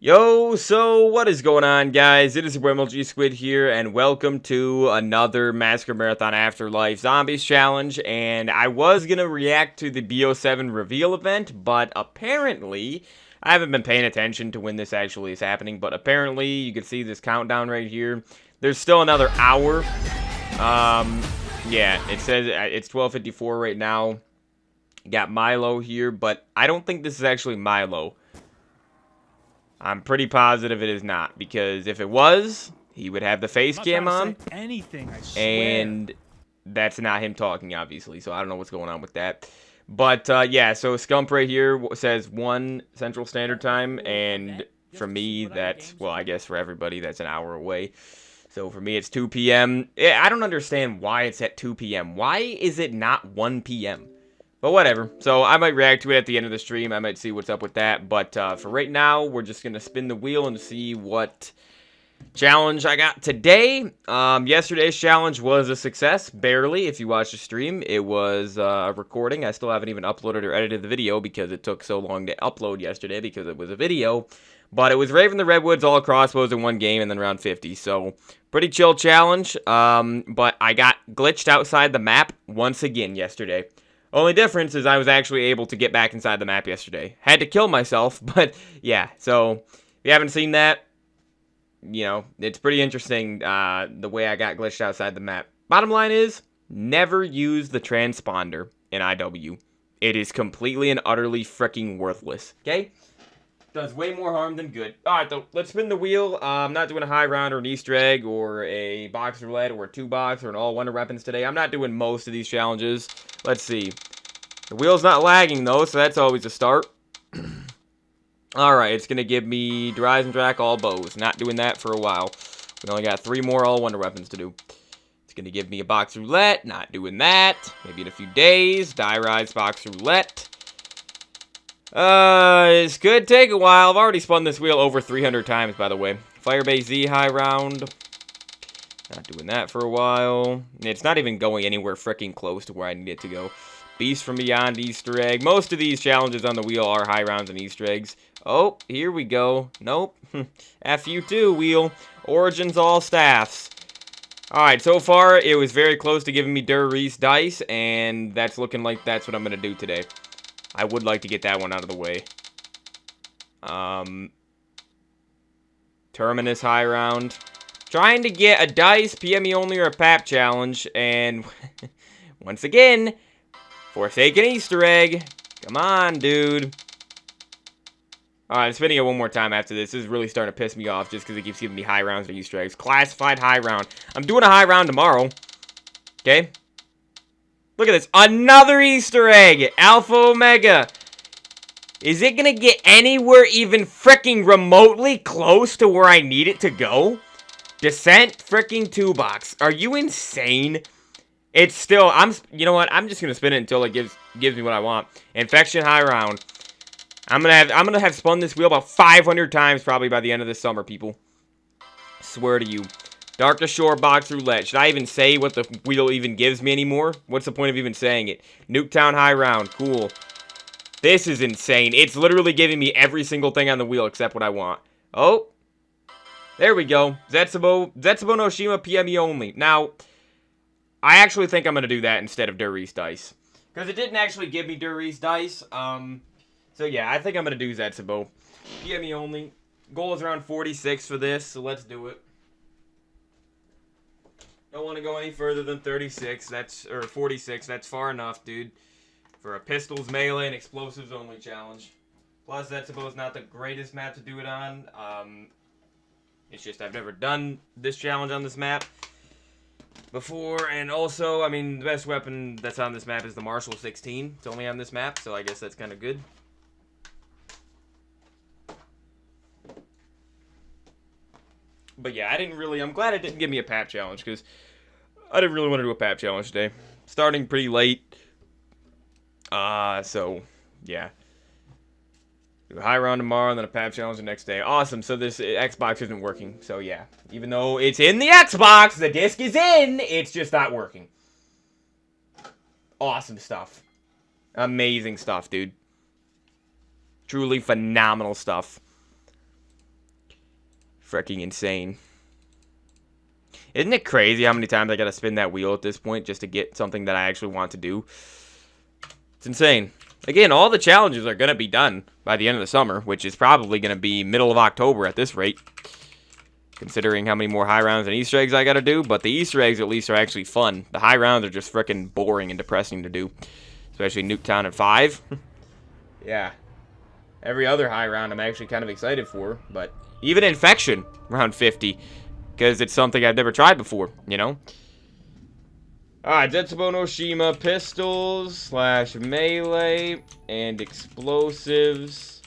Yo, so what is going on, guys? It is your boy MLG Squid here, and welcome to another Massacre Marathon Afterlife Zombies Challenge. And I was gonna react to the BO7 reveal event, but apparently, I haven't been paying attention to when this actually is happening, but apparently, you can see this countdown right here. There's still another hour. Yeah, it says it's 12:54 right now. Got Milo here, but I don't think this is actually Milo. I'm pretty positive it is not, because if it was, he would have the face cam on, anything, I swear. and that's not him talking, obviously, so I don't know what's going on with that. But, yeah, so Scump right here says 1 Central Standard Time, and for me, that's, well, I guess for everybody, that's an hour away. So for me, it's 2 p.m. I don't understand why it's at 2 p.m. Why is it not 1 p.m.? But whatever. So I might react to it at the end of the stream. I might see what's up with that. But for right now, we're just going to spin the wheel and see what challenge I got today. Yesterday's challenge was a success. Barely, if you watched the stream. It was a recording. I still haven't even uploaded or edited the video because it took so long to upload yesterday because it was a video. But it was Raven the Redwoods, all crossbows in one game, and then round 50. So, pretty chill challenge. But I got glitched outside the map once again yesterday. Only difference is I was actually able to get back inside the map yesterday. Had to kill myself, but yeah. So, if you haven't seen that, you know, it's pretty interesting the way I got glitched outside the map. Bottom line is, never use the transponder in IW. It is completely and utterly freaking worthless, okay? Does way more harm than good. Alright, though, let's spin the wheel. I'm not doing a high round or an Easter egg or a box roulette or a 2-box or an all wonder weapons today. I'm not doing most of these challenges. Let's see. The wheel's not lagging, though, so that's always a start. Alright, it's going to give me Dries and Drac all bows. Not doing that for a while. We only got 3 more all wonder weapons to do. It's going to give me a box roulette. Not doing that. Maybe in a few days. Die Rise box roulette. This could take a while. I've already spun this wheel over 300 times, by the way. Firebase Z high round. Not doing that for a while. It's not even going anywhere freaking close to where I need it to go. Beast from Beyond Easter egg. Most of these challenges on the wheel are high rounds and Easter eggs. Oh, here we go. Nope. F you too, wheel. Origins all staffs. Alright, so far it was very close to giving me Der Reese dice, and that's looking like that's what I'm going to do today. I would like to get that one out of the way. Terminus high round. Trying to get a dice, PME only, or a PAP challenge, and once again, Forsaken Easter egg. Come on, dude. Alright, I'm spinning it one more time after this. This is really starting to piss me off just because it keeps giving me high rounds or Easter eggs. Classified high round. I'm doing a high round tomorrow. Okay? Look at this. Another Easter egg. Alpha Omega. Is it going to get anywhere even freaking remotely close to where I need it to go? Descent freaking 2-box. Are you insane? It's still, you know what? I'm just going to spin it until it gives me what I want. Infection high round. I'm going to have spun this wheel about 500 times probably by the end of this summer, people. Swear to you. Darkest Shore box roulette. Should I even say what the wheel even gives me anymore? What's the point of even saying it? Nuketown high round. Cool. This is insane. It's literally giving me every single thing on the wheel except what I want. Oh. There we go. Zetsubou no Shima PME only. Now, I actually think I'm going to do that instead of Der Reese dice. Because it didn't actually give me Der Reese dice. So yeah, I think I'm going to do Zetsubou. PME only. Goal is around 46 for this, so let's do it. Don't want to go any further than 36, or 46, that's far enough, dude. For a pistols, melee, and explosives only challenge. Plus, Zetsubou not the greatest map to do it on. It's just I've never done this challenge on this map before, and also, I mean, the best weapon that's on this map is the Marshall 16. It's only on this map, so I guess that's kind of good. But yeah, I'm glad it didn't give me a PAP challenge, because I didn't really want to do a PAP challenge today. Starting pretty late. So, yeah. Do a high round tomorrow, and then a PAP challenge the next day. Awesome, so this Xbox isn't working. So, yeah. Even though it's in the Xbox, the disc is in, it's just not working. Awesome stuff. Amazing stuff, dude. Truly phenomenal stuff. freaking insane. Isn't it crazy how many times I gotta spin that wheel at this point just to get something that I actually want to do? It's insane. Again, all the challenges are gonna be done by the end of the summer, which is probably gonna be middle of October at this rate, considering how many more high rounds and Easter eggs I gotta do. But the Easter eggs at least are actually fun. The high rounds are just freaking boring and depressing to do, especially Nuketown at 5. Yeah. Every other high round I'm actually kind of excited for, but even Infection round 50, because it's something I've never tried before, you know? Alright, Zetsubou no Shima, pistols / melee and explosives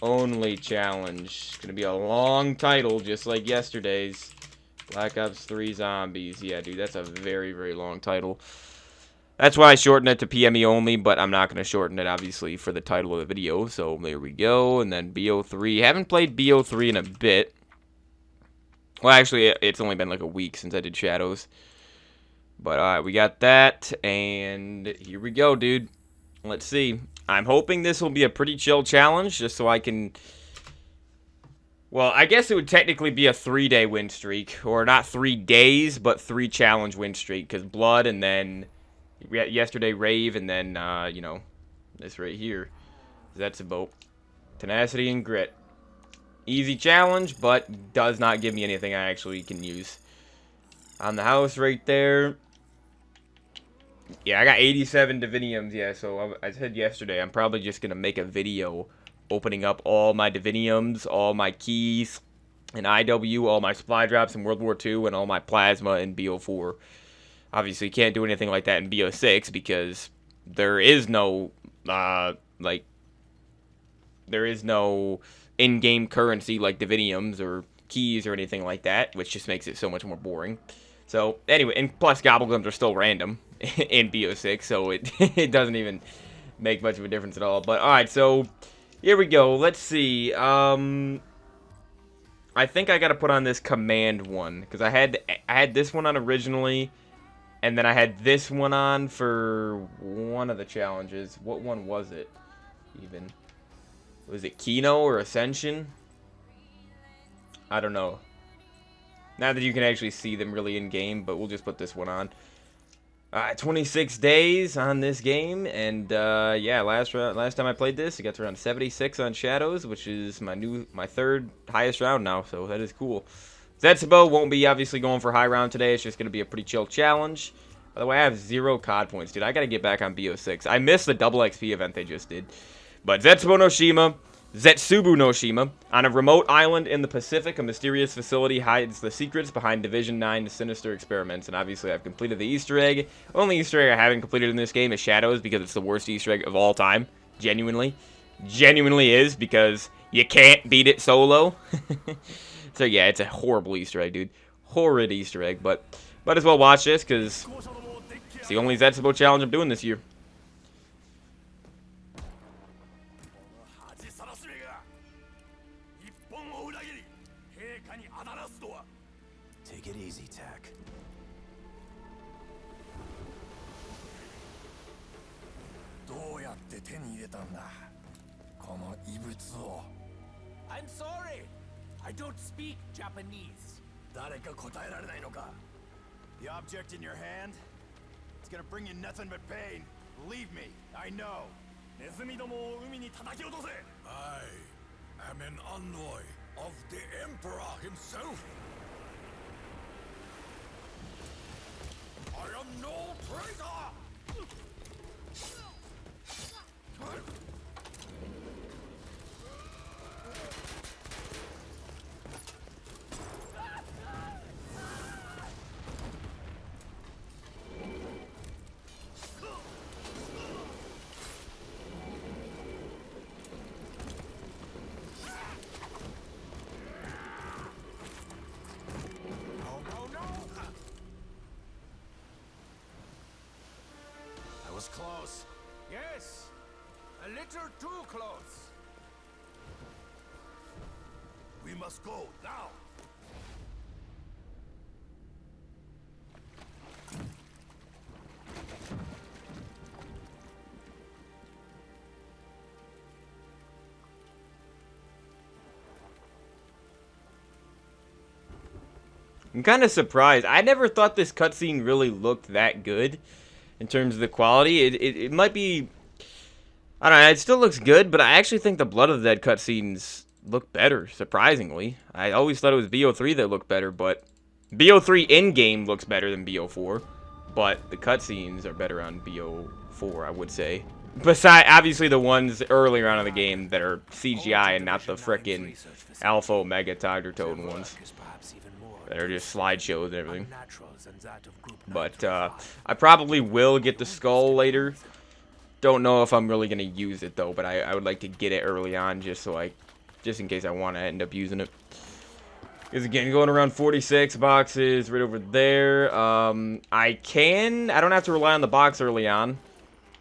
only challenge. It's gonna be a long title, just like yesterday's. Black Ops 3 Zombies. Yeah, dude, that's a very, very long title. That's why I shortened it to PME only, but I'm not going to shorten it, obviously, for the title of the video. So, there we go. And then BO3. Haven't played BO3 in a bit. Well, actually, it's only been like a week since I did Shadows. But, alright, we got that. And here we go, dude. Let's see. I'm hoping this will be a pretty chill challenge, just so I can... Well, I guess it would technically be a 3-day win streak. Or not 3 days, but 3 challenge win streak. Because Blood and then... Yesterday, Rave, and then, you know, this right here. Zetsubou. Tenacity and Grit. Easy challenge, but does not give me anything I actually can use. On the house right there. Yeah, I got 87 Diviniums, yeah, so I said yesterday, I'm probably just going to make a video opening up all my Diviniums, all my keys in IW, all my supply drops in World War II, and all my plasma in BO4. Obviously, can't do anything like that in BO6 because there is no, there is no in-game currency like Diviniums or keys or anything like that, which just makes it so much more boring. So, anyway, and plus Gobblegums are still random in BO6, so it doesn't even make much of a difference at all. But, alright, so, here we go. Let's see. I think I gotta put on this command one, because I had this one on originally, and then I had this one on for one of the challenges. What one was it, even? Was it Kino or Ascension? I don't know. Now that you can actually see them really in-game, but we'll just put this one on. 26 days on this game, and yeah, last time I played this, I got to around 76 on Shadows, which is my third highest round now, so that is cool. Zetsubou won't be obviously going for high round today. It's just going to be a pretty chill challenge. By the way, I have 0 COD points, dude. I got to get back on BO6. I missed the double XP event they just did. But Zetsubou no Shima, Zetsubou no Shima. On a remote island in the Pacific, a mysterious facility hides the secrets behind Division 9's sinister experiments. And obviously, I've completed the Easter egg. Only Easter egg I haven't completed in this game is Shadows, because it's the worst Easter egg of all time. Genuinely. Genuinely is, because you can't beat it solo. So yeah, it's a horrible Easter egg, dude. Horrid Easter egg, but might as well watch this, because it's the only Zetsubou challenge I'm doing this year. Take it easy, Tack. I'm sorry. I don't speak Japanese. The object in your hand? It's gonna bring you nothing but pain. Believe me, I know. I am an envoy of the Emperor himself. I am no traitor! Was close. Yes, a little too close. We must go now. I'm kind of surprised. I never thought this cutscene really looked that good in terms of the quality. It might be... I don't know, it still looks good, but I actually think the Blood of the Dead cutscenes look better, surprisingly. I always thought it was BO3 that looked better, but... BO3 in-game looks better than BO4, but the cutscenes are better on BO4, I would say. Besides, obviously, the ones earlier on in the game that are CGI and not the frickin' Alpha, Omega, Tiger Toad ones. That are just slideshows and everything. But, I probably will get the skull later. Don't know if I'm really going to use it, though, but I would like to get it early on just in case I want to end up using it. Because, again, going around 46 boxes right over there. I don't have to rely on the box early on.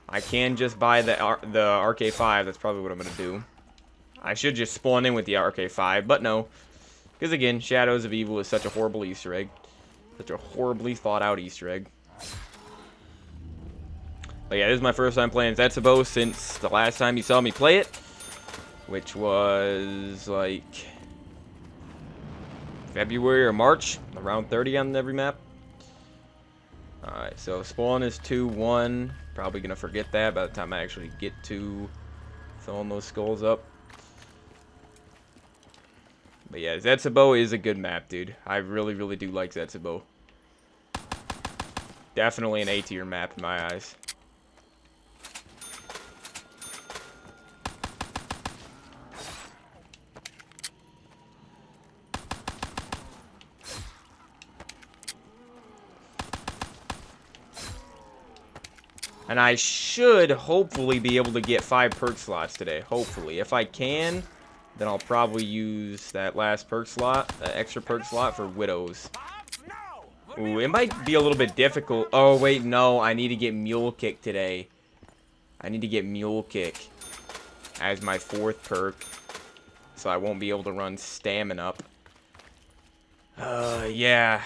I can just buy the RK5. That's probably what I'm going to do. I should just spawn in with the RK5, but no. Because, again, Shadows of Evil is such a horrible Easter egg. Such a horribly thought out Easter egg. But yeah, this is my first time playing Zetsubou since the last time you saw me play it. Which was, like... February or March. Around 30 on every map. Alright, so spawn is 2-1. Probably going to forget that by the time I actually get to filling those skulls up. But yeah, Zetsubou is a good map, dude. I really, really do like Zetsubou. Definitely an A-tier map in my eyes. And I should hopefully be able to get 5 perk slots today. Hopefully. If I can, then I'll probably use that last perk slot, that extra perk slot for Widows. Ooh, it might be a little bit difficult. Oh, wait, no. I need to get Mule Kick today. I need to get Mule Kick as my 4th perk. So I won't be able to run Stamina up. Yeah.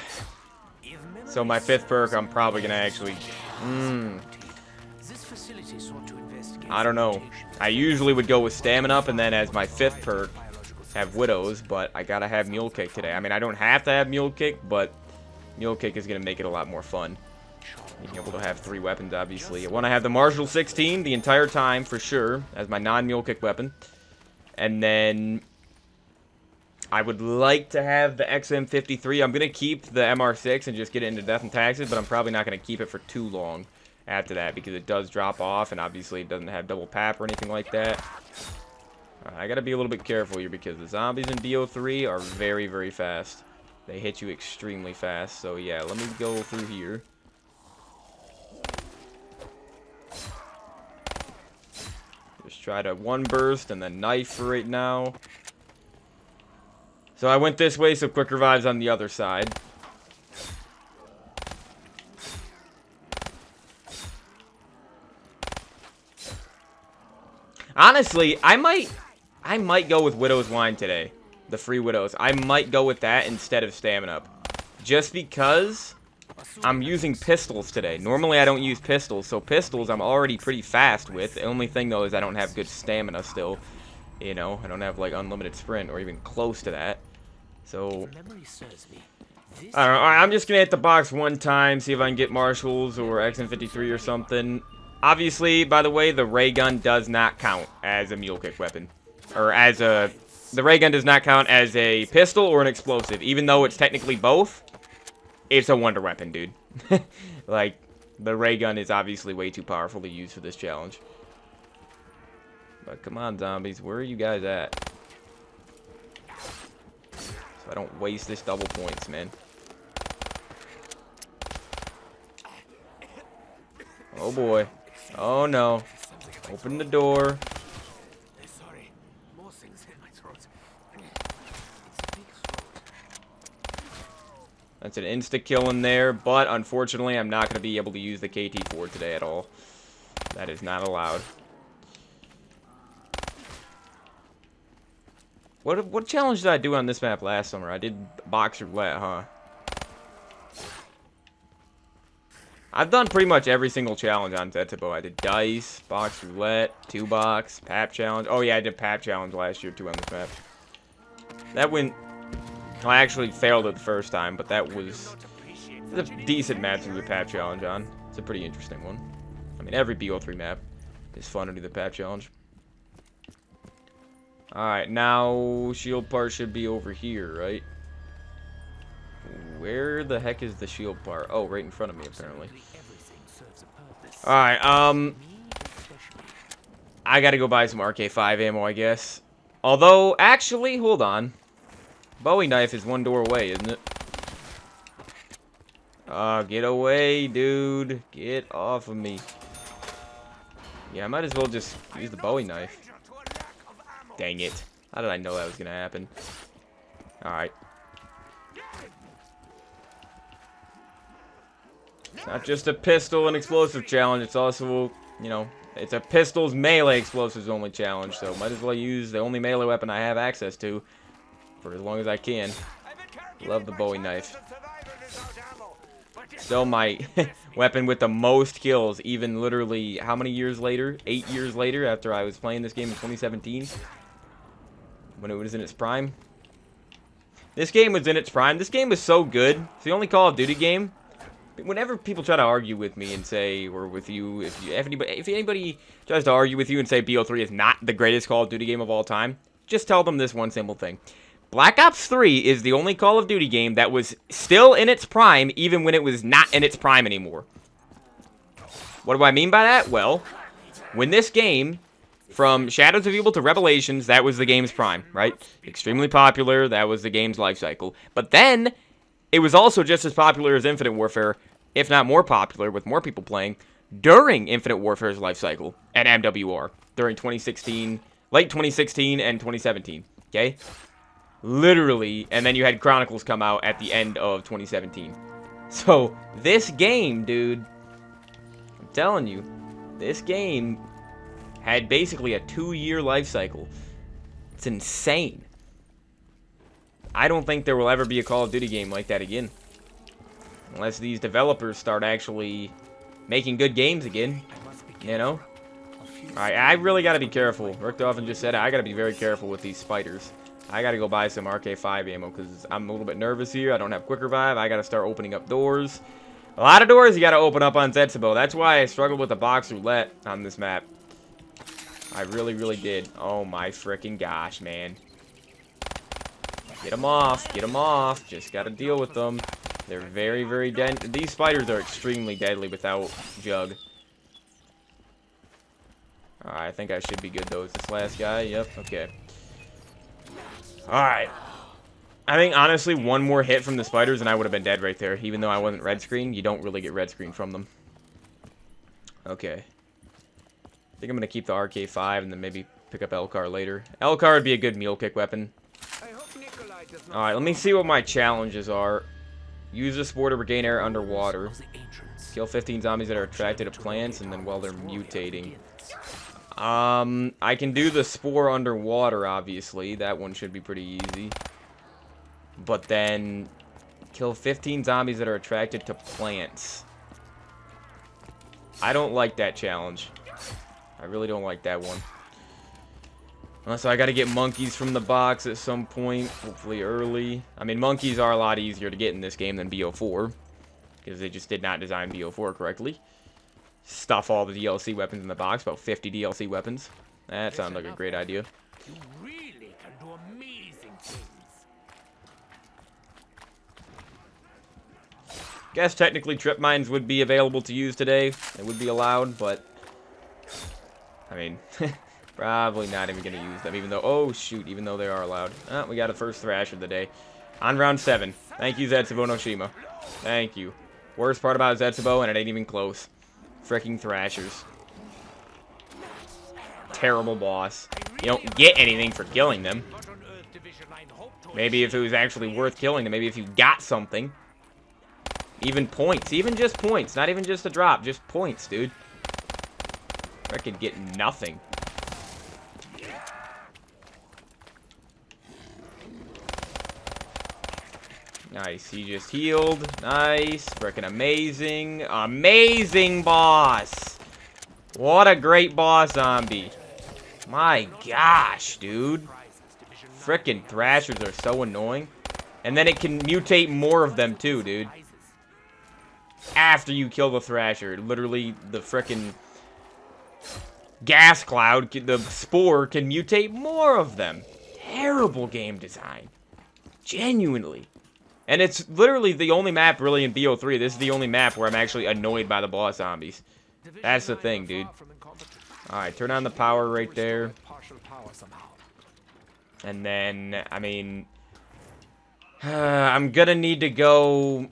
So my 5th perk, I'm probably going to actually... I don't know. I usually would go with Stamina up and then as my 5th perk have Widows, but I gotta have Mule Kick today. I mean, I don't have to have Mule Kick, but Mule Kick is gonna make it a lot more fun. Being able to have 3 weapons, obviously. I want to have the Marshall 16 the entire time, for sure, as my non-Mule Kick weapon. And then... I would like to have the XM53. I'm gonna keep the MR6 and just get it into Death and Taxes, but I'm probably not gonna keep it for too long after that because it does drop off and obviously it doesn't have double pap or anything like that. I gotta be a little bit careful here because the zombies in BO3 are very, very fast. They hit you extremely fast. So yeah, let me go through here. Just try to 1 burst and then knife for right now. So I went this way, so quick revives on the other side. Honestly, I might go with Widow's Wine today. The free Widows. I might go with that instead of Stamina up. Just because I'm using pistols today. Normally I don't use pistols, so pistols I'm already pretty fast with. The only thing though is I don't have good stamina still. You know, I don't have like unlimited sprint or even close to that. So I don't know. I'm just gonna hit the box 1 time, see if I can get Marshalls or XM53 or something. Obviously, by the way, the ray gun does not count as a mule kick weapon. Or as a... The ray gun does not count as a pistol or an explosive. Even though it's technically both, it's a wonder weapon, dude. Like, the ray gun is obviously way too powerful to use for this challenge. But come on, zombies. Where are you guys at? So I don't waste this double points, man. Oh, boy. Oh no. Open the door. Sorry. More things in my throat. That's an insta-kill in there, but unfortunately I'm not going to be able to use the KT4 today at all. That is not allowed. What challenge did I do on this map last summer? I did box roulette, huh? I've done pretty much every single challenge on Zetsubou. I did dice, box roulette, 2-box, pap challenge. Oh yeah, I did pap challenge last year too on this map. That went I actually failed it the first time, but that was a decent map to do the Pap Challenge on. It's a pretty interesting one. I mean, every BO3 map is fun to do the Pap Challenge. Alright, now shield part should be over here, right? Where the heck is the shield part? Oh, right in front of me, apparently. Alright, I gotta go buy some RK5 ammo, I guess. Although, actually, hold on. Bowie knife is one door away, isn't it? Get away, dude. Get off of me. Yeah, I might as well just use the Bowie knife. Dang it. How did I know that was gonna happen? Alright. It's not just a pistol and explosive challenge, it's also, you know, it's a pistol's melee explosives only challenge, so might as well use the only melee weapon I have access to for as long as I can. Love the Bowie knife. Still my weapon with the most kills, even literally, how many years later? 8 years later, after I was playing this game in 2017. When it was in its prime. This game was in its prime. This game was so good. It's the only Call of Duty game. Whenever people try to argue with me and say, or with you, if anybody tries to argue with you and say BO3 is not the greatest Call of Duty game of all time, just tell them this one simple thing. Black Ops 3 is the only Call of Duty game that was still in its prime, even when it was not in its prime anymore. What do I mean by that? Well, when this game, from Shadows of Evil to Revelations, that was the game's prime, right? Extremely popular, that was the game's life cycle. But then, it was also just as popular as Infinite Warfare, if not more popular, with more people playing, during Infinite Warfare's life cycle at MWR, during 2016, late 2016 and 2017, okay? Literally, and then you had Chronicles come out at the end of 2017. So, this game, dude, I'm telling you, this game had basically a 2-year life cycle. It's insane. I don't think there will ever be a Call of Duty game like that again. Unless these developers start actually making good games again, you know? Alright, I really gotta be careful. Richthofen just said it. I gotta be very careful with these spiders. I gotta go buy some RK5 ammo because I'm a little bit nervous here. I don't have quick revive. I gotta start opening up doors. A lot of doors you gotta open up on Zetsubou. That's why I struggled with the box roulette on this map. I really, really did. Oh my freaking gosh, man. Get them off. Get them off. Just gotta deal with them. They're very, very dead. These spiders are extremely deadly without Jug. Alright, I think I should be good though. Is this last guy? Yep, okay. Alright. I think, honestly, one more hit from the spiders and I would have been dead right there. Even though I wasn't red screen, you don't really get red screen from them. Okay. I think I'm going to keep the RK5 and then maybe pick up L-Car later. L-Car would be a good meal kick weapon. Alright, let me see what my challenges are. Use the spore to regain air underwater. Kill 15 zombies that are attracted to plants and then while they're mutating. I can do the spore underwater, obviously. That one should be pretty easy. But then, kill 15 zombies that are attracted to plants. I don't like that challenge. I really don't like that one. So I gotta get monkeys from the box at some point, hopefully early. I mean, monkeys are a lot easier to get in this game than BO4. Because they just did not design BO4 correctly. Stuff all the DLC weapons in the box, about 50 DLC weapons. That sounds like a great idea. You really can do amazing things. Guess technically trip mines would be available to use today. They would be allowed, but I mean, probably not even gonna use them. Even though, oh shoot, even though they are allowed. We got a first thrash of the day on round 7. Thank you, Zetsubou no Shima. Thank you. Worst part about Zetsubou, and it ain't even close. Fricking Thrashers. Terrible boss. You don't get anything for killing them. Maybe if it was actually worth killing them. Maybe if you got something. Even points. Even just points. Not even just a drop. Just points, dude. Frickin' get nothing. Nice, he just healed. Nice, freaking amazing. Amazing boss. What a great boss zombie. My gosh, dude. Frickin' Thrashers are so annoying. And then it can mutate more of them too, dude. After you kill the Thrasher. Literally, the frickin' gas cloud, the spore, can mutate more of them. Terrible game design. Genuinely. And it's literally the only map really in BO3. This is the only map where I'm actually annoyed by the boss zombies. That's the thing, dude. Alright, turn on the power right there. And then, I mean... I'm gonna need to go...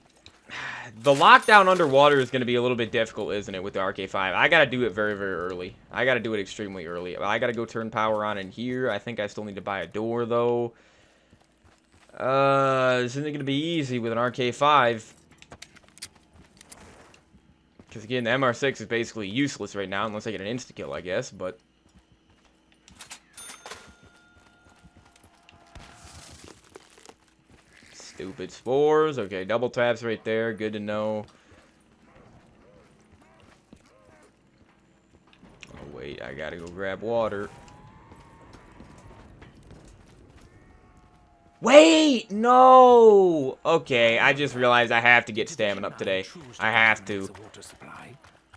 The lockdown underwater is gonna be a little bit difficult, isn't it, with the RK5? I gotta do it very, very early. I gotta do it extremely early. I gotta go turn power on in here. I think I still need to buy a door, though. This isn't gonna be easy with an RK5. Because, again, the MR6 is basically useless right now, unless I get an insta-kill, I guess, but... Stupid spores. Okay, double taps right there. Good to know. Oh, wait. I gotta go grab water. Wait! No! Okay, I just realized I have to get stamina up today. I have to.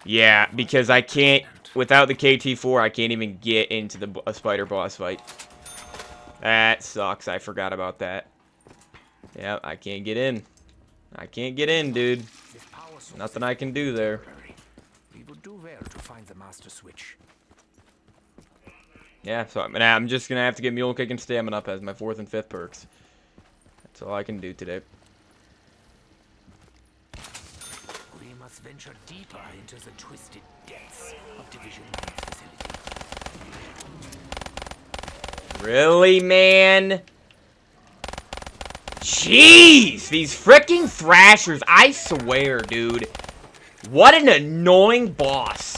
Yeah, because I can't... Without the KT4, I can't even get into the spider boss fight. That sucks. I forgot about that. Yep, I can't get in. I can't get in, dude. Nothing I can do there. We would do well to find the master switch. Yeah, so I'm just gonna have to get Mule Kick and Stamina up as my 4th and 5th perks. That's all I can do today. We must venture deeper into the twisted depths of Division 1's facility. Really, man? Jeez! These freaking Thrashers, I swear, dude. What an annoying boss.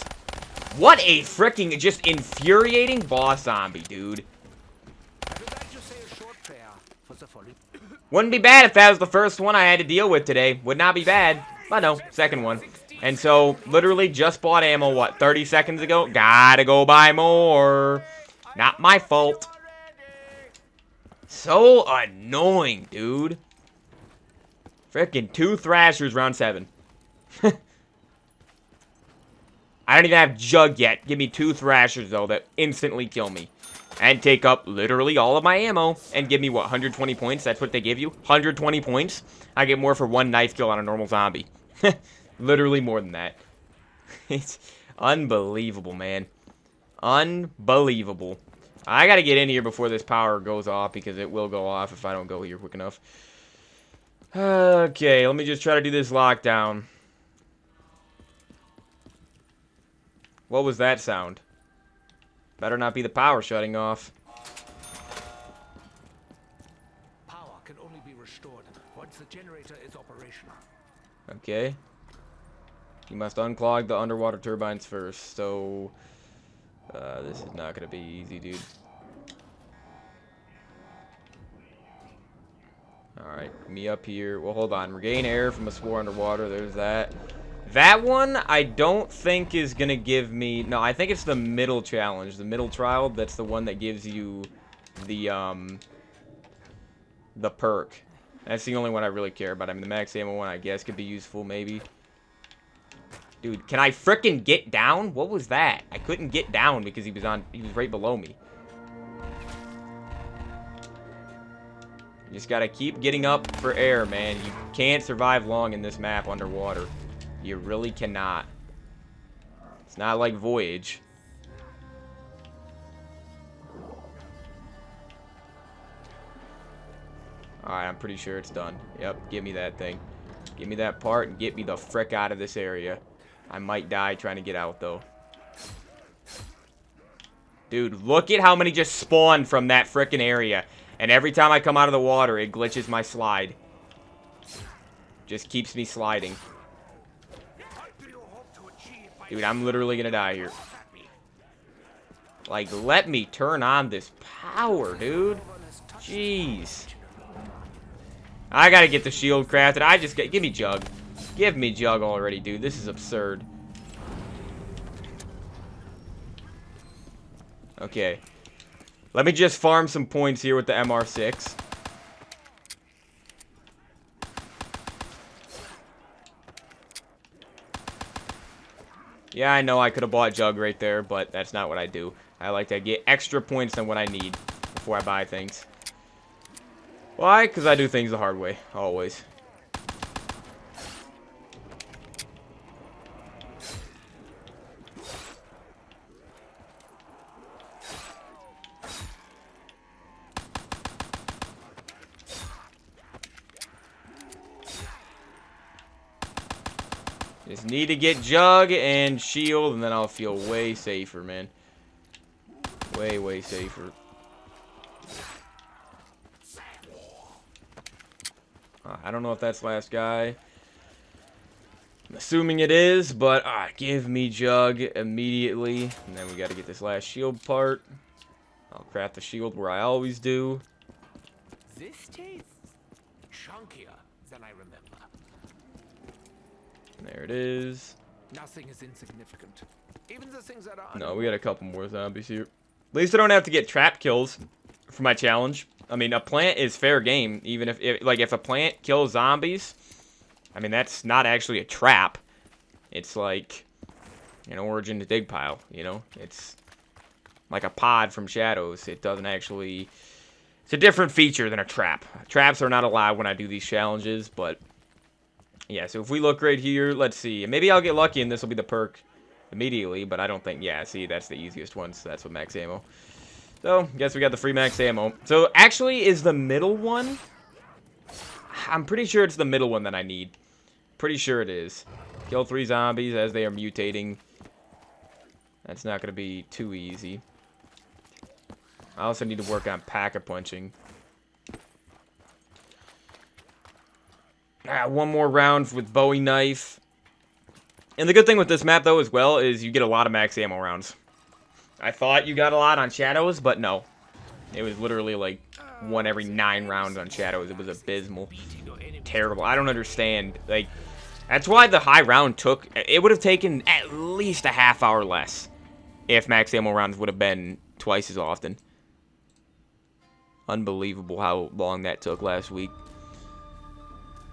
What a freaking just infuriating boss zombie, dude. Wouldn't be bad if that was the first one I had to deal with today. Would not be bad. But no, second one. And so, literally just bought ammo, what, 30 seconds ago? Gotta go buy more. Not my fault. So annoying, dude. Frickin' 2 Thrashers round 7. I don't even have Jug yet. Give me 2 Thrashers, though, that instantly kill me. And take up literally all of my ammo. And give me, what, 120 points? That's what they give you? 120 points? I get more for 1 knife kill on a normal zombie. Literally more than that. It's unbelievable, man. Unbelievable. I gotta get in here before this power goes off, because it will go off if I don't go here quick enough. Okay, let me just try to do this lockdown. What was that sound? Better not be the power shutting off. Power can only be restored once the generator is operational. Okay. You must unclog the underwater turbines first, so... this is not gonna be easy, dude. Alright, me up here. Well, hold on. Regain air from a spore underwater. There's that. That one, I don't think is gonna give me... No, I think it's the middle challenge. The middle trial, that's the one that gives you the perk. That's the only one I really care about. I mean, the max ammo one, I guess, could be useful, maybe. Dude, can I frickin' get down? What was that? I couldn't get down because he was right below me. You just gotta keep getting up for air, man. You can't survive long in this map underwater. You really cannot. It's not like Voyage. Alright, I'm pretty sure it's done. Yep, give me that thing. Give me that part and get me the frick out of this area. I might die trying to get out, though. Dude, look at how many just spawned from that frickin' area. And every time I come out of the water, it glitches my slide. Just keeps me sliding. Dude, I'm literally gonna die here. Like, let me turn on this power, dude. Jeez. I gotta get the shield crafted. Give me Jug. Give me Jug already, dude. This is absurd. Okay. Let me just farm some points here with the MR6. Yeah, I know I could have bought Jug right there, but that's not what I do. I like to get extra points than what I need before I buy things. Why? Because I do things the hard way, always. Just need to get Jug and Shield, and then I'll feel way safer, man. Way, way safer. I don't know if that's last guy. I'm assuming it is, but give me Jug immediately. And then we got to get this last shield part. I'll craft the shield where I always do. This tastes chunkier than I remember. There it is. Nothing is insignificant. Even the things that are... No, we got a couple more zombies here. At least I don't have to get trap kills for my challenge. I mean, a plant is fair game. Even if a plant kills zombies, I mean, that's not actually a trap. It's like an origin to dig pile, you know? It's like a pod from Shadows. It doesn't actually... It's a different feature than a trap. Traps are not allowed when I do these challenges, but... Yeah, so if we look right here, let's see. Maybe I'll get lucky and this will be the perk immediately, but I don't think... Yeah, see, that's the easiest one, so that's with max ammo. So, guess we got the free max ammo. So, actually, is the middle one? I'm pretty sure it's the middle one that I need. Pretty sure it is. Kill 3 zombies as they are mutating. That's not going to be too easy. I also need to work on pack-a-punching. One more round with Bowie knife. And the good thing with this map, though, as well, is you get a lot of max ammo rounds. I thought you got a lot on Shadows, but no. It was literally like 1 every 9 rounds on Shadows. It was abysmal. Terrible. I don't understand. Like, that's why the high round took... It would have taken at least a half hour less if max ammo rounds would have been twice as often. Unbelievable how long that took last week.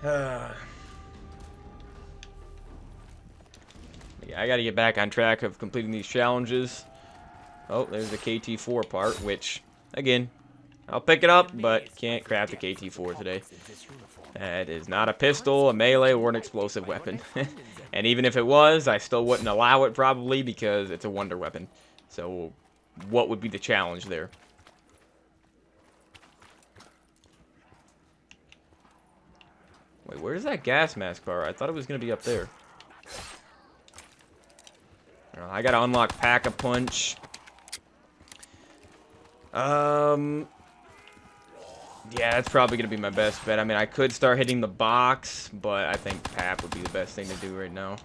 Yeah, I gotta get back on track of completing these challenges. Oh, there's the KT4 part, which, again, I'll pick it up, but can't craft a KT4 today. That is not a pistol, a melee, or an explosive weapon. And even if it was, I still wouldn't allow it probably because it's a wonder weapon. So, what would be the challenge there? Wait, where's that gas mask bar? I thought it was going to be up there. I got to unlock Pack-a-Punch. Yeah, that's probably going to be my best bet. I mean, I could start hitting the box, but I think Pap would be the best thing to do right now.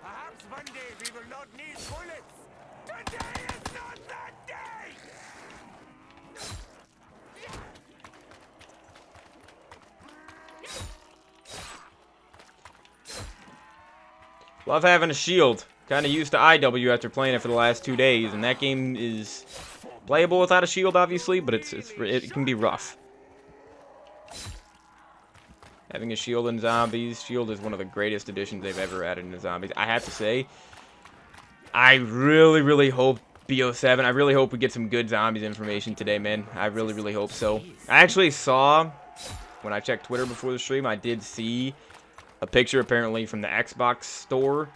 Perhaps one day we will not need bullets. Today is not that day. Love having a shield. Kind of used to IW after playing it for the last 2 days, and that game is playable without a shield, obviously, but it can be rough. Having a shield in zombies, shield is one of the greatest additions they've ever added into zombies. I have to say, I really, really hope BO7. I really hope we get some good zombies information today, man. I really, really hope so. I actually saw, when I checked Twitter before the stream, I did see a picture apparently from the Xbox store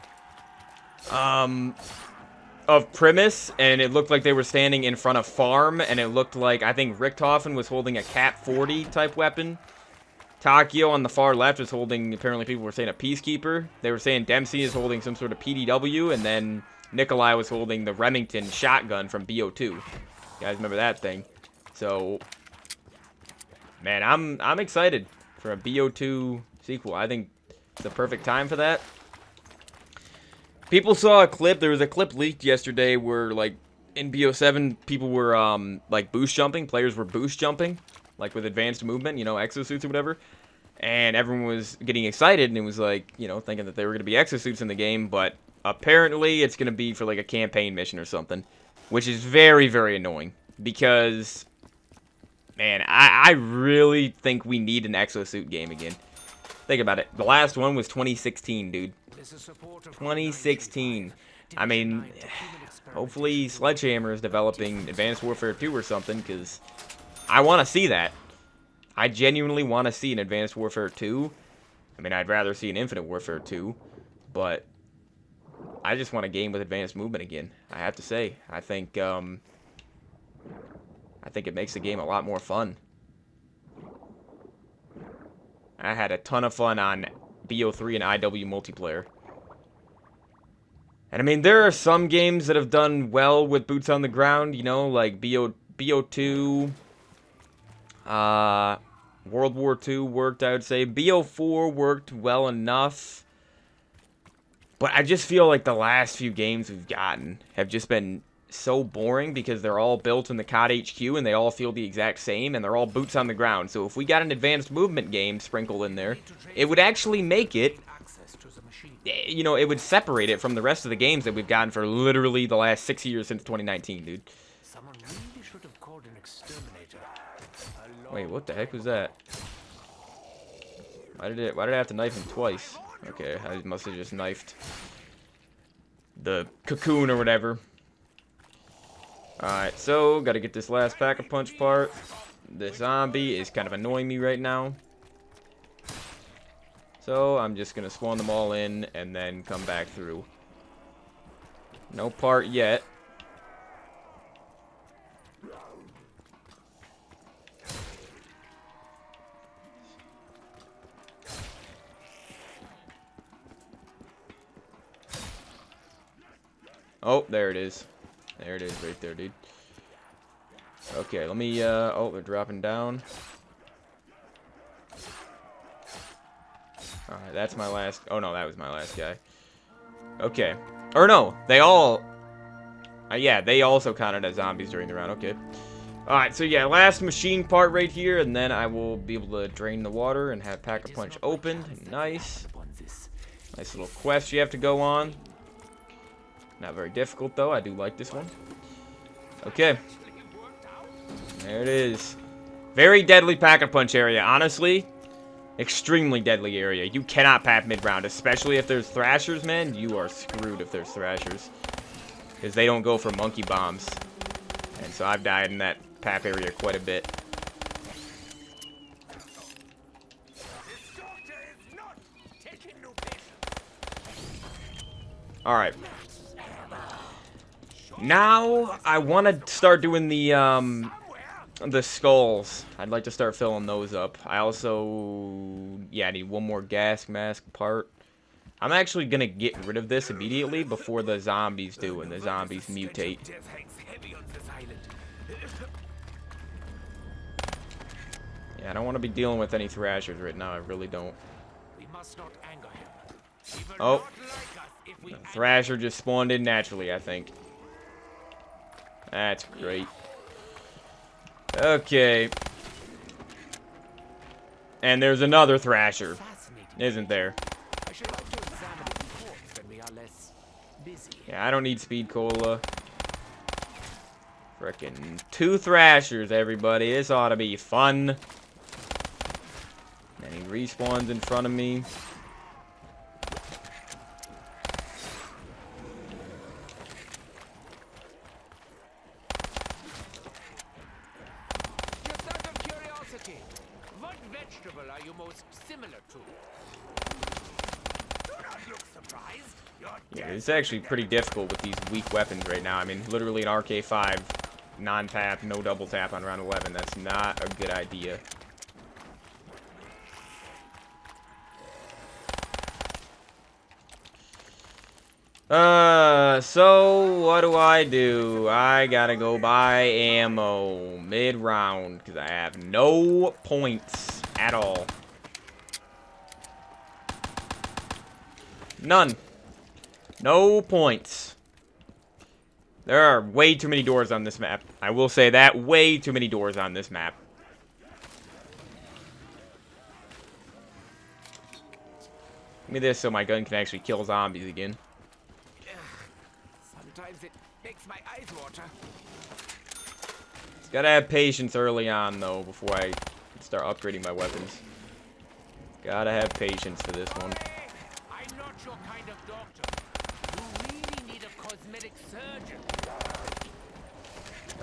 of Primus, and it looked like they were standing in front of Farm, and it looked like, I think Richtofen was holding a Cat 40 type weapon. Takio on the far left was holding, apparently people were saying a Peacekeeper. They were saying Dempsey is holding some sort of PDW, and then Nikolai was holding the Remington shotgun from BO2. You guys remember that thing? So, man, I'm excited for a BO2 sequel. I think it's the perfect time for that. People saw a clip. There was a clip leaked yesterday where, like, in BO7, people were, like, boost jumping. Players were boost jumping, like, with advanced movement, you know, exosuits or whatever. And everyone was getting excited, and it was, like, you know, thinking that there were going to be exosuits in the game. But apparently it's going to be for, like, a campaign mission or something, which is very, very annoying. Because, man, I really think we need an exosuit game again. Think about it. The last one was 2016, dude. 2016. I mean, hopefully Sledgehammer is developing Advanced Warfare 2 or something, because I want to see that. I genuinely want to see an Advanced Warfare 2. I mean, I'd rather see an Infinite Warfare 2, but I just want a game with advanced movement again. I have to say, I think it makes the game a lot more fun. I had a ton of fun on BO3 and IW multiplayer. And I mean, there are some games that have done well with boots on the ground, you know, like BO2, World War II worked, I would say. BO4 worked well enough. But I just feel like the last few games we've gotten have just been so boring because they're all built in the COD HQ and they all feel the exact same and they're all boots on the ground. So if we got an advanced movement game sprinkled in there, it would actually make it, you know, it would separate it from the rest of the games that we've gotten for literally the last 6 years since 2019, dude. Someone really should have called an exterminator. Wait, what the heck was that? Why did I have to knife him twice? Okay, I must have just knifed the cocoon or whatever. Alright, so gotta get this last pack-a-punch part. This zombie is kind of annoying me right now. So I'm just gonna spawn them all in and then come back through. No part yet. Oh, there it is. There it is right there, dude. Okay, let me, oh, they're dropping down. Alright, that's my last, oh no, that was my last guy. Okay. Or no, they all, yeah, they also counted as zombies during the round, okay. Alright, so yeah, last machine part right here, and then I will be able to drain the water and have Pack-a-Punch opened. Nice. Nice little quest you have to go on. Not very difficult, though. I do like this one. Okay. There it is. Very deadly Pack-a-Punch area. Honestly, extremely deadly area. You cannot pap mid-round, especially if there's Thrashers, man. You are screwed if there's Thrashers. Because they don't go for monkey bombs. And so I've died in that pap area quite a bit. Alright. Now, I want to start doing the skulls. I'd like to start filling those up. I also, yeah, I need one more gas mask part. I'm actually going to get rid of this immediately before the zombies do, and the zombies mutate. Yeah, I don't want to be dealing with any Thrashers right now. I really don't. Oh. The Thrasher just spawned in naturally, I think. That's great. Okay. And there's another Thrasher, isn't there? Yeah, I don't need speed cola. Frickin' 2 Thrashers, everybody. This ought to be fun. And he respawns in front of me. What vegetable are you most similar to? Do not look surprised. Yeah, it's actually pretty difficult with these weak weapons right now. I mean, literally an RK5, non-tap, no double tap on round 11. That's not a good idea. So what do? I gotta go buy ammo mid-round because I have no points at all. None. No points. There are way too many doors on this map. I will say that. Way too many doors on this map. Give me this so my gun can actually kill zombies again. Sometimes it makes my eyes water. Gotta have patience early on, though, before I start upgrading my weapons. Gotta have patience for this one. I'm not your kind of doctor. You really need a cosmetic surgeon.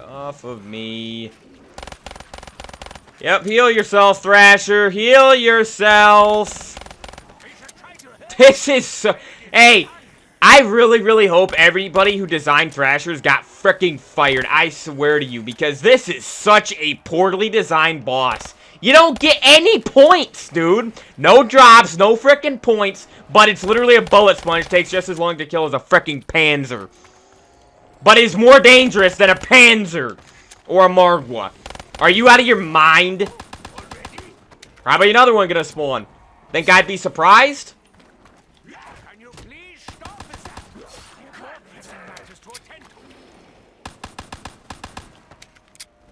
Off of me. Yep, heal yourself, Thrasher. Heal yourself. This is so... Hey, I really hope everybody who designed Thrashers got freaking fired. I swear to you, because this is such a poorly designed boss. You don't get any points, dude. No drops, no freaking points, but it's literally a bullet sponge. Takes just as long to kill as a freaking Panzer. But is more dangerous than a Panzer or a Margwa. Are you out of your mind? Probably another one gonna spawn. Think I'd be surprised? Can you please stop that?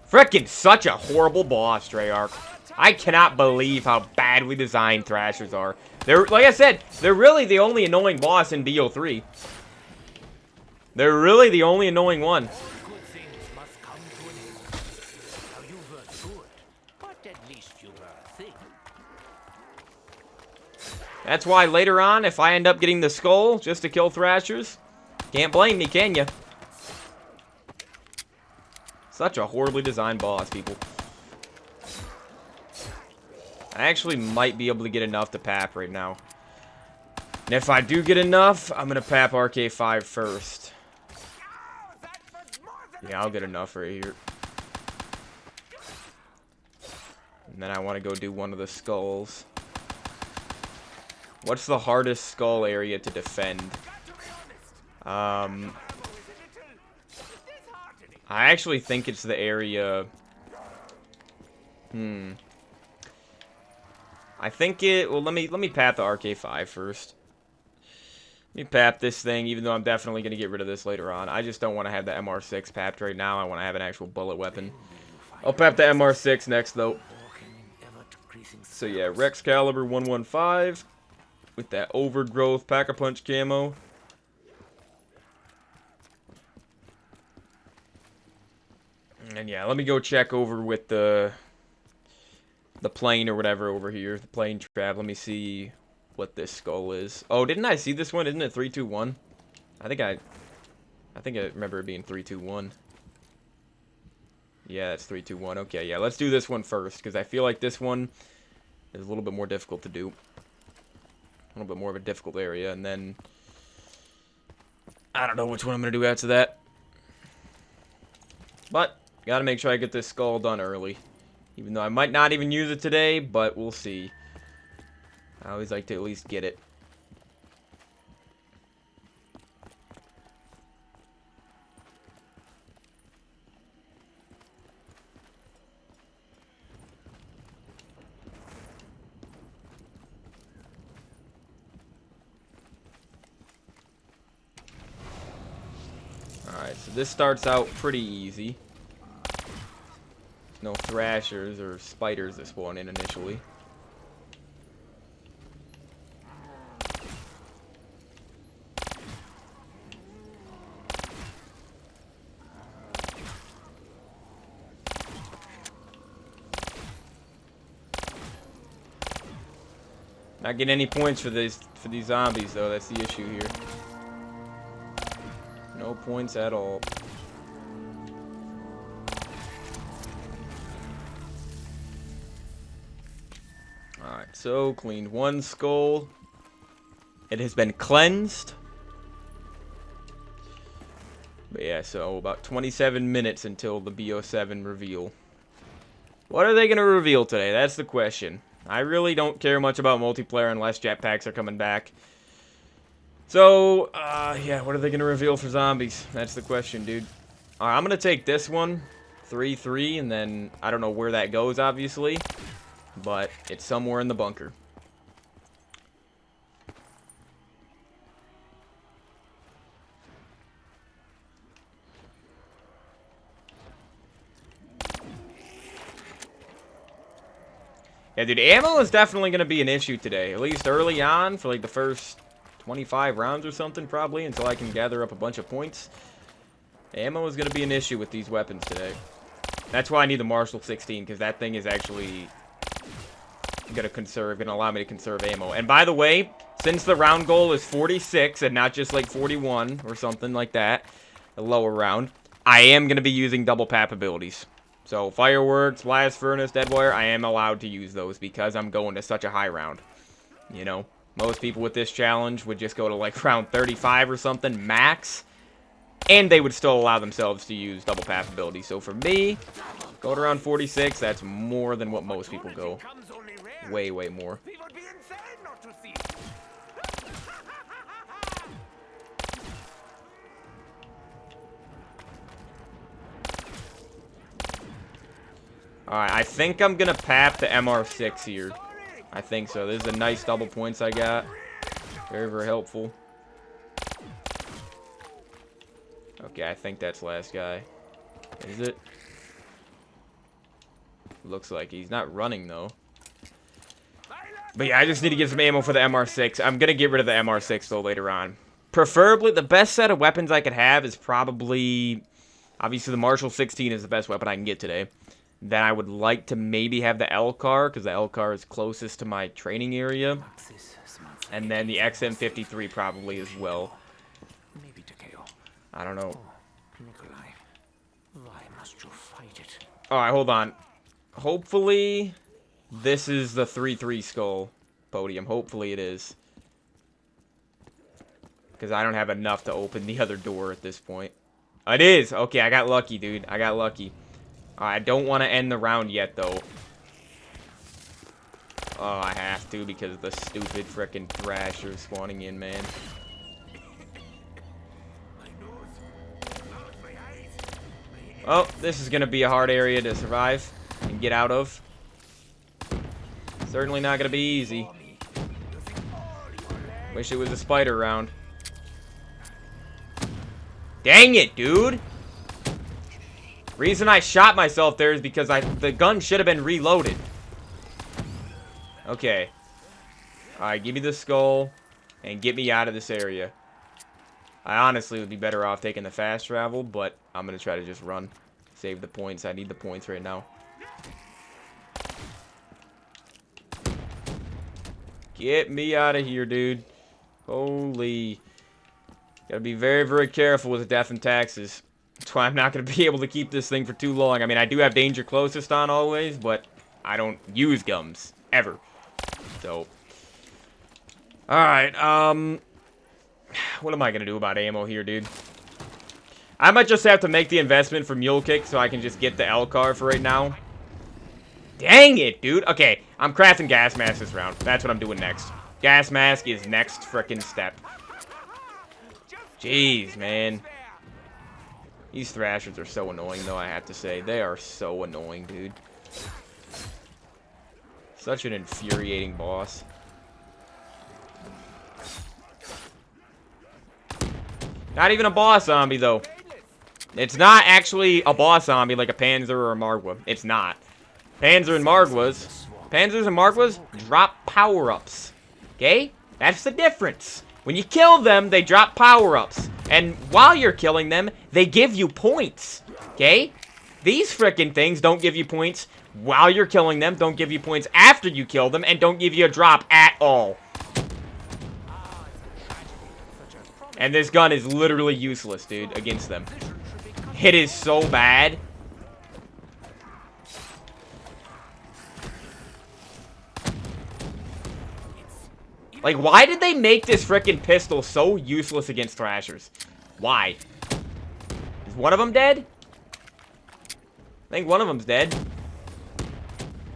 Frickin' such a horrible boss, Treyarch. I cannot believe how badly designed Thrashers are. They're, like I said, they're really the only annoying boss in BO3. They're really the only annoying one. Good things must come to an end. Now you were good, but at least you were a thing. That's why later on, if I end up getting the skull just to kill Thrashers, can't blame me, can ya? Such a horribly designed boss, people. I actually might be able to get enough to pap right now. And if I do get enough, I'm gonna pap RK5 first. Yeah, I'll get enough right here. And then I want to go do one of the skulls. What's the hardest skull area to defend? I actually think it's the area... I think it... Well, let me pap the RK5 first. Let me pap this thing, even though I'm definitely going to get rid of this later on. I just don't want to have the MR6 papped right now. I want to have an actual bullet weapon. I'll pap the MR6 next, though. So yeah, Rex Caliber 115 with that Overgrowth Pack-a-Punch camo. And yeah, let me go check over with the plane or whatever over here. The plane trap. Let me see what this skull is. Oh, didn't I see this one? Isn't it 321? I think I remember it being 321. Yeah, it's 321. Okay, yeah, let's do this one first, because I feel like this one is a little bit more difficult to do. A little bit more of a difficult area, and then I don't know which one I'm going to do after that. But, gotta make sure I get this skull done early. Even though I might not even use it today, but we'll see. I always like to at least get it. Alright, so this starts out pretty easy. No Thrashers or spiders that spawn in initially. Not getting any points for these zombies though, that's the issue here. No points at all. Alright, so cleaned one skull. It has been cleansed. But yeah, so about 27 minutes until the BO7 reveal. What are they going to reveal today? That's the question. I really don't care much about multiplayer unless jetpacks are coming back. So, yeah, what are they going to reveal for zombies? That's the question, dude. Alright, I'm going to take this one, 3-3, and then I don't know where that goes, obviously. But it's somewhere in the bunker. Yeah, dude, ammo is definitely going to be an issue today. At least early on, for like the first 25 rounds or something, probably, until I can gather up a bunch of points. Ammo is going to be an issue with these weapons today. That's why I need the Marshall 16, because that thing is actually gonna allow me to conserve ammo. And by the way, since the round goal is 46 and not just like 41 or something like that, a lower round, I am gonna be using double pap abilities. So fireworks, blast furnace, dead wire, I am allowed to use those because I'm going to such a high round. You know, most people with this challenge would just go to like round 35 or something max, and they would still allow themselves to use double pap abilities. So for me, go to round 46, that's more than what most people go. Way, way more. Alright, I think I'm gonna pap the MR6 here. I think so. This is a nice double points I got. Very, very helpful. Okay, I think that's last guy. Is it? Looks like he's not running, though. But yeah, I just need to get some ammo for the MR6. I'm gonna get rid of the MR6, though, later on. Preferably, the best set of weapons I could have is probably... Obviously, the Marshall 16 is the best weapon I can get today. Then I would like to maybe have the L-Car, because the L-Car is closest to my training area. And then the XM53 probably as well. I don't know. Alright, hold on. Hopefully, this is the 3-3 skull podium. Hopefully it is. Because I don't have enough to open the other door at this point. It is! Okay, I got lucky, dude. I got lucky. I don't want to end the round yet, though. Oh, I have to because of the stupid frickin' Thrasher spawning in, man. Oh, this is going to be a hard area to survive and get out of. Certainly not going to be easy. Wish it was a spider round. Dang it, dude! Reason I shot myself there is because the gun should have been reloaded. Okay. Alright, give me the skull and get me out of this area. I honestly would be better off taking the fast travel, but I'm going to try to just run. Save the points. I need the points right now. Get me out of here, dude. Holy. Gotta be very, very careful with death and taxes. That's why I'm not going to be able to keep this thing for too long. I mean, I do have danger closest on always, but I don't use gums. Ever. So. Alright, what am I going to do about ammo here, dude? I might just have to make the investment for Mule Kick so I can just get the L-Car for right now. Dang it, dude. Okay, I'm crafting gas mask this round. That's what I'm doing next. Gas mask is next frickin' step. Jeez, man. These Thrashers are so annoying, though, I have to say. They are so annoying, dude. Such an infuriating boss. Not even a boss zombie, though. It's not actually a boss zombie like a Panzer or a Margwa. It's not. Panzers and Margwas drop power-ups. Okay? That's the difference. When you kill them, they drop power-ups. And while you're killing them, they give you points. Okay? These frickin' things don't give you points while you're killing them, don't give you points after you kill them, and don't give you a drop at all. And this gun is literally useless, dude, against them. It is so bad. Like, why did they make this frickin' pistol so useless against Thrashers? Why? Is one of them dead? I think one of them's dead.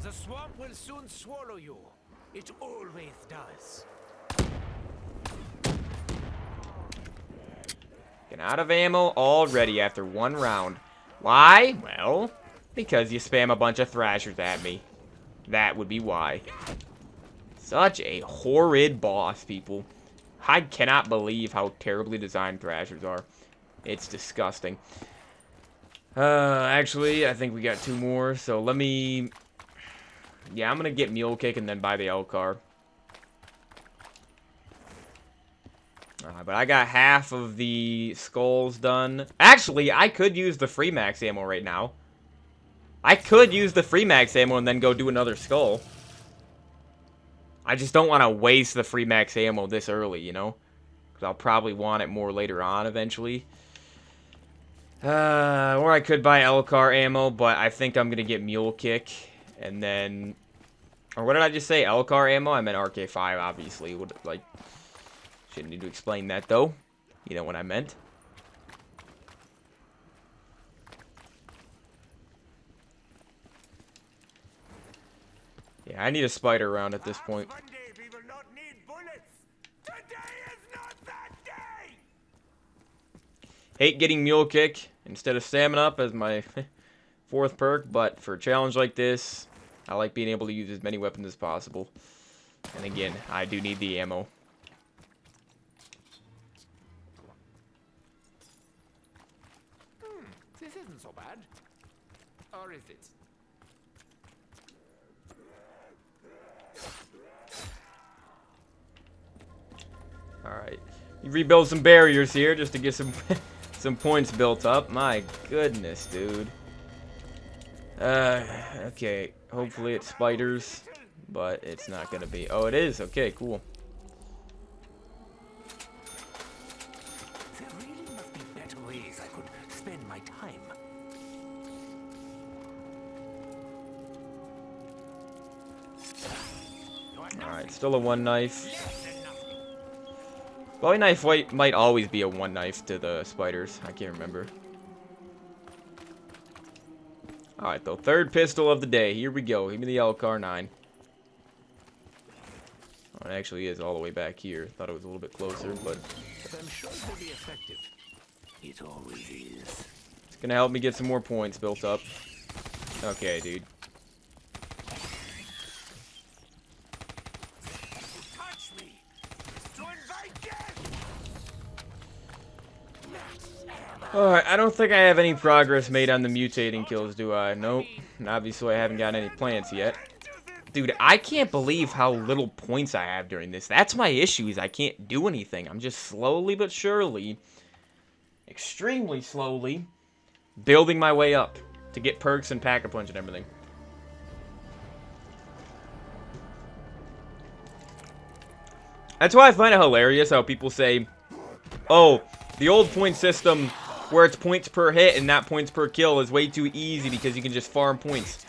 The swamp will soon swallow you. It always does. Getting out of ammo already after one round. Why? Well, because you spam a bunch of Thrashers at me. That would be why. Such a horrid boss, people. I cannot believe how terribly designed Thrashers are. It's disgusting. Actually, I think we got two more, so let me... Yeah, I'm gonna get Mule Kick and then buy the L-Car. But I got half of the skulls done. Actually, I could use the free max ammo right now. I could use the free max ammo and then go do another skull. I just don't want to waste the free max ammo this early, you know? Because I'll probably want it more later on eventually. Or I could buy Elcar ammo, but I think I'm going to get Mule Kick. And then... Or what did I just say? Elcar ammo? I meant RK5, obviously. Shouldn't need to explain that, though. You know what I meant. Yeah, I need a spider round at this point. One day we will not need bullets. Today is not that day. Hate getting Mule Kick instead of Stamina Up as my 4th perk, but for a challenge like this, I like being able to use as many weapons as possible. And again, I do need the ammo. This isn't so bad. Or is it? Alright. You rebuild some barriers here just to get some some points built up. My goodness, dude. Okay. Hopefully it's spiders, but it's not gonna be. Oh, it is. Okay, cool. There really must be better ways I could spend my time. Alright, still a one knife. Bowie knife might always be a one knife to the spiders. I can't remember. Alright, though. 3rd pistol of the day. Here we go. Give me the Elcar 9. Oh, it actually is all the way back here. Thought it was a little bit closer, but... I'm sure it'll be effective. It always is. It's gonna help me get some more points built up. Okay, dude. Touch me. To invite death. Alright, I don't think I have any progress made on the mutating kills, do I? Nope. And obviously, I haven't got any plants yet. Dude, I can't believe how little points I have during this. That's my issue, is I can't do anything. I'm just slowly but surely, extremely slowly, building my way up to get perks and Pack-a-Punch and everything. That's why I find it hilarious how people say, oh, the old point system where it's points per hit and not points per kill is way too easy because you can just farm points.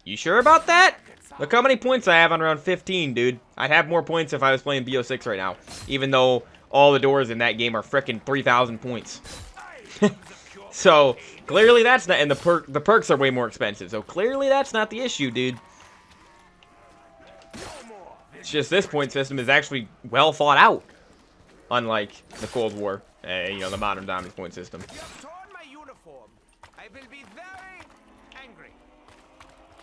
You sure about that? Look how many points I have on round 15, dude. I'd have more points if I was playing BO6 right now, even though all the doors in that game are frickin' 3,000 points. So, clearly that's not, and the perks are way more expensive, so clearly that's not the issue, dude. It's just this point system is actually well thought out, unlike the Cold War, you know, the modern Dominance point system. You have torn my uniform. I will be very angry.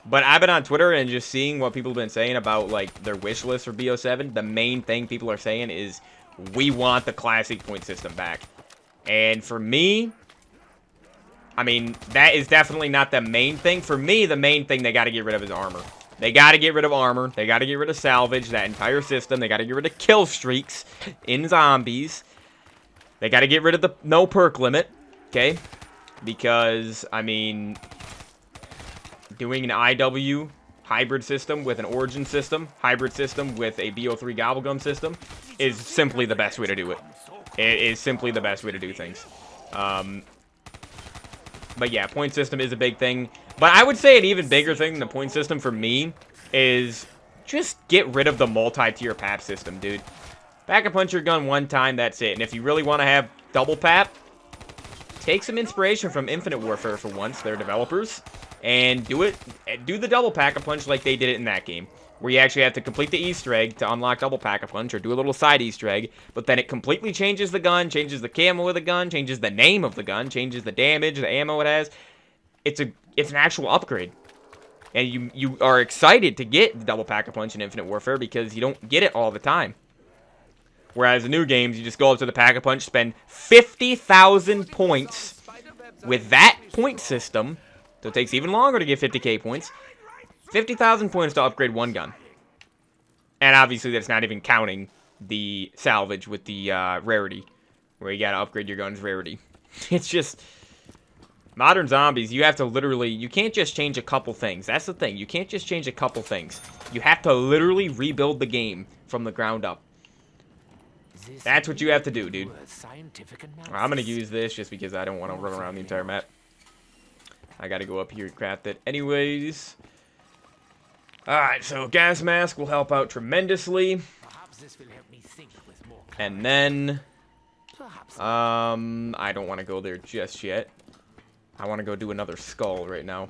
But I've been on Twitter and just seeing what people have been saying about, like, their wish list for BO7. The main thing people are saying is, we want the classic point system back. And for me, I mean, that is definitely not the main thing. For me, the main thing they got to get rid of is armor. They got to get rid of armor. They got to get rid of salvage, that entire system. They got to get rid of kill streaks in zombies. They got to get rid of the no perk limit, okay? Because, I mean, doing an IW hybrid system with an origin system, hybrid system with a BO3 gobblegum system, is simply the best way to do it. It is simply the best way to do things. But yeah, point system is a big thing. But I would say an even bigger thing than the point system for me is just get rid of the multi-tier PAP system, dude. Pack-a-punch your gun one time, that's it. And if you really want to have double PAP, take some inspiration from Infinite Warfare for once, their developers, and do the double Pack-a-punch like they did it in that game, where you actually have to complete the Easter egg to unlock double Pack-a-punch, or do a little side Easter egg, but then it completely changes the gun, changes the camo of the gun, changes the name of the gun, changes the damage, the ammo it has. It's an actual upgrade. And you are excited to get the double Pack-a-punch in Infinite Warfare because you don't get it all the time. Whereas in new games, you just go up to the Pack-a-punch, spend 50,000 points with that point system, so it takes even longer to get 50k points. 50,000 points to upgrade one gun. And obviously that's not even counting the salvage with the rarity, where you gotta upgrade your gun's rarity. It's just... Modern Zombies, you have to literally, you can't just change a couple things. That's the thing. You can't just change a couple things. You have to literally rebuild the game from the ground up. That's what you have to do, dude. I'm going to use this just because I don't want to run around the entire map. I got to go up here and craft it anyways. Alright, so gas mask will help out tremendously. And then, I don't want to go there just yet. I want to go do another skull right now.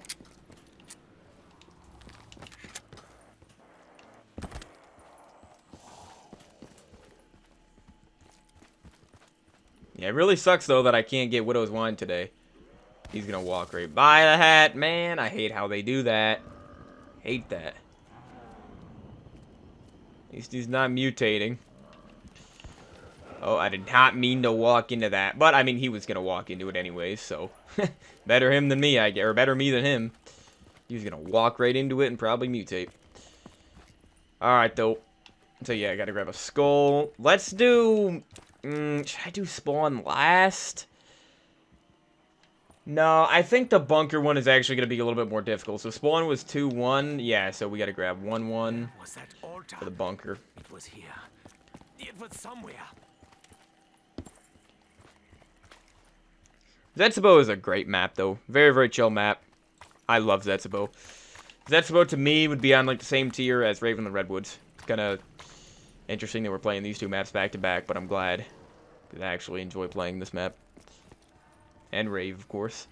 Yeah, it really sucks, though, that I can't get Widow's Wine today. He's gonna walk right by the hat, man. I hate how they do that. Hate that. At least he's not mutating. Oh, I did not mean to walk into that. But, I mean, he was gonna walk into it anyways, so... better him than me, I guess. Or better me than him. He was gonna walk right into it and probably mutate. Alright, though. So, yeah, I gotta grab a skull. Let's do... should I do spawn last? No, I think the bunker one is actually going to be a little bit more difficult. So spawn was 2-1. Yeah, so we got to grab 1-1 for the bunker. It was here. It was somewhere. Zetsubou is a great map, though. Very, very chill map. I love Zetsubou. Zetsubou, to me, would be on like the same tier as Raven and Redwoods. It's kind of interesting that we're playing these two maps back-to-back, but I'm glad that I actually enjoy playing this map. And Rave, of course.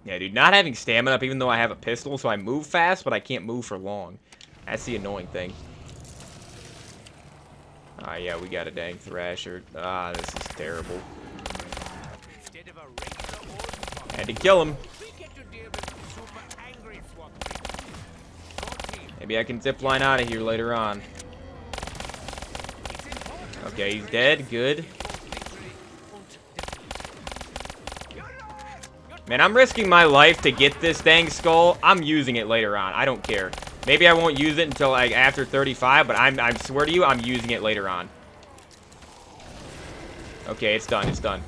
Yeah, dude, not having stamina up even though I have a pistol, so I move fast, but I can't move for long. That's the annoying thing. Ah, yeah, we got a dang Thrasher. Ah, this is terrible. Had to kill him. Maybe I can zipline out of here later on. Okay, he's dead. Good. Man, I'm risking my life to get this dang skull. I'm using it later on. I don't care. Maybe I won't use it until like after 35, but I swear to you, I'm using it later on. Okay, it's done. It's done.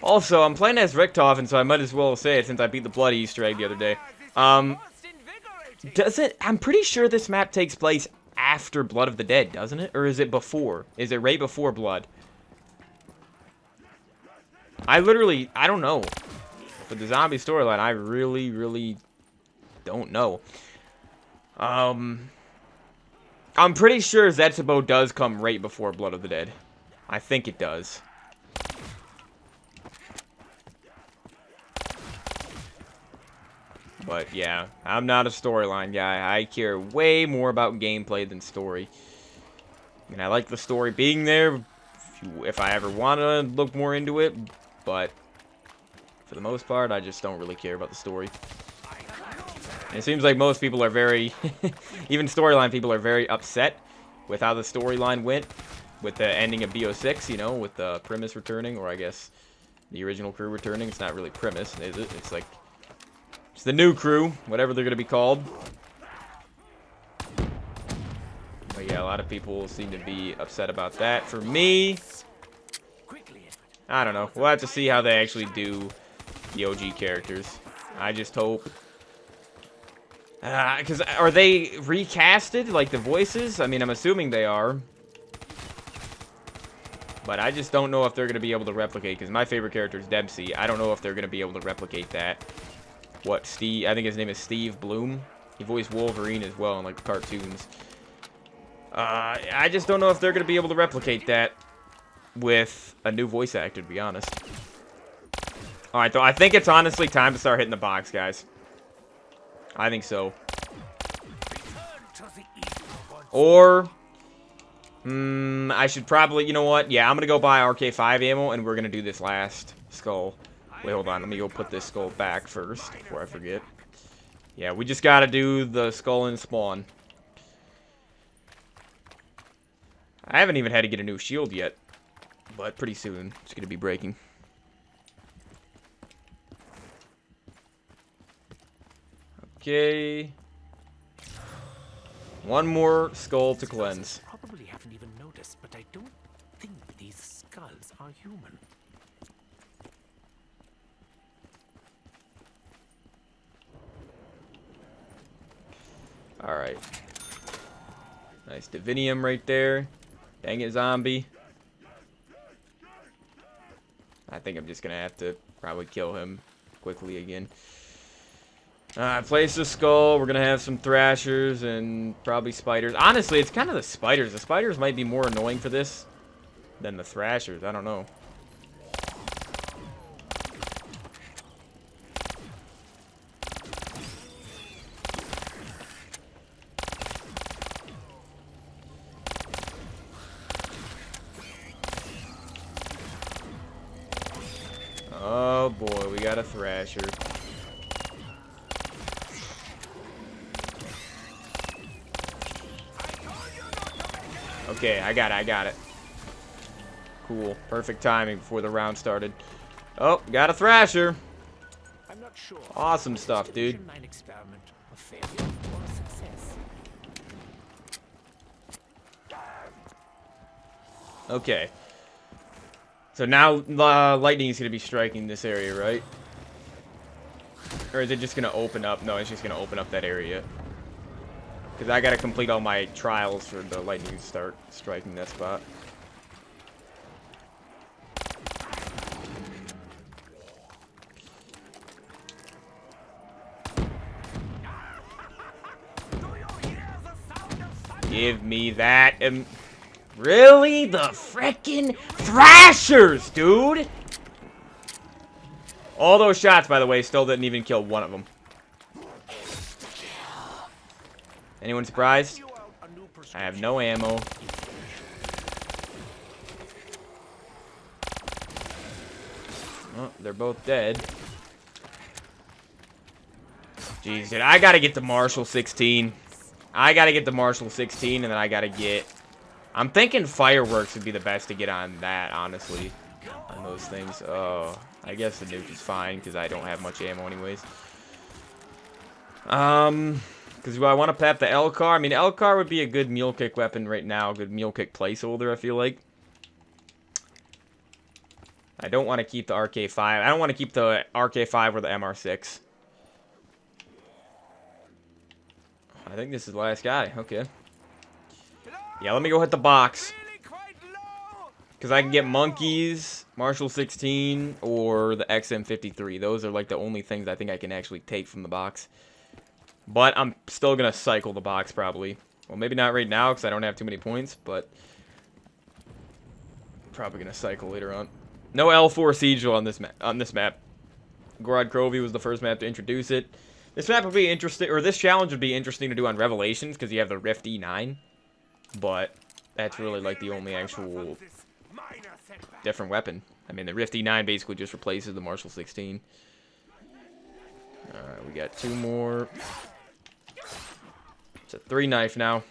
Also, I'm playing as Richtofen, so I might as well say it since I beat the bloody Easter egg the other day. Does it? I'm pretty sure this map takes place after Blood of the Dead, doesn't it? Or is it before? Is it right before Blood? I don't know. For the zombie storyline, I really don't know. I'm pretty sure Zetsubou does come right before Blood of the Dead. I think it does. But yeah, I'm not a storyline guy. I care way more about gameplay than story. And I like the story being there if I ever want to look more into it. But for the most part, I just don't really care about the story. And it seems like most people are very, even storyline people are very upset with how the storyline went. With the ending of BO6, you know, with the Primus returning, or I guess the original crew returning. It's not really Primus, is it? It's like... it's the new crew, whatever they're going to be called. But yeah, a lot of people seem to be upset about that. For me, I don't know. We'll have to see how they actually do the OG characters. I just hope. Because are they recasted, like the voices? I mean, I'm assuming they are. But I just don't know if they're going to be able to replicate, because my favorite character is Dempsey. I don't know if they're going to be able to replicate that. What, Steve? I think his name is Steve Bloom. He voiced Wolverine as well in, like, the cartoons. I just don't know if they're going to be able to replicate that with a new voice actor, to be honest. Alright, though, I think it's honestly time to start hitting the box, guys. I think so. Or... I should probably... you know what? Yeah, I'm going to go buy RK5 ammo, and we're going to do this last skull. Wait, hold on. Let me go put this skull back first before I forget. Yeah, we just gotta do the skull and spawn. I haven't even had to get a new shield yet. But pretty soon, it's gonna be breaking. Okay. One more skull to cleanse. Probably haven't even noticed, but I don't think these skulls are human. Alright. Nice divinium right there. Dang it, zombie. I think I'm just gonna have to probably kill him quickly again. Place the skull. We're gonna have some thrashers and probably spiders. Honestly, it's kind of the spiders. The spiders might be more annoying for this than the thrashers. I don't know. Oh boy, we got a thrasher. Okay, I got it. Cool. Perfect timing before the round started. Oh, got a thrasher. I'm not sure. Awesome stuff, dude. Division line experiment, a failure or a success? Okay. So now lightning is going to be striking this area, right? Or is it just going to open up? No, it's just going to open up that area. Because I got to complete all my trials for the lightning to start striking that spot. Give me that. Really? The frickin' thrashers, dude! All those shots, by the way, still didn't even kill one of them. Anyone surprised? I have no ammo. Oh, they're both dead. Jeez, dude, I gotta get the Marshall 16. I gotta get the Marshall 16, and then I gotta get... I'm thinking fireworks would be the best to get on that, honestly. On those things. Oh, I guess the nuke is fine, because I don't have much ammo anyways. Because do I want to pap the L-car? I mean, L-car would be a good mule kick weapon right now. A good mule kick placeholder, I feel like. I don't want to keep the RK5. I don't want to keep the RK5 or the MR6. I think this is the last guy. Okay. Yeah, let me go hit the box. Because I can get monkeys, Marshall 16, or the XM53. Those are like the only things I think I can actually take from the box. But I'm still going to cycle the box probably. Well, maybe not right now because I don't have too many points, but probably going to cycle later on. No L4 Siege on this map. Gorod Crovey was the first map to introduce it. This map would be interesting, or this challenge would be interesting to do on Revelations because you have the Rift E9. But that's really like the only actual different weapon. I mean, the Rift E9 basically just replaces the Marshall 16. Alright, we got two more. It's a 3-knife now.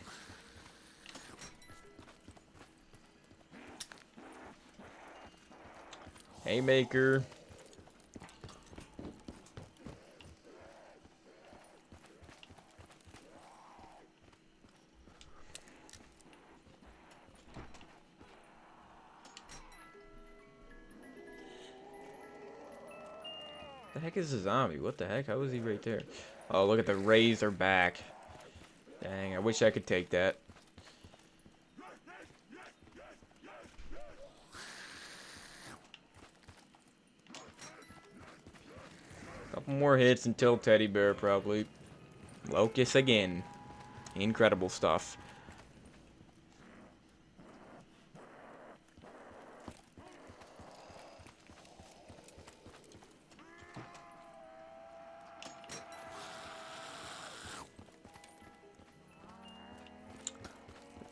Haymaker. The heck is a zombie? What the heck? How is he right there? Oh, look at the razor back. Dang, I wish I could take that. Couple more hits until Teddy Bear, probably. Locust again. Incredible stuff.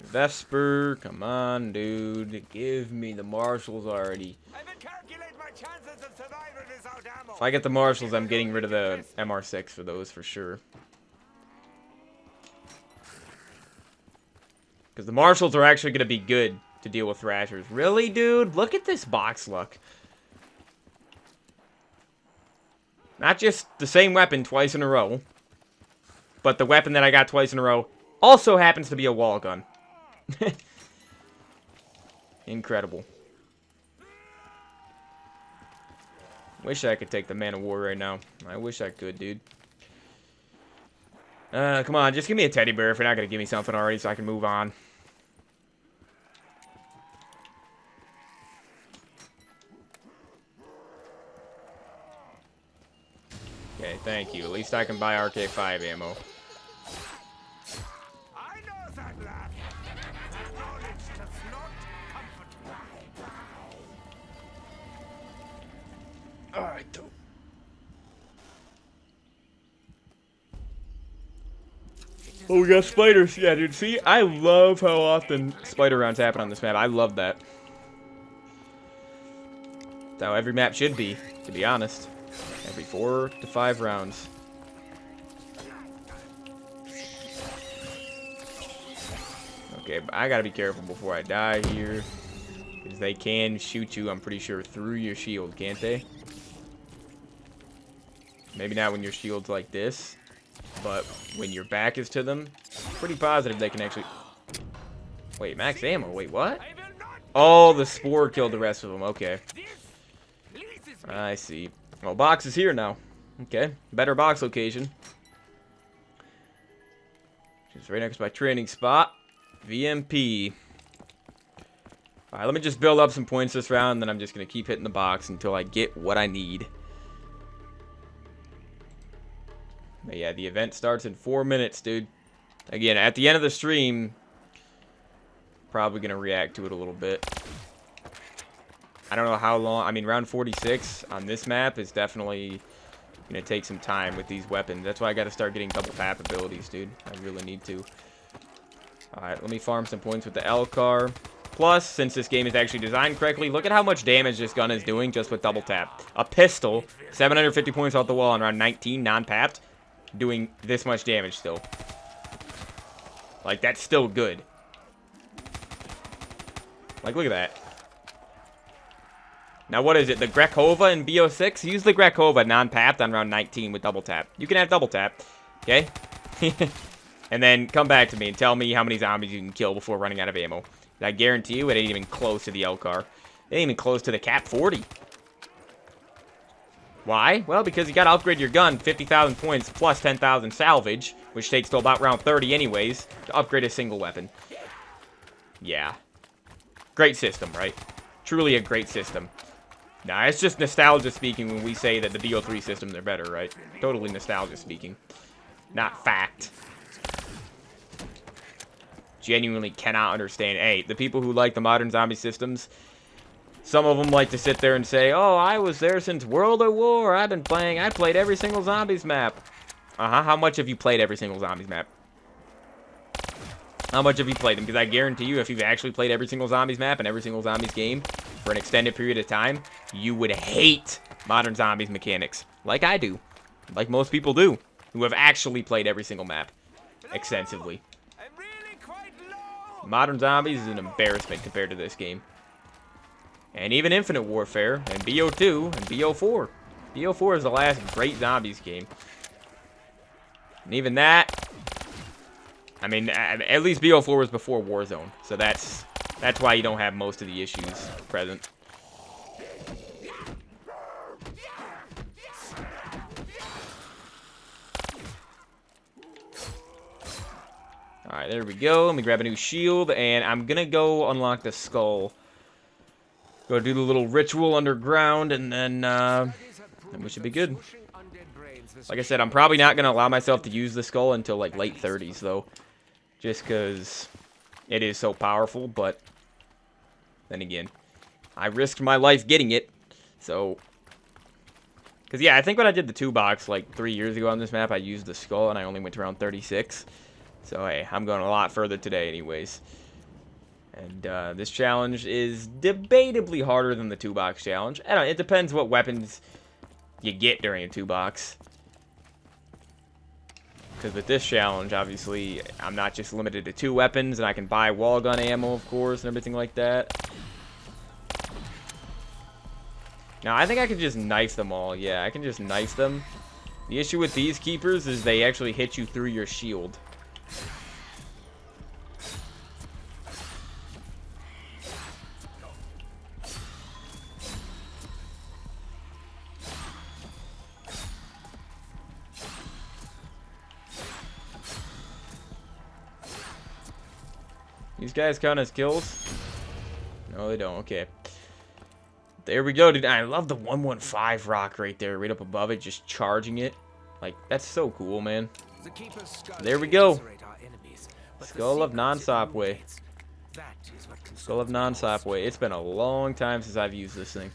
Vesper, come on, dude. Give me the marshals already. If I get the marshals, I'm getting rid of the MR6 for those for sure. Because the marshals are actually going to be good to deal with thrashers. Really, dude? Look at this box luck. Not just the same weapon twice in a row. but the weapon that I got twice in a row also happens to be a wall gun. Incredible. Wish I could take the Man of War right now. I wish I could, dude. Come on, just give me a teddy bear if you're not going to give me something already so I can move on. Okay, thank you. At least I can buy RK5 ammo. I know that lad. That knowledge does not comfort me. Alright, though. Oh, we got spiders. Yeah, dude. See, I love how often spider rounds happen on this map. I love that. That's how every map should be, to be honest. Every 4 to 5 rounds. Okay, but I gotta be careful before I die here. Because they can shoot you, I'm pretty sure, through your shield, can't they? Maybe not when your shield's like this. But when your back is to them, pretty positive they can actually... Wait, max ammo. Wait, what? Oh, the spore killed the rest of them. Okay. I see. Well, box is here now. Okay. Better box location. Just right next to my training spot. VMP. Alright, let me just build up some points this round, and then I'm just going to keep hitting the box until I get what I need. But yeah, the event starts in 4 minutes, dude. Again, at the end of the stream, probably going to react to it a little bit. I don't know how long. I mean, round 46 on this map is definitely going to take some time with these weapons. That's why I got to start getting double tap abilities, dude. I really need to. Alright, let me farm some points with the L-Car. Plus, since this game is actually designed correctly, look at how much damage this gun is doing just with double tap. A pistol, 750 points off the wall on round 19, non-papped, doing this much damage still. Like, that's still good. Like, look at that. Now, what is it? The Grekova in BO6? Use the Grekova non-papped on round 19 with double tap. You can have double tap. Okay? And then come back to me and tell me how many zombies you can kill before running out of ammo. I guarantee you it ain't even close to the L-Car. It ain't even close to the Cap 40. Why? Well, because you gotta upgrade your gun 50,000 points plus 10,000 salvage, which takes till about round 30 anyways, to upgrade a single weapon. Yeah. Great system, right? Truly a great system. Nah, it's just nostalgia speaking when we say that the BO3 systems are better, right? Totally nostalgia speaking. Not fact. Genuinely cannot understand. Hey, the people who like the modern zombie systems, some of them like to sit there and say, oh, I was there since World at War. I played every single zombies map. How much have you played every single zombies map? How much have you played them? Because I guarantee you, if you've actually played every single zombies map and every single zombies game for an extended period of time, you would hate modern zombies mechanics. Like I do. Like most people do, who have actually played every single map extensively. Modern Zombies is an embarrassment compared to this game. And even Infinite Warfare, and BO2, and BO4. BO4 is the last great Zombies game. And even that, I mean, at least BO4 was before Warzone. So that's why you don't have most of the issues present. Alright, there we go. Let me grab a new shield, and I'm gonna go unlock the skull. Go do the little ritual underground, and then we should be good. Like I said, I'm probably not gonna allow myself to use the skull until, like, late 30s, though. Just because it is so powerful, but then again, I risked my life getting it, so... Because, yeah, I think when I did the 2-box, like, 3 years ago on this map, I used the skull, and I only went to around 36. So, hey, I'm going a lot further today anyways. And this challenge is debatably harder than the 2-box challenge. I don't know, it depends what weapons you get during a 2-box. Because with this challenge, obviously, I'm not just limited to 2 weapons, and I can buy wall gun ammo, of course, and everything like that. Now, I think I can just knife them all. Yeah, I can just knife them. The issue with these keepers is they actually hit you through your shield. These guys count as kills? No, they don't. Okay. There we go, dude. I love the 115 rock right there, right up above it, just charging it. Like, that's so cool, man. There we go. Skull of Non-Stop Way. Skull of Non-Stop Way. It's been a long time since I've used this thing.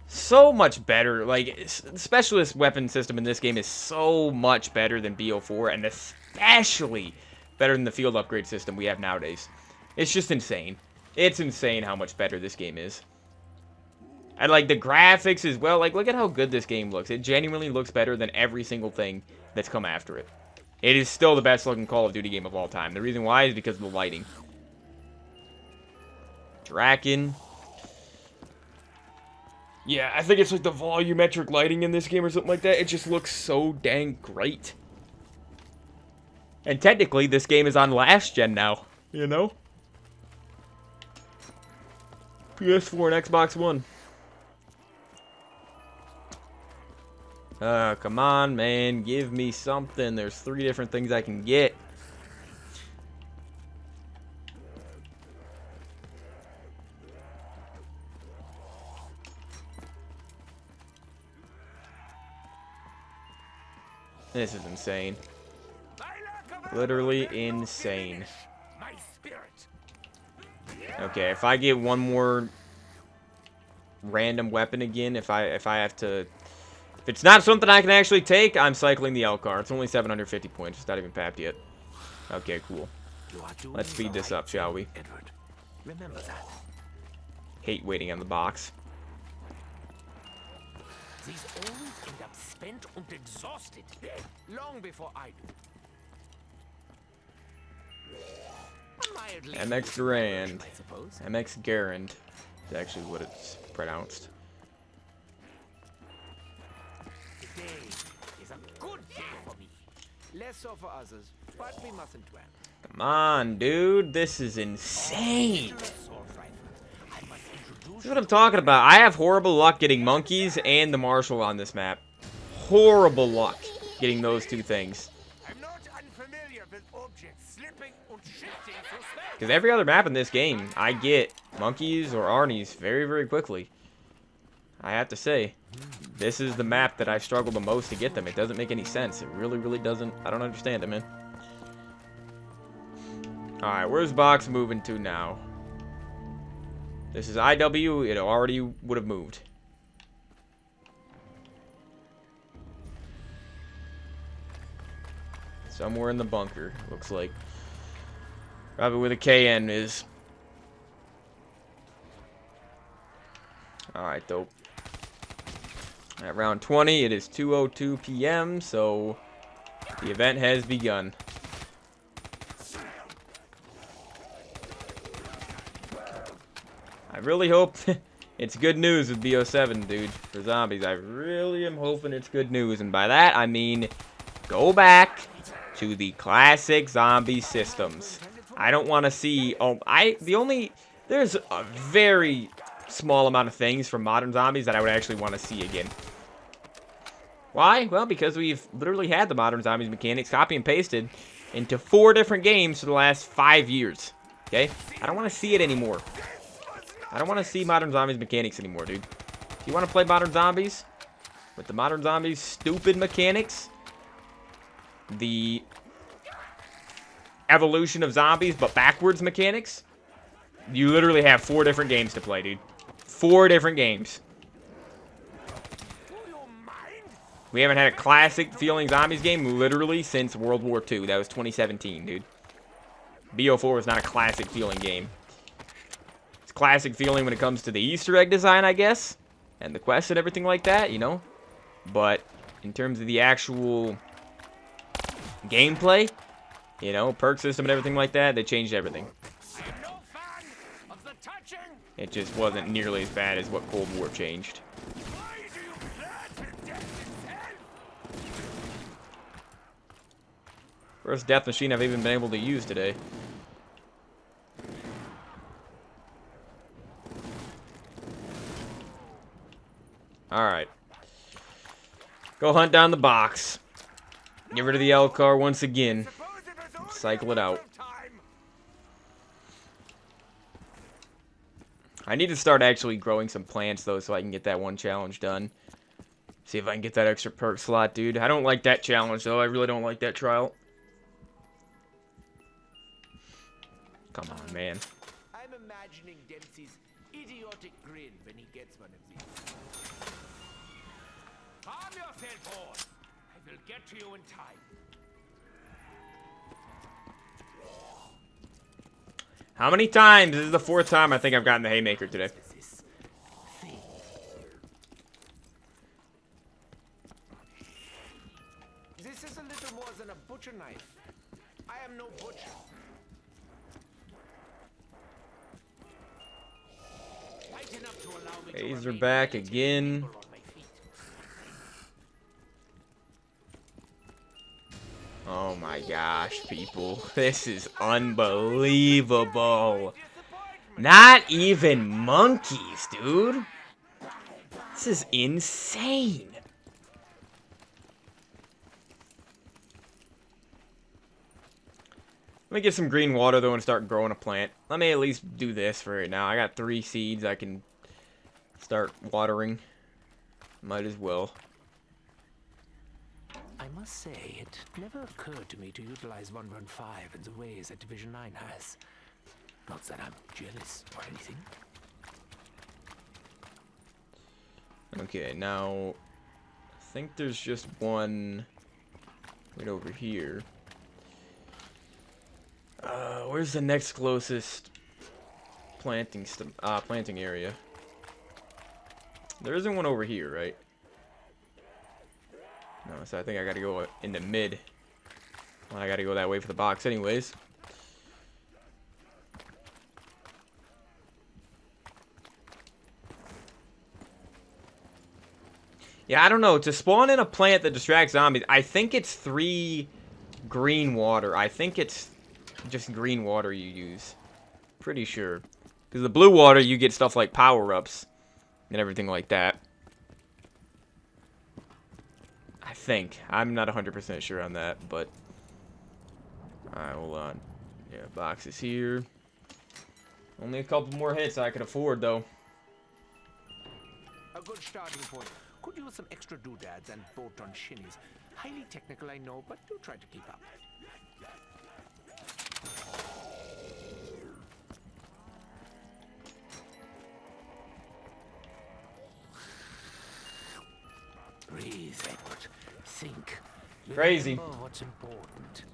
So much better. Like, the specialist weapon system in this game is so much better than BO4, and especially better than the field upgrade system we have nowadays. It's just insane. It's insane how much better this game is. And, like, the graphics as well. Like, look at how good this game looks. It genuinely looks better than every single thing that's come after it. It is still the best looking Call of Duty game of all time. The reason why is because of the lighting. Draken. Yeah, I think it's like the volumetric lighting in this game or something like that. It just looks so dang great. And technically, this game is on last gen now. You know? PS4 and Xbox One. Come on, man. Give me something. There's 3 different things I can get. This is insane. Literally insane. Okay, if I get one more random weapon again, if I have to... If it's not something I can actually take, I'm cycling the L car. It's only 750 points. It's not even papped yet. Okay, cool. Let's speed this up, shall we? Edward, remember that. Hate waiting on the box. These always end up spent and exhausted long before I do. MX Garand. I suppose. MX Garand is actually what it's pronounced. Today is a good day for me. Less so for others, but we mustn't dwell. Come on, dude. This is insane. This is what I'm talking about. I have horrible luck getting monkeys and the marshal on this map. Horrible luck getting those 2 things. I'm not unfamiliar with objects slipping and shifting so slow. Because every other map in this game, I get monkeys or Arnie's very, very quickly. I have to say, this is the map that I struggle the most to get them. It doesn't make any sense. It really, really doesn't. I don't understand it, man. Alright, where's Box moving to now? This is IW. It already would have moved. Somewhere in the bunker, looks like. Probably where the KN is. Alright, dope. At round 20, it is 2:02 p.m., so the event has begun. I really hope it's good news with BO7, dude, for zombies. I really am hoping it's good news, and by that, I mean go back to the classic zombie systems. I don't want to see... There's a very small amount of things from modern zombies that I would actually want to see again. Why? Well, because we've literally had the modern zombies mechanics copy and pasted into 4 different games for the last 5 years. Okay? I don't want to see it anymore. I don't want to see modern zombies mechanics anymore, dude. If you want to play modern zombies with the modern zombies stupid mechanics, the evolution of zombies but backwards mechanics, you literally have 4 different games to play, dude. 4 different games. We haven't had a classic feeling zombies game literally since World War II. That was 2017, dude. BO4 is not a classic feeling game. It's classic feeling when it comes to the Easter egg design, I guess, and the quests and everything like that, you know. But in terms of the actual gameplay, you know, perk system and everything like that, they changed everything. It just wasn't nearly as bad as what Cold War changed. First death machine I've even been able to use today. Alright. Go hunt down the box. Get rid of the L car once again. Cycle it out. I need to start actually growing some plants, though, so I can get that one challenge done. See if I can get that extra perk slot, dude. I don't like that challenge, though. I really don't like that trial. Come on, man. I'm imagining Dempsey's idiotic grin when he gets one of these. Calm yourself, horse. I will get to you in time. How many times? This is the 4th time I think I've gotten the haymaker today. This is a little more than a butcher knife. I am no butcher. Tight enough to allow me to Phaser remain back relatively again. stable on my feet. Oh my gosh, people. This is unbelievable. Not even monkeys, dude. This is insane. Let me get some green water, though, and start growing a plant. Let me at least do this for right now. I got 3 seeds I can start watering. Might as well. I must say, it never occurred to me to utilize 115 in the ways that Division 9 has. Not that I'm jealous or anything. Okay, now I think there's just one right over here. Where's the next closest planting area? There isn't one over here, right? No, so I think I gotta go in the mid. Well, I gotta go that way for the box anyways. Yeah, I don't know. To spawn in a plant that distracts zombies, I think it's 3 green water. I think it's just green water you use. Pretty sure. Because the blue water, you get stuff like power-ups and everything like that. I think. I'm not 100% sure on that, but... Alright, hold on. Yeah, box is here. Only a couple more hits I can afford, though. A good starting point. Could use some extra doodads and bolt-on shimmies. Highly technical, I know, but do try to keep up. Breathe, Edward. Think. Crazy. Remember what's important.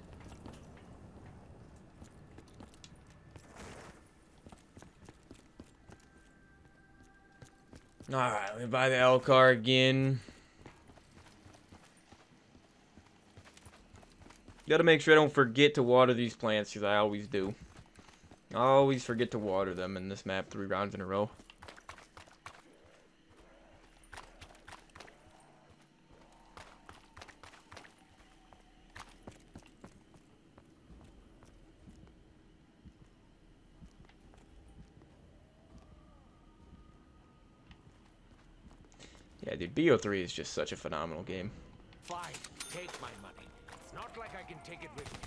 Alright, let me buy the L car again. Gotta make sure I don't forget to water these plants, because I always do. I always forget to water them in this map 3 rounds in a row. Yeah, dude, BO3 is just such a phenomenal game. Fine, take my money. It's not like I can take it with me.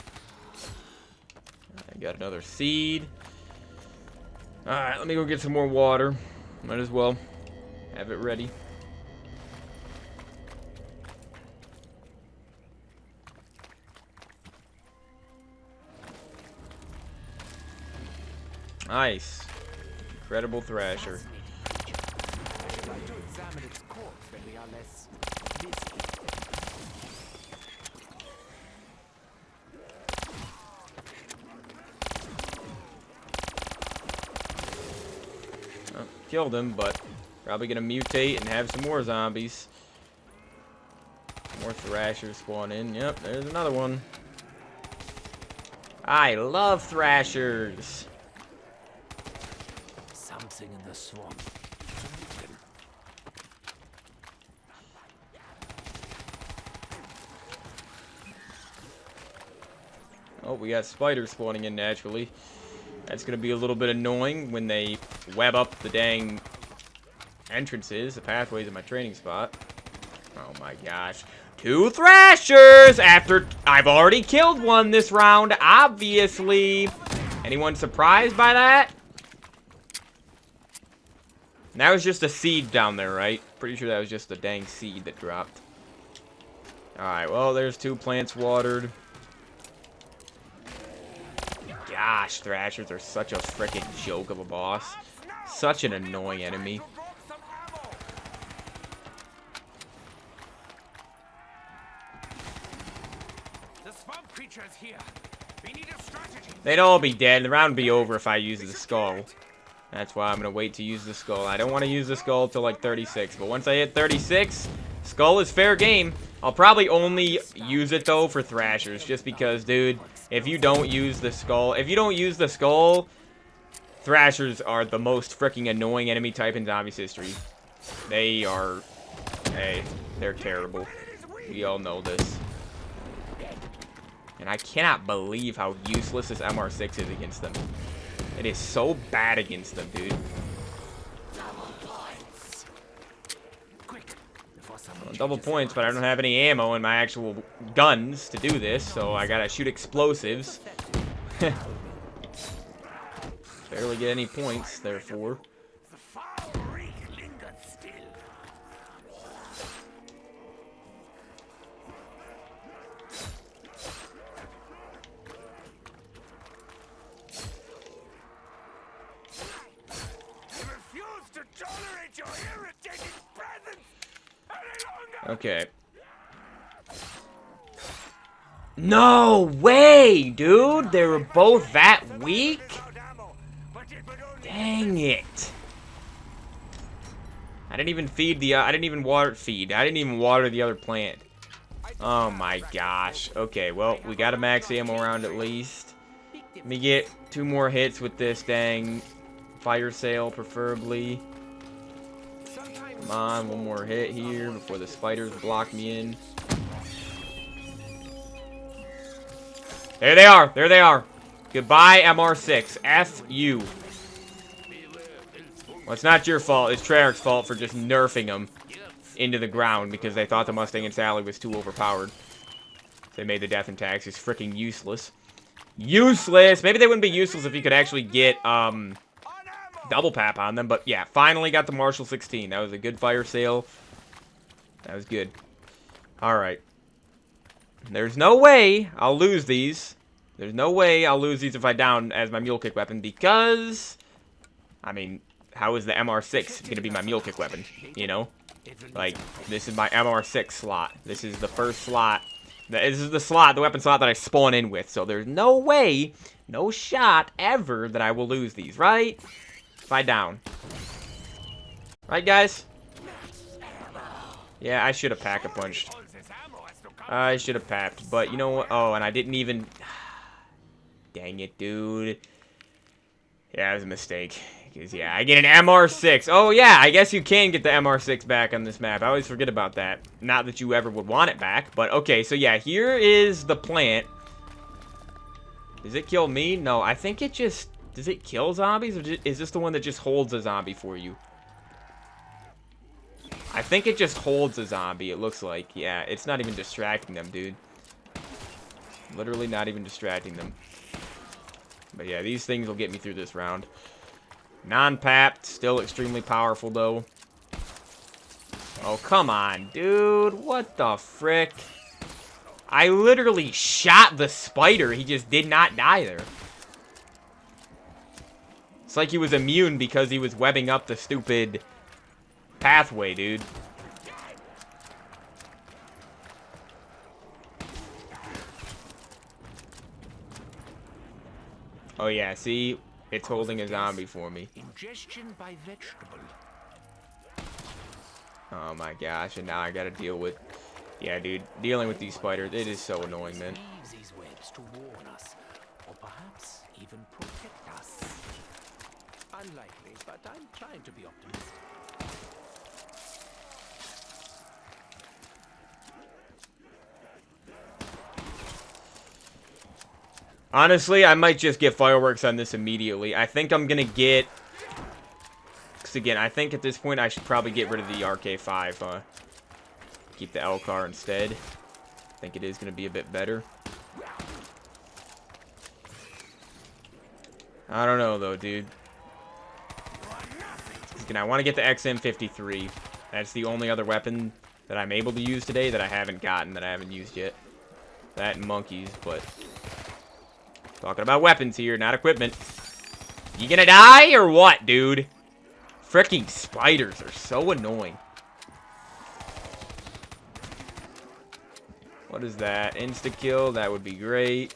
I got another seed. Alright, let me go get some more water. Might as well have it ready. Nice. Incredible Thrasher. I should like to examine its corpse when we are less busy. Oh, killed him, but probably gonna mutate and have some more zombies. More Thrashers spawn in. Yep, there's another one. I love Thrashers. Something in the swamp. Oh, we got spiders spawning in naturally. That's going to be a little bit annoying when they web up the dang entrances, the pathways in my training spot. Oh my gosh. 2 Thrashers after I've already killed one this round, obviously. Anyone surprised by that? And that was just a seed down there, right? Pretty sure that was just a dang seed that dropped. Alright, well, there's 2 plants watered. Gosh, Thrashers are such a freaking joke of a boss. Such an annoying enemy. The swamp creatures here. We need a strategy. They'd all be dead. The round would be over if I use the skull. That's why I'm going to wait to use the skull. I don't want to use the skull till like 36. But once I hit 36, skull is fair game. I'll probably only use it, though, for Thrashers. Just because, dude, if you don't use the skull, Thrashers are the most freaking annoying enemy type in Zombies history. They are... Hey, they're terrible. We all know this. And I cannot believe how useless this MR6 is against them. It is so bad against them, dude. Well, double points, but I don't have any ammo in my actual guns to do this, so I gotta shoot explosives. Barely get any points, therefore. The foul reek lingered still. I refuse to tolerate your irritating presence any longer. Okay. No way, dude! They were both that weak? Dang it. I didn't even feed the, I didn't even water the other plant. Oh my gosh. Okay, well, we got a max ammo round at least. Let me get 2 more hits with this dang fire sale, preferably. Come on, 1 more hit here before the spiders block me in. There they are. There they are. Goodbye, MR6. F you. Well, it's not your fault. It's Treyarch's fault for just nerfing them into the ground because they thought the Mustang and Sally was too overpowered. They made the death and taxes freaking useless. Useless! Maybe they wouldn't be useless if you could actually get, double pap on them. But, yeah, finally got the Marshall 16. That was a good fire sale. That was good. Alright. There's no way I'll lose these. There's no way I'll lose these if I down as my mule kick weapon because, I mean, how is the MR6 going to be my mule kick weapon, you know? Like, this is my MR6 slot. This is the first slot. This is the slot, the weapon slot that I spawn in with. So there's no way, no shot ever that I will lose these, right? If I down. Right, guys? Yeah, I should have pack-a-punched. I should have papped, but you know what? Oh, and I didn't even... Dang it, dude. Yeah, it was a mistake. Because, yeah, I get an MR6. Oh, yeah, I guess you can get the MR6 back on this map. I always forget about that. Not that you ever would want it back. But, okay, so, yeah, here is the plant. Does it kill me? No, I think it just... Does it kill zombies? Or is this the one that just holds a zombie for you? I think it just holds a zombie, it looks like. Yeah, it's not even distracting them, dude. Literally not even distracting them. But yeah, these things will get me through this round. Non-papped, still extremely powerful, though. Oh, come on, dude. What the frick? I literally shot the spider. He just did not die there. It's like he was immune because he was webbing up the stupid pathway, dude. Oh, yeah, see? It's holding a zombie for me. Ingestion by vegetable. Oh my gosh, and now I gotta deal with... Yeah, dude, dealing with these spiders, it is so annoying, man. Use these webs to warn us, or perhaps even protect us. Unlikely, but I'm trying to be optimistic. Honestly, I might just get fireworks on this immediately. I think I'm going to get... Because again, I think at this point I should probably get rid of the RK5. Keep the L-car instead. I think it is going to be a bit better. I don't know, though, dude. Again, I want to get the XM53. That's the only other weapon that I'm able to use today that I haven't gotten, that I haven't used yet. That and monkeys, but... Talking about weapons here, not equipment. You gonna die or what, dude? Freaking spiders are so annoying. What is that? Insta-kill? That would be great.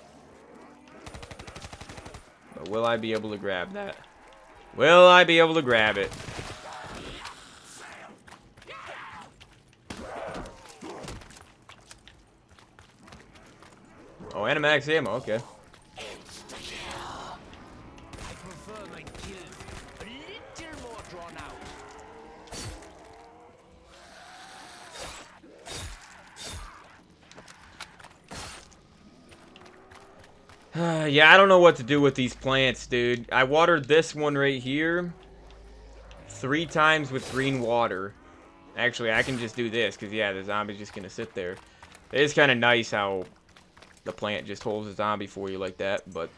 But will I be able to grab that? Will I be able to grab it? Oh, and a max ammo, okay. Yeah, I don't know what to do with these plants, dude. I watered this one right here 3 times with green water. Actually, I can just do this, because, yeah, the zombie's just going to sit there. It is kind of nice how the plant just holds a zombie for you like that, but...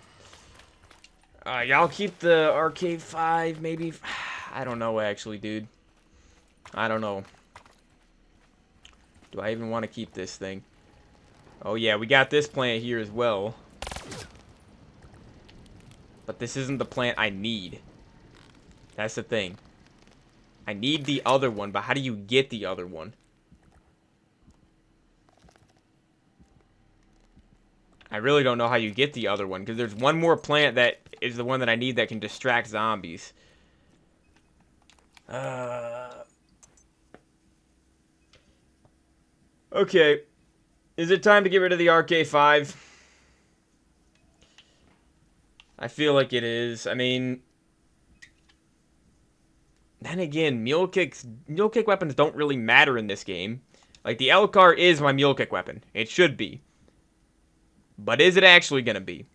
y'all keep the RK5, maybe? I don't know, actually, dude. I don't know. Do I even want to keep this thing? Oh, yeah, we got this plant here as well. But this isn't the plant I need. That's the thing. I need the other one, but how do you get the other one? I really don't know how you get the other one, because there's one more plant that is the one that I need that can distract zombies. Okay. Is it time to get rid of the RK5? I feel like it is. I mean... Then again, mule kick weapons don't really matter in this game. Like, the L-car is my mule kick weapon. It should be. But is it actually going to be?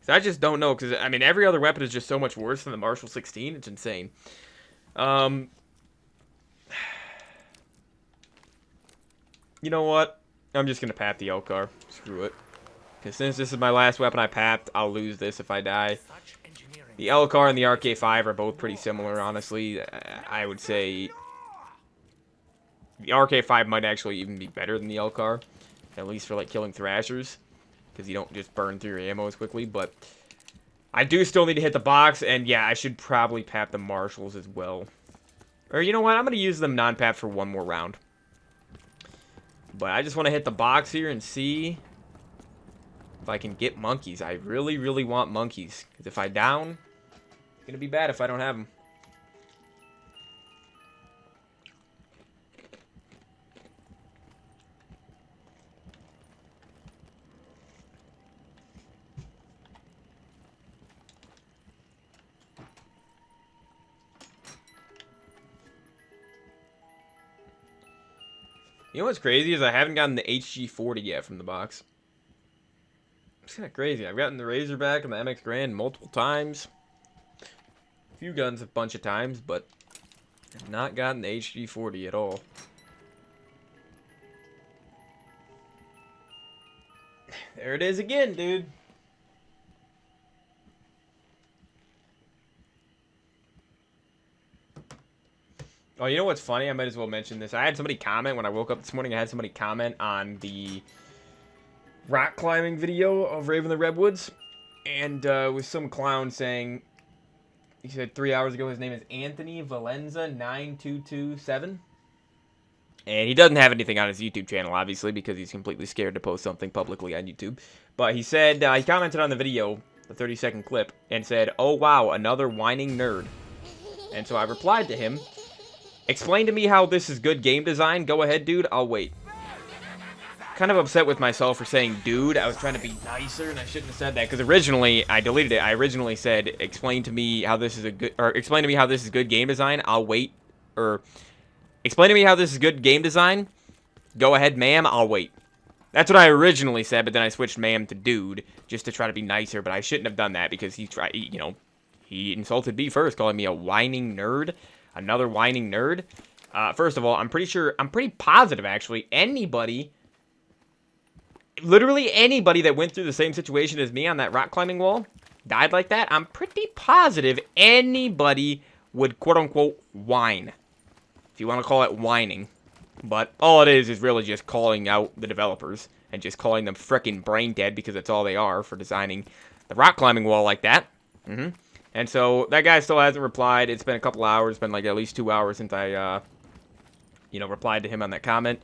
So I just don't know, because, I mean, every other weapon is just so much worse than the Marshall 16. It's insane. You know what? I'm just going to pap the L-car. Screw it. Because since this is my last weapon I papped, I'll lose this if I die. The L-car and the RK5 are both pretty similar, honestly. I would say the RK5 might actually even be better than the L-car. At least for, like, killing Thrashers. Because you don't just burn through your ammo as quickly. But I do still need to hit the box. And, yeah, I should probably pap the Marshalls as well. Or, you know what? I'm going to use them non-pap for one more round. But I just want to hit the box here and see if I can get monkeys. I really, really want monkeys. Because if I down, it's going to be bad if I don't have them. You know what's crazy is I haven't gotten the HG40 yet from the box. It's kind of crazy. I've gotten the Razorback and the MX Grand multiple times. A few guns a bunch of times, but I've not gotten the HG40 at all. There it is again, dude. Oh, you know what's funny? I might as well mention this. I had somebody comment when I woke up this morning. I had somebody comment on the rock climbing video of Raven the Redwoods. And with some clown saying, he said 3 hours ago, his name is Anthony Valenza 9227. And he doesn't have anything on his YouTube channel, obviously, because he's completely scared to post something publicly on YouTube. But he said, he commented on the video, the 30-second clip, and said, "Oh wow, another whining nerd." And so I replied to him, "Explain to me how this is good game design. Go ahead, dude. I'll wait." Kind of upset with myself for saying dude. I was trying to be nicer, and I shouldn't have said that, because originally, I deleted it. I originally said, explain to me how this is explain to me how this is good game design. I'll wait. Or, explain to me how this is good game design. Go ahead, ma'am. I'll wait. That's what I originally said, but then I switched ma'am to dude just to try to be nicer, but I shouldn't have done that because he insulted me first, calling me a whining nerd. Another whining nerd. First of all, I'm pretty positive, actually, literally anybody that went through the same situation as me on that rock climbing wall, died like that, I'm pretty positive anybody would, quote-unquote, whine. If you want to call it whining. But all it is really just calling out the developers and just calling them frickin' brain dead because that's all they are for designing the rock climbing wall like that. And so that guy still hasn't replied. It's been a couple hours. It's been like at least 2 hours since I, replied to him on that comment.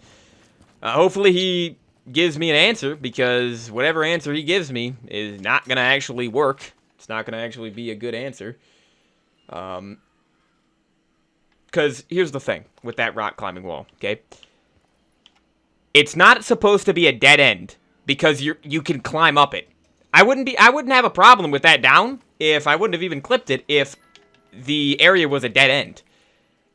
Hopefully he gives me an answer because whatever answer he gives me is not going to actually work. It's not going to actually be a good answer. Because here's the thing with that rock climbing wall, okay? It's not supposed to be a dead end because you can climb up it. I wouldn't have a problem with that down if I wouldn't have even clipped it if the area was a dead end.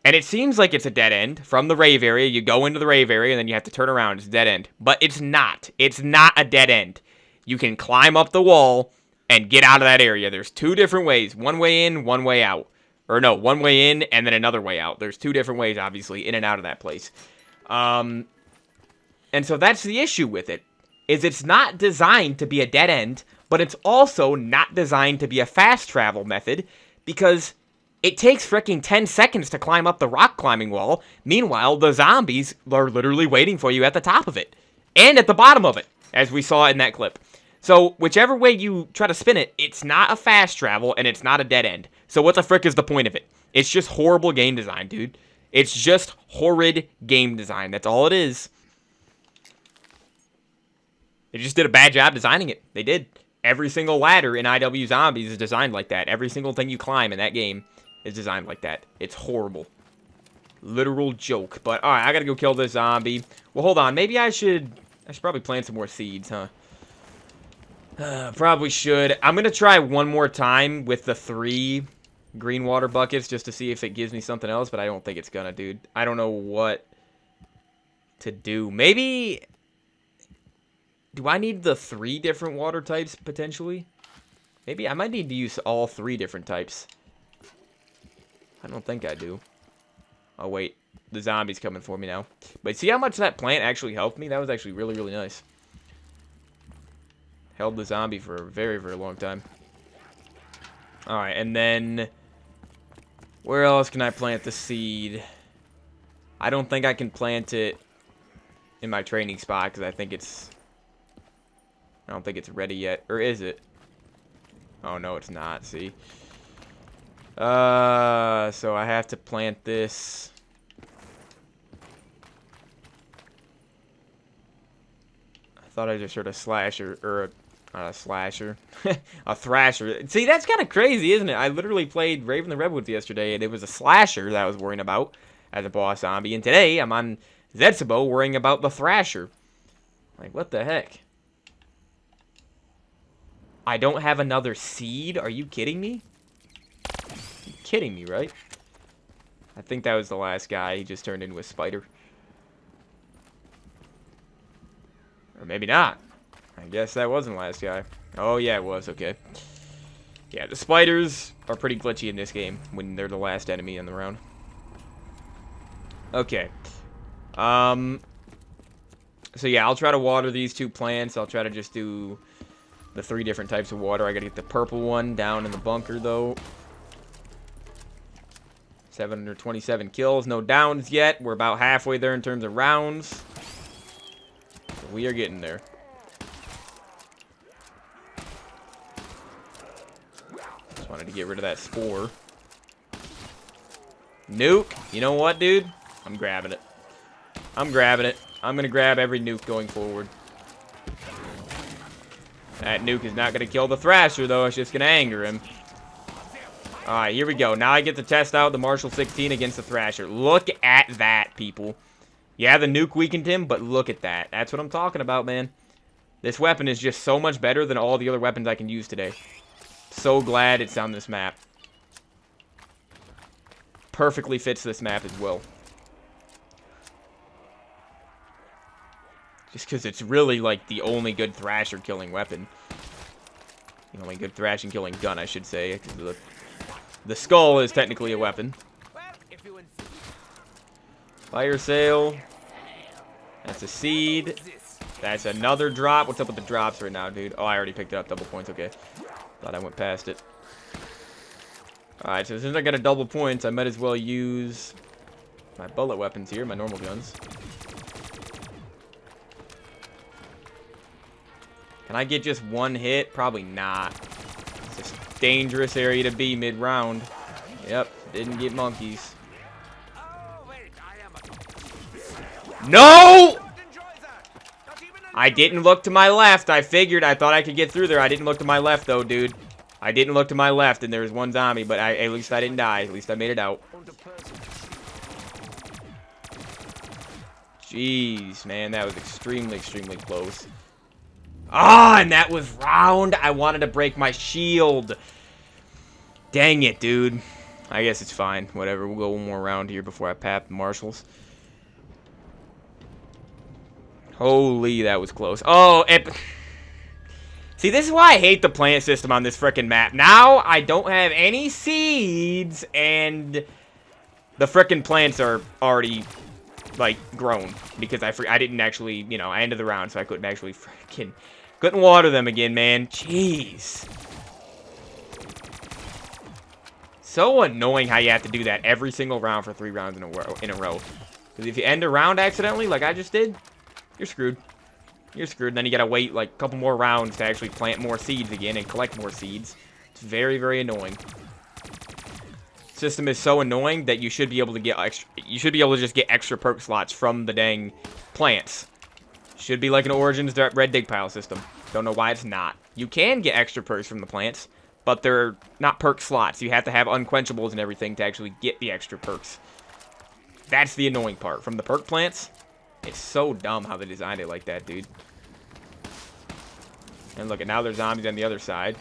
And it seems like it's a dead end from the rave area. You go into the rave area and then you have to turn around. It's a dead end. But it's not. It's not a dead end. You can climb up the wall and get out of that area. There's two different ways. One way in, one way out. Or no, one way in and then another way out. There's two different ways, obviously, in and out of that place. And so that's the issue with it. Is it's not designed to be a dead end, but it's also not designed to be a fast travel method because it takes freaking 10 seconds to climb up the rock climbing wall. Meanwhile, the zombies are literally waiting for you at the top of it and at the bottom of it, as we saw in that clip. So whichever way you try to spin it, it's not a fast travel and it's not a dead end. So what the frick is the point of it? It's just horrible game design, dude. It's just horrid game design. That's all it is. They just did a bad job designing it. They did. Every single ladder in IW Zombies is designed like that. Every single thing you climb in that game is designed like that. It's horrible. Literal joke. But, alright, I gotta go kill this zombie. Well, hold on. Maybe I should probably plant some more seeds, huh? Probably should. I'm gonna try one more time with the 3 green water buckets just to see if it gives me something else, but I don't think it's gonna, dude. I don't know what to do. Maybe... Do I need the 3 different water types, potentially? Maybe I might need to use all 3 different types. I don't think I do. Oh, wait. The zombie's coming for me now. But see how much that plant actually helped me? That was actually really, really nice. Held the zombie for a very, very long time. Alright, and then... Where else can I plant the seed? I don't think I can plant it in my training spot because I don't think it's ready yet. Or is it? Oh, no, it's not. See? So I have to plant this. I thought I just heard a slasher, or not a slasher, a thrasher. See, that's kind of crazy, isn't it? I literally played Raven the Redwoods yesterday, and it was a slasher that I was worrying about as a boss zombie. And today, I'm on Zetsubou worrying about the thrasher. Like, what the heck? I don't have another seed? Are you kidding me? You're kidding me, right? I think that was the last guy. He just turned into a spider. Or maybe not. I guess that wasn't the last guy. Oh, yeah, it was. Okay. Yeah, the spiders are pretty glitchy in this game when they're the last enemy in the round. Okay. So, yeah, I'll try to water these 2 plants. I'll try to just do... the 3 different types of water. I gotta get the purple one down in the bunker, though. 727 kills. No downs yet. We're about halfway there in terms of rounds. So we are getting there. Just wanted to get rid of that spore. Nuke. You know what, dude? I'm grabbing it. I'm grabbing it. I'm gonna grab every nuke going forward. That nuke is not going to kill the Thrasher, though. It's just going to anger him. Alright, here we go. Now I get to test out the Marshall 16 against the Thrasher. Look at that, people. Yeah, the nuke weakened him, but look at that. That's what I'm talking about, man. This weapon is just so much better than all the other weapons I can use today. So glad it's on this map. Perfectly fits this map as well. Just because it's really, like, the only good thrasher killing weapon. The only good thrashing killing gun, I should say. Because the skull is technically a weapon. Fire sale. That's a seed. That's another drop. What's up with the drops right now, dude? Oh, I already picked it up. Double points. Okay. Thought I went past it. Alright, so since I got a double points, I might as well use my bullet weapons here, my normal guns. Can I get just one hit? Probably not. It's a dangerous area to be mid-round. Yep, didn't get monkeys. No! I didn't look to my left. I thought I could get through there. I didn't look to my left, though, dude. I didn't look to my left, and there was one zombie, but at least I didn't die. At least I made it out. Jeez, man, that was extremely, extremely close. Ah, and that was round. I wanted to break my shield. Dang it, dude. I guess it's fine. Whatever, we'll go one more round here before I pap the marshals. Holy, that was close. Oh, see, this is why I hate the plant system on this frickin' map. Now, I don't have any seeds, and the frickin' plants are already, like, grown. Because I didn't actually, you know, I ended the round, so I couldn't actually couldn't water them again, man. Jeez. So annoying how you have to do that every single round for 3 rounds in a row. Because if you end a round accidentally, like I just did, you're screwed. You're screwed. Then you gotta wait like a couple more rounds to actually plant more seeds again and collect more seeds. It's very, very annoying. System is so annoying that you should be able to get extra. You should be able to just get extra perk slots from the dang plants. Should be like an Origins Red Dig Pile system. Don't know why it's not. You can get extra perks from the plants, but they're not perk slots. You have to have unquenchables and everything to actually get the extra perks. That's the annoying part. From the perk plants, it's so dumb how they designed it like that, dude. And look, now there's zombies on the other side.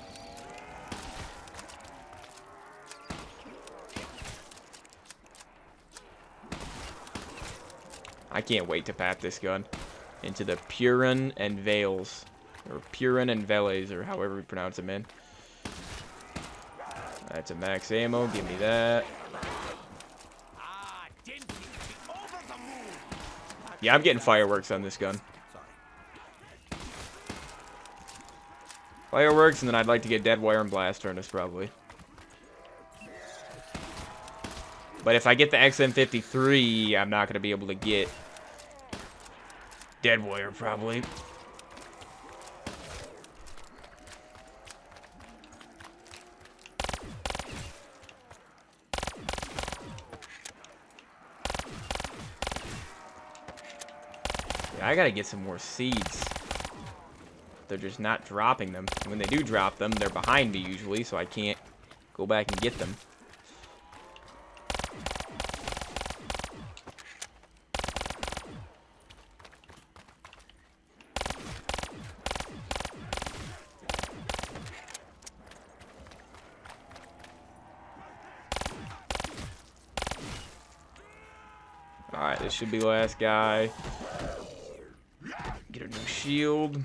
I can't wait to pap this gun into the Purin and Vales. Or Purin and Veles, or however we pronounce them in. That's a max ammo. Give me that. Yeah, I'm getting fireworks on this gun. Fireworks, and then I'd like to get dead wire and blast furnace, probably. But if I get the XM53, I'm not going to be able to get dead wire, probably. Yeah, I got to get some more seeds. They're just not dropping them. When they do drop them, they're behind me usually, so I can't go back and get them. Alright, this should be the last guy. Get a new shield.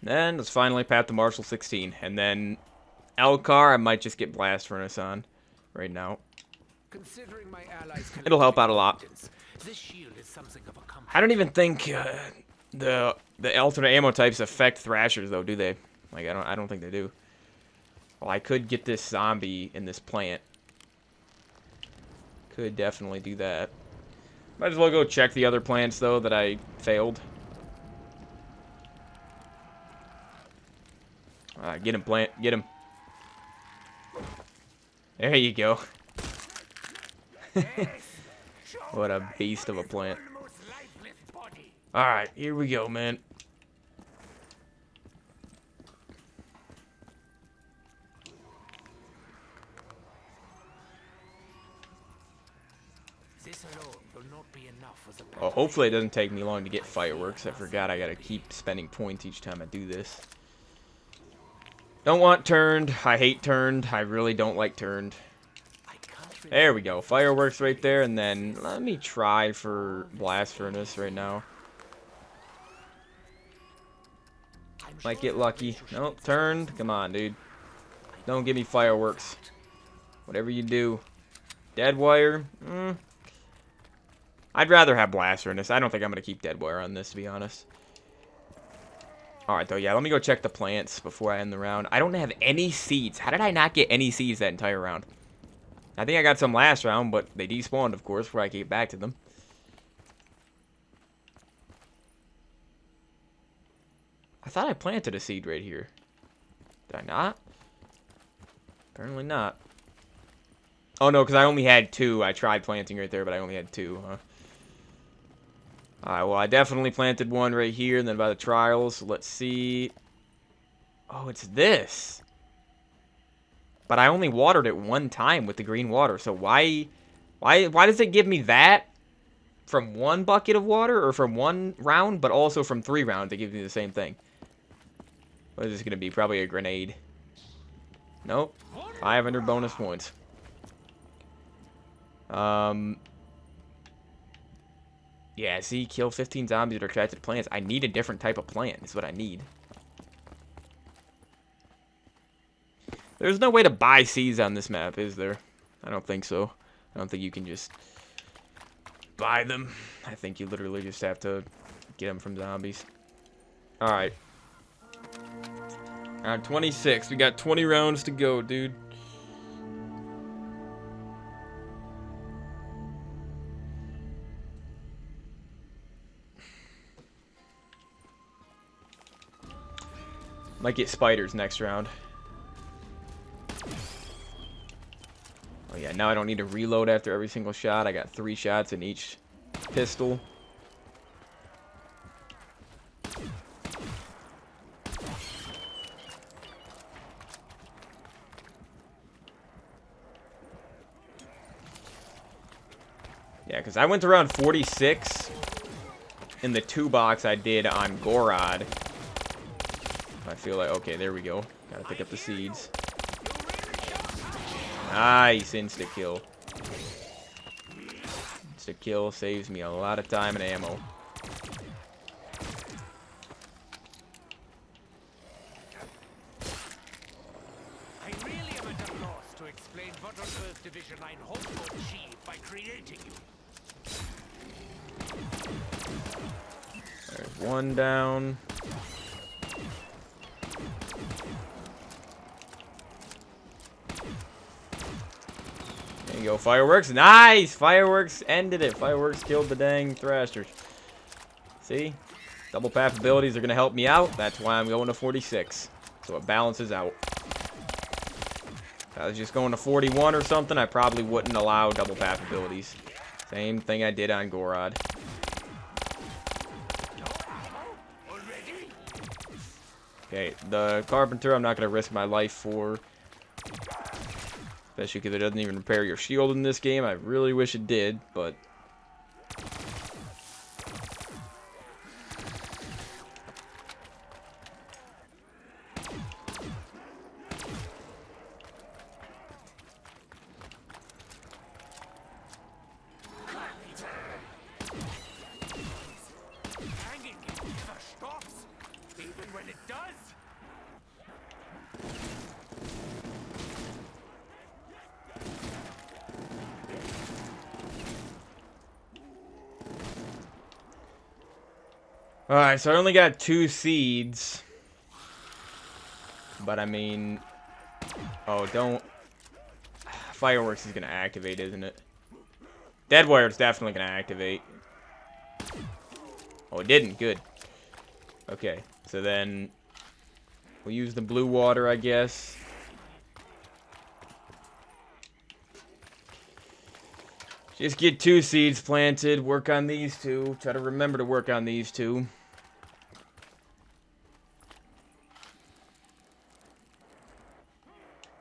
Then let's finally pat the Marshal 16. And then Elcar, I might just get Blast Furnace on right now. It'll help out a lot. I don't even think the alternate ammo types affect Thrashers though, do they? Like I don't think they do. Well, I could get this zombie in this plant. Could definitely do that. Might as well go check the other plants though that I failed. Get him, plant. Get him. There you go. What a beast of a plant. Alright, here we go, man. Oh, hopefully it doesn't take me long to get fireworks. I forgot I gotta keep spending points each time I do this. Don't want turned. I hate turned. I really don't like turned. There we go. Fireworks right there, and then let me try for blast furnace right now. Might get lucky. Nope, turned. Come on, dude. Don't give me fireworks. Whatever you do. Dead wire. I'd rather have blast furnace. I don't think I'm going to keep dead wire on this, to be honest. Alright, though, yeah, let me go check the plants before I end the round. I don't have any seeds. How did I not get any seeds that entire round? I think I got some last round, but they despawned, of course, before I get back to them. I thought I planted a seed right here. Did I not? Apparently not. Oh, no, because I only had 2. I tried planting right there, but I only had 2, huh? Alright, well, I definitely planted 1 right here, and then by the trials, let's see. Oh, it's this. But I only watered it 1 time with the green water, so why does it give me that from 1 bucket of water, or from 1 round, but also from 3 rounds? It gives me the same thing. What is this going to be? Probably a grenade. Nope. 500 bonus points. Yeah, see, kill 15 zombies that are attracted to plants. I need a different type of plant, is what I need. There's no way to buy seeds on this map, is there? I don't think so. I don't think you can just buy them. I think you literally just have to get them from zombies. Alright. Round 26. We got 20 rounds to go, dude. Might get spiders next round. Oh yeah, now I don't need to reload after every single shot. I got 3 shots in each pistol. Yeah, because I went around 46 in the 2 box I did on Gorod. I feel like, okay, there we go. Gotta pick up the seeds. Nice, insta-kill. Insta-kill saves me a lot of time and ammo. I really am at a loss to explain what on earth Division 9 hoped to achieve by creating you. There's 1 down. There you go, fireworks. Nice! Fireworks ended it. Fireworks killed the dang thrashers. See? Double path abilities are going to help me out. That's why I'm going to 46. So it balances out. If I was just going to 41 or something, I probably wouldn't allow double path abilities. Same thing I did on Gorod. Okay, the Carpenter I'm not going to risk my life for. Especially because it doesn't even repair your shield in this game. I really wish it did, but... Hanging never stops, even when it does. Alright, so I only got 2 seeds. But I mean... Oh, don't... Fireworks is going to activate, isn't it? Deadwire is definitely going to activate. Oh, it didn't. Good. Okay, so then... We'll use the blue water, I guess. Just get 2 seeds planted. Work on these 2. Try to remember to work on these 2.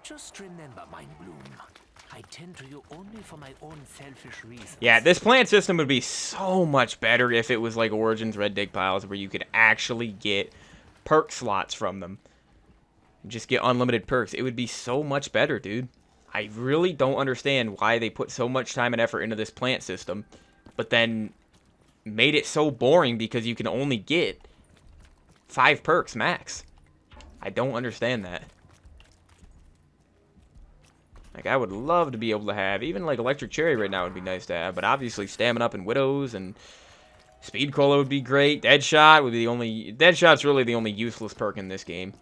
Just remember, Mein Bloom, I tend to you only for my own selfish reasons. Yeah, this plant system would be so much better if it was like Origins Red Dig Piles, where you could actually get perk slots from them. Just get unlimited perks. It would be so much better, dude. I really don't understand why they put so much time and effort into this plant system, but then made it so boring because you can only get 5 perks max. I don't understand that. Like, I would love to be able to have, even like Electric Cherry right now would be nice to have, but obviously Stamina Up and Widows and Speed Cola would be great. Deadshot would be the only... Deadshot's really the only useless perk in this game.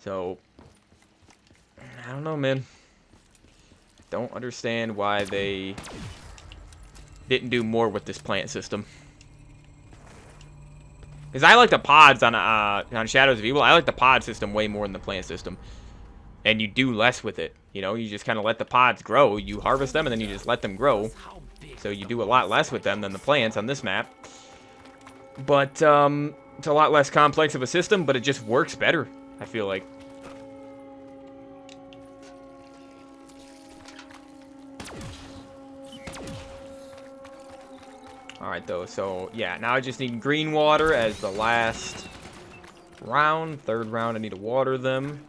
So, I don't know, man. Don't understand why they didn't do more with this plant system. Because I like the pods on Shadows of Evil. I like the pod system way more than the plant system. And you do less with it. You know, you just kind of let the pods grow. You harvest them and then you just let them grow. So you do a lot less with them than the plants on this map. But it's a lot less complex of a system, but it just works better, I feel like. Alright, though, so, yeah, now I just need green water as the last round. Third round, I need to water them.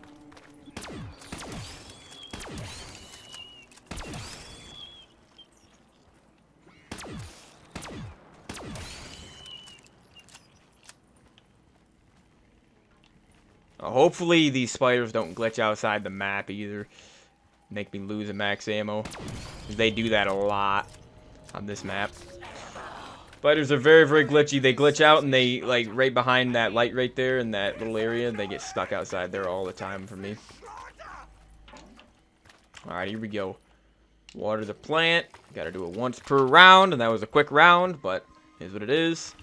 Hopefully these spiders don't glitch outside the map either. Make me lose a max ammo. They do that a lot on this map. Spiders are very, very glitchy. They glitch out and they, like, right behind that light right there in that little area, they get stuck outside there all the time for me. Alright, here we go. Water the plant. Gotta do it once per round, and that was a quick round, but is what it is.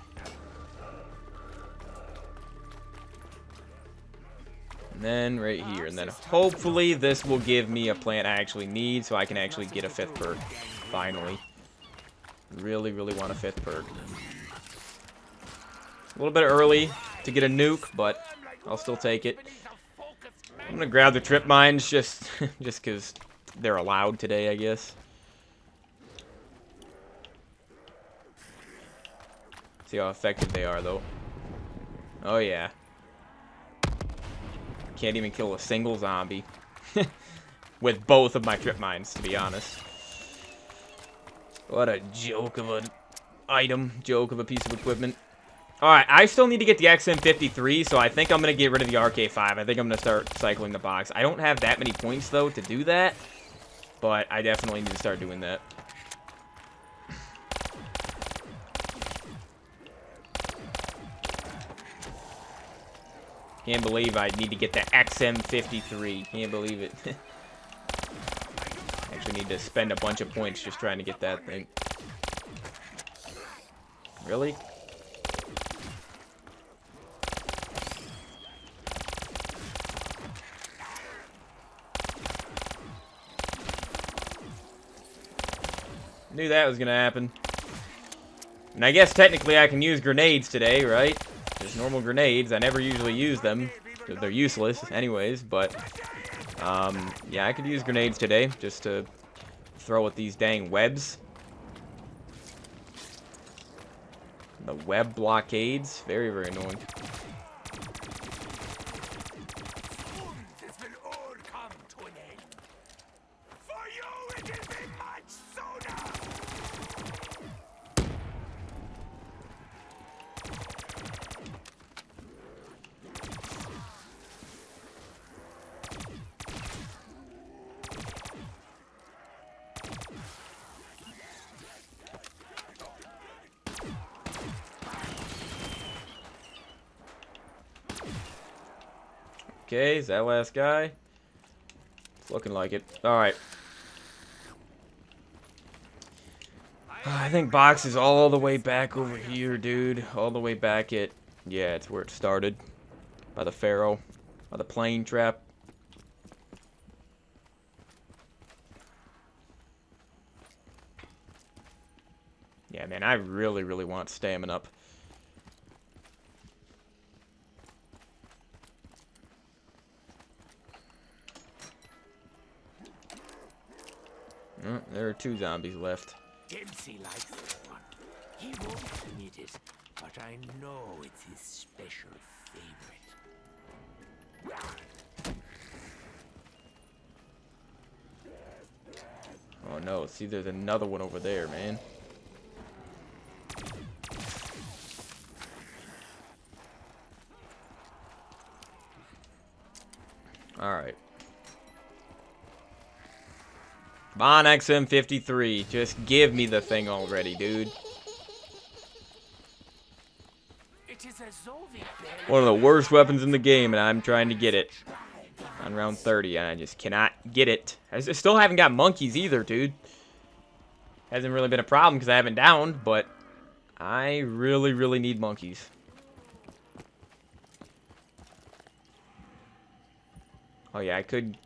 And then right here, and then hopefully this will give me a plant I actually need so I can actually get a 5th perk, finally. Really, really want a 5th perk. A little bit early to get a nuke, but I'll still take it. I'm gonna grab the trip mines just because they're allowed today, I guess. See how effective they are, though. Oh yeah. Can't even kill a single zombie with both of my trip mines, to be honest. What a joke of an item, joke of a piece of equipment. Alright, I still need to get the XM53, so I think I'm going to get rid of the RK5. I think I'm going to start cycling the box. I don't have that many points, though, to do that, but I definitely need to start doing that. Can't believe I need to get the XM53. Can't believe it. Actually need to spend a bunch of points just trying to get that thing. Really? Knew that was gonna happen. And I guess technically I can use grenades today, right? Just normal grenades. I never usually use them because they're useless anyways, but yeah, I could use grenades today just to throw at these dang webs. The web blockades, very, very annoying. Okay, is that last guy? It's looking like it. Alright. I think box is all the way back over here, dude. All the way back at... Yeah, it's where it started. By the Pharaoh. By the plane trap. Yeah, man, I really, really want stamina up. There are 2 zombies left. Dempsey likes this one. He won't admit it, but I know it's his special favorite. Oh no, see there's another one over there, man. Alright. Come on, XM53. Just give me the thing already, dude. It is as though the One of the worst weapons in the game, and I'm trying to get it. On round 30, and I just cannot get it. I still haven't got monkeys either, dude. Hasn't really been a problem because I haven't downed, but I really, really need monkeys. Oh yeah, I could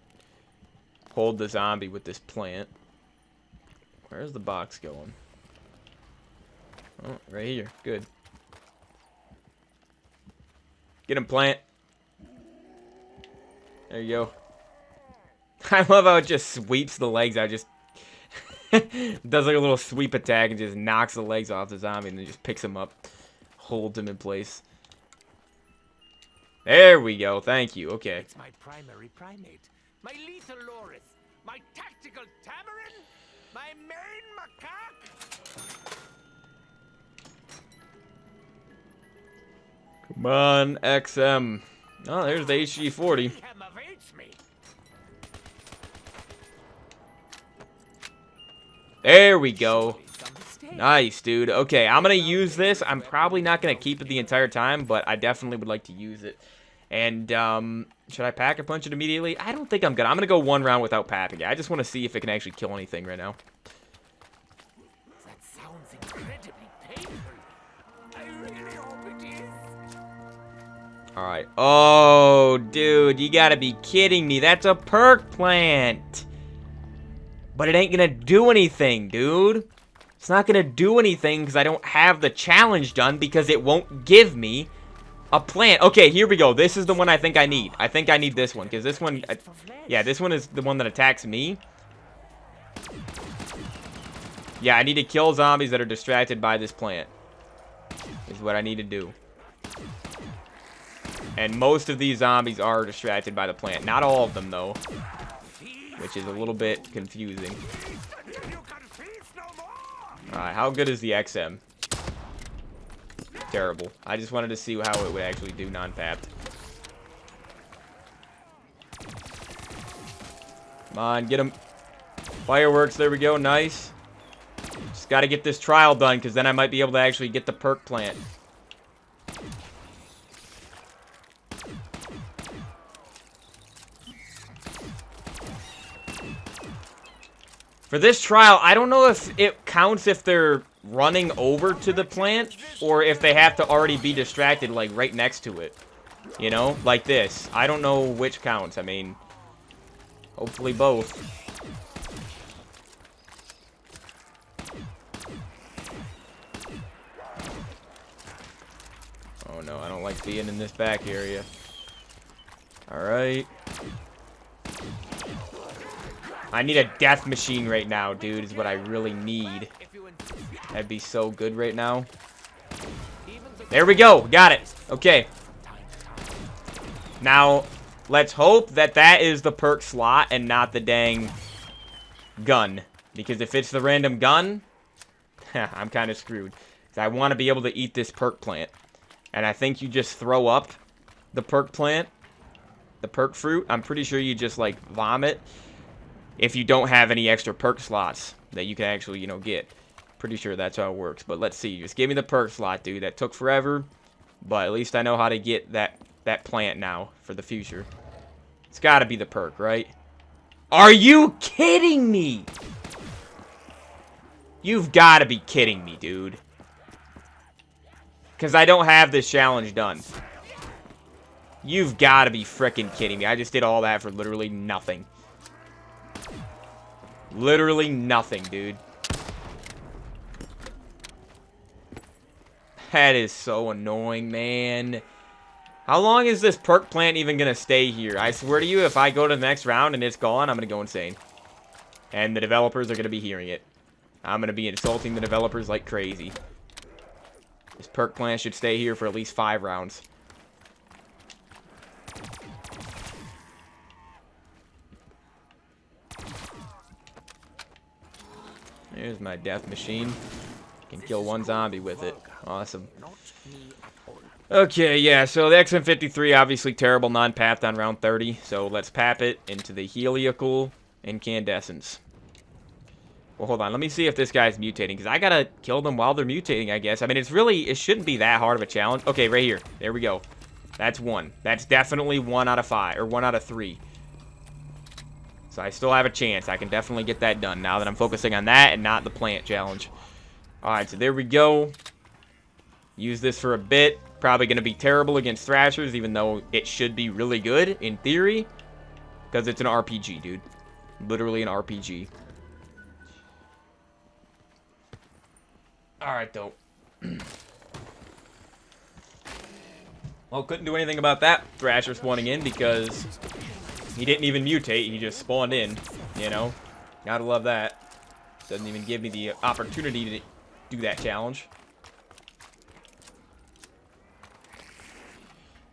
hold the zombie with this plant. Where's the box going? Oh, right here. Good. Get him, plant. There you go. I love how it just sweeps the legs out. Just does like a little sweep attack and just knocks the legs off the zombie and then just picks him up. Holds him in place. There we go. Thank you. Okay. It's my primary primate, my lethal loris, my tactical tamarin, my main macaque. Come on, XM. Oh, there's the HG40. Him awaits me. There we go. Some mistake. Nice, dude. Okay, I'm going to use this. I'm probably not going to keep it the entire time, but I definitely would like to use it. And, should I pack a punch it immediately? I don't think I'm gonna. I'm gonna go one round without packing it. I just want to see if it can actually kill anything right now. That sounds incredibly painful. I really hope it is. Alright. Oh, dude, you gotta be kidding me. That's a perk plant. But it ain't gonna do anything, dude. It's not gonna do anything because I don't have the challenge done because it won't give me a plant. Okay, here we go. This is the one I think I need. I think I need this one because this one, yeah, this one is the one that attacks me. Yeah, I need to kill zombies that are distracted by this plant. Is what I need to do. And most of these zombies are distracted by the plant. Not all of them, though. Which is a little bit confusing. Alright, how good is the XM? Terrible. I just wanted to see how it would actually do non-papped. Come on, get him. Fireworks, there we go, nice. Just gotta get this trial done, because then I might be able to actually get the perk plant. For this trial, I don't know if it counts if they're running over to the plant or if they have to already be distracted, like, right next to it. You know? Like this. I don't know which counts. I mean, hopefully both. Oh, no. I don't like being in this back area. Alright. I need a death machine right now, dude, is what I really need. That'd be so good right now. There we go. Got it. Okay. Now, let's hope that that is the perk slot and not the dang gun. Because if it's the random gun, I'm kind of screwed. I want to be able to eat this perk plant. And I think you just throw up the perk plant, the perk fruit. I'm pretty sure you just, like, vomit if you don't have any extra perk slots that you can actually, you know, get. Pretty sure that's how it works. But let's see. Just give me the perk slot, dude. That took forever. But at least I know how to get that plant now for the future. It's got to be the perk, right? Are you kidding me? You've got to be kidding me, dude. Because I don't have this challenge done. You've got to be freaking kidding me. I just did all that for literally nothing. Literally nothing, dude. That is so annoying, man. How long is this perk plant even going to stay here? I swear to you, if I go to the next round and it's gone, I'm going to go insane. And the developers are going to be hearing it. I'm going to be insulting the developers like crazy. This perk plant should stay here for at least 5 rounds. There's my death machine. Can kill one zombie with it. Awesome. Okay, yeah, so the XM53, obviously terrible non-papped on round 30. So let's pap it into the heliacal incandescence. Well, hold on. Let me see if this guy's mutating, because I gotta kill them while they're mutating, I guess. I mean, it shouldn't be that hard of a challenge. Okay, right here. There we go. That's 1. That's definitely 1 out of 5, or 1 out of 3. So I still have a chance. I can definitely get that done now that I'm focusing on that and not the plant challenge. Alright, so there we go. Use this for a bit. Probably going to be terrible against Thrashers, even though it should be really good, in theory. Because it's an RPG, dude. Literally an RPG. Alright, though. Well, couldn't do anything about that Thrasher spawning in, because he didn't even mutate. He just spawned in, you know. Gotta love that. Doesn't even give me the opportunity to do that challenge.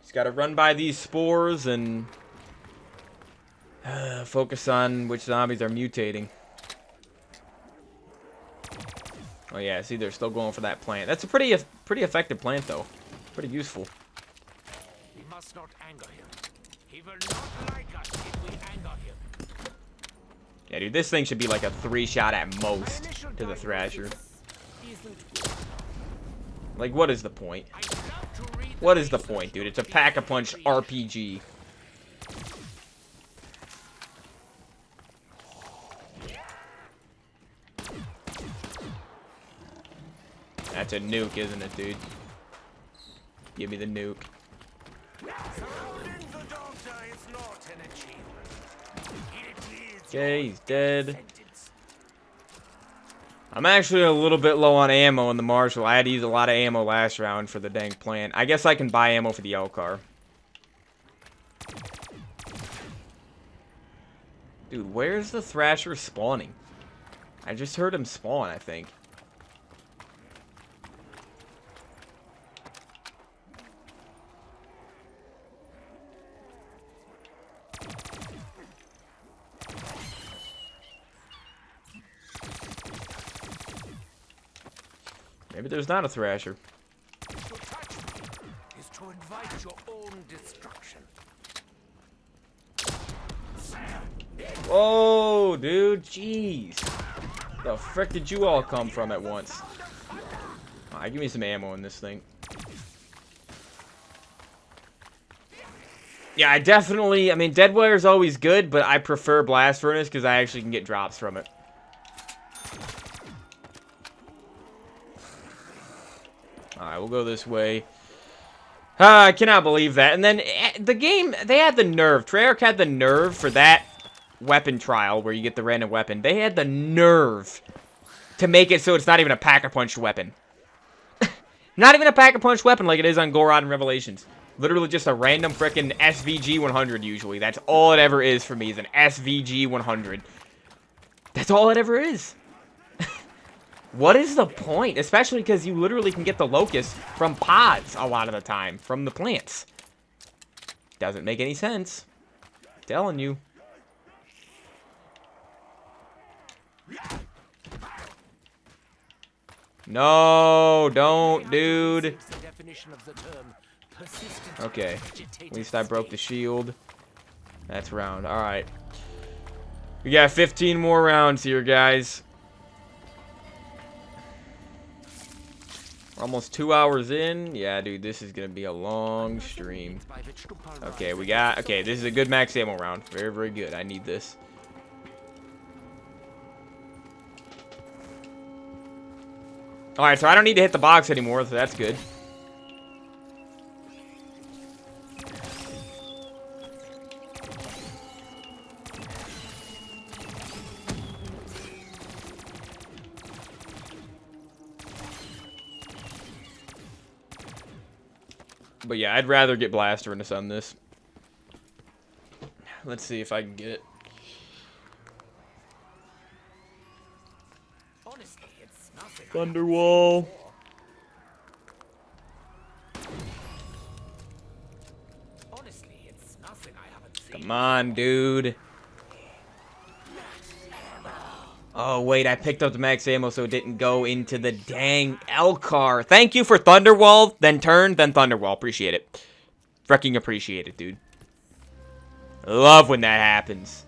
Just gotta run by these spores and focus on which zombies are mutating. Oh yeah, see, they're still going for that plant. That's a pretty effective plant, though. Pretty useful. We must not anger him. He will not like us if we anger him. Yeah, dude, this thing should be like a 3-shot at most to the Thrasher. Like, what is the point? What is the point, dude? It's a pack-a-punch RPG. That's a nuke, isn't it, dude? Give me the nuke. Okay, he's dead. I'm actually a little bit low on ammo in the Marshall. I had to use a lot of ammo last round for the dang plant. I guess I can buy ammo for the L-car. Dude, where's the Thrasher spawning? I just heard him spawn, I think. Maybe there's not a Thrasher. To touch me is to invite your own destruction. Whoa, dude, jeez. The frick did you all come from at once? Alright, give me some ammo in this thing. Yeah, I mean, Deadwire is always good, but I prefer Blast Furnace because I actually can get drops from it. Alright, we'll go this way. I cannot believe that. And then, the game, they had the nerve. Treyarch had the nerve for that weapon trial where you get the random weapon. They had the nerve to make it so it's not even a pack-a-punch weapon. Not even a pack-a-punch weapon like it is on Gorod and Revelations. Literally just a random frickin' SVG 100 usually. That's all it ever is for me, is an SVG 100. That's all it ever is. What is the point? Especially because you literally can get the Locust from pods a lot of the time. From the plants. Doesn't make any sense. I'm telling you. No, don't, dude. Okay. At least I broke the shield. That's round. Alright. We got 15 more rounds here, guys. We're almost 2 hours in. Yeah, dude, this is gonna be a long stream. Okay, okay, this is a good max ammo round. Very, very good. I need this. Alright, so I don't need to hit the box anymore, so that's good. But yeah, I'd rather get Blaster Furnace on this. Let's see if I can get it. Thunderwall. Come on, dude. Oh, wait, I picked up the max ammo so it didn't go into the dang L-car. Thank you for Thunderwall, then turn, then Thunderwall. Appreciate it. Freaking appreciate it, dude. Love when that happens.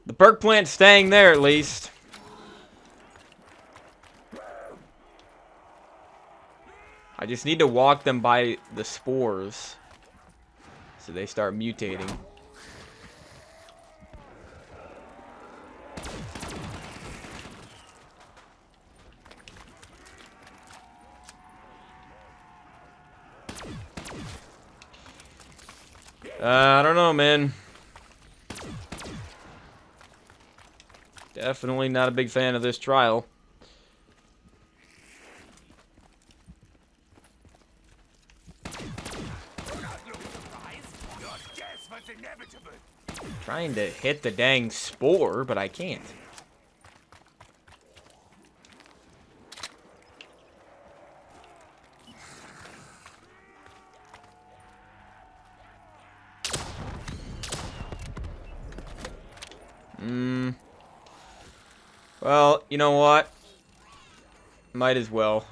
The perk plant's staying there, at least. I just need to walk them by the spores so they start mutating. I don't know, man. Definitely not a big fan of this trial. Trying to hit the dang spore, but I can't. Well, you know what? Might as well.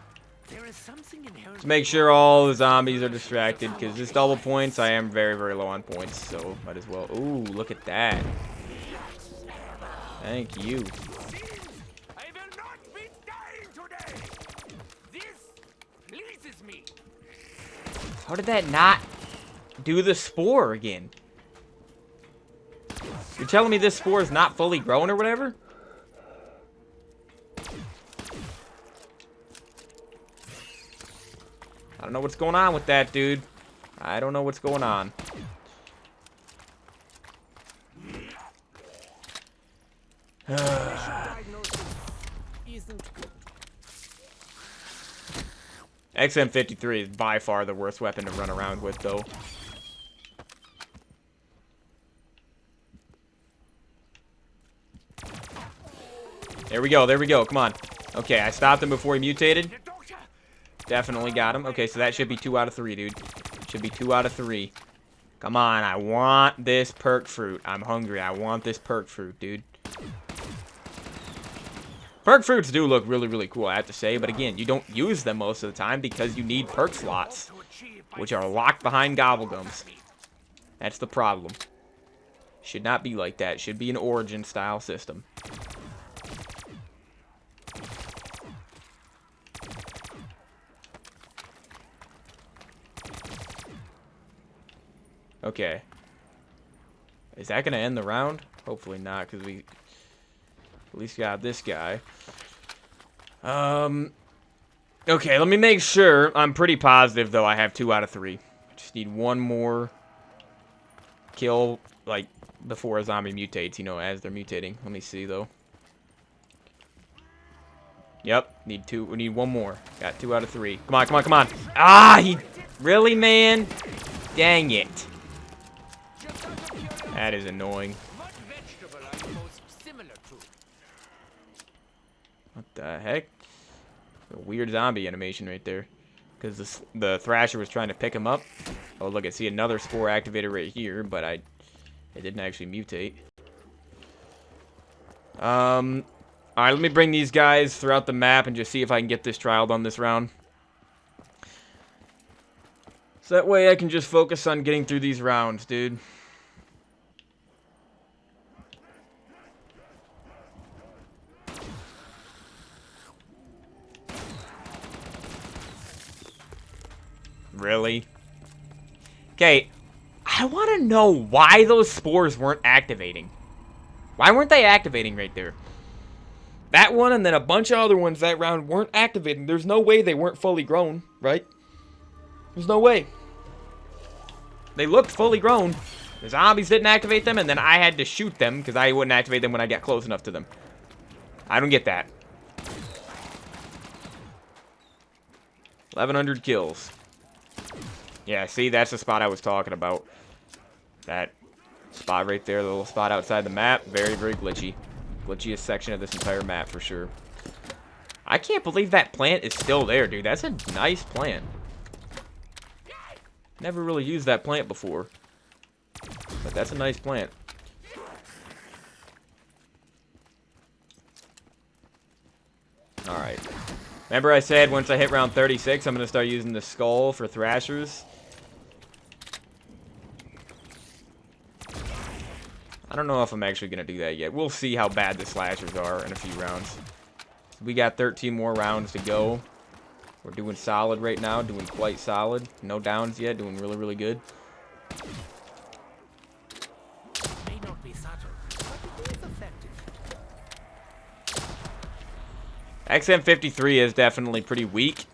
Let's make sure all the zombies are distracted, because this double points, I am very, very low on points, so might as well. Ooh, look at that. Thank you. I will not be dying today. This pleases me. How did that not do the spore again? You're telling me this spore is not fully grown or whatever? I don't know what's going on with that, dude. I don't know what's going on. XM53 is by far the worst weapon to run around with, though. There we go, there we go. Come on. Okay, I stopped him before he mutated. Definitely got him. Okay, so that should be 2 out of 3, dude. Should be 2 out of 3. Come on, I want this perk fruit. I'm hungry. I want this perk fruit, dude. Perk fruits do look really, really cool, I have to say. But again, you don't use them most of the time because you need perk slots, which are locked behind gobblegums. That's the problem. Should not be like that. Should be an origin-style system. Okay. Is that going to end the round? Hopefully not, because we at least got this guy. Okay, let me make sure. I'm pretty positive, though, I have 2 out of 3. Just need one more kill, like, before a zombie mutates, you know, as they're mutating. Let me see, though. Yep, need 2. We need one more. Got 2 out of 3. Come on, come on, come on. Ah, he... Really, man? Dang it. That is annoying. What the heck? A weird zombie animation right there. Because the Thrasher was trying to pick him up. Oh, look, I see another spore activated right here, but it didn't actually mutate. Alright, let me bring these guys throughout the map and just see if I can get this trial done this round. So that way I can just focus on getting through these rounds, dude. Really? Okay, I want to know why those spores weren't activating. Why weren't they activating right there? That one and then a bunch of other ones that round weren't activating. There's no way they weren't fully grown, right? There's no way. They looked fully grown. The zombies didn't activate them, and then I had to shoot them because I wouldn't activate them when I got close enough to them. I don't get that. 1,100 kills. Yeah, see, that's the spot I was talking about. That spot right there, the little spot outside the map. Very, very glitchy. Glitchiest section of this entire map, for sure. I can't believe that plant is still there, dude. That's a nice plant. Never really used that plant before. But that's a nice plant. Alright. Remember I said once I hit round 36, I'm going to start using the skull for thrashers? I don't know if I'm actually going to do that yet. We'll see how bad the slashers are in a few rounds. We got 13 more rounds to go. We're doing solid right now, doing quite solid. No downs yet, doing really, really good. May not be subtle, but it is effective. XM53 is definitely pretty weak,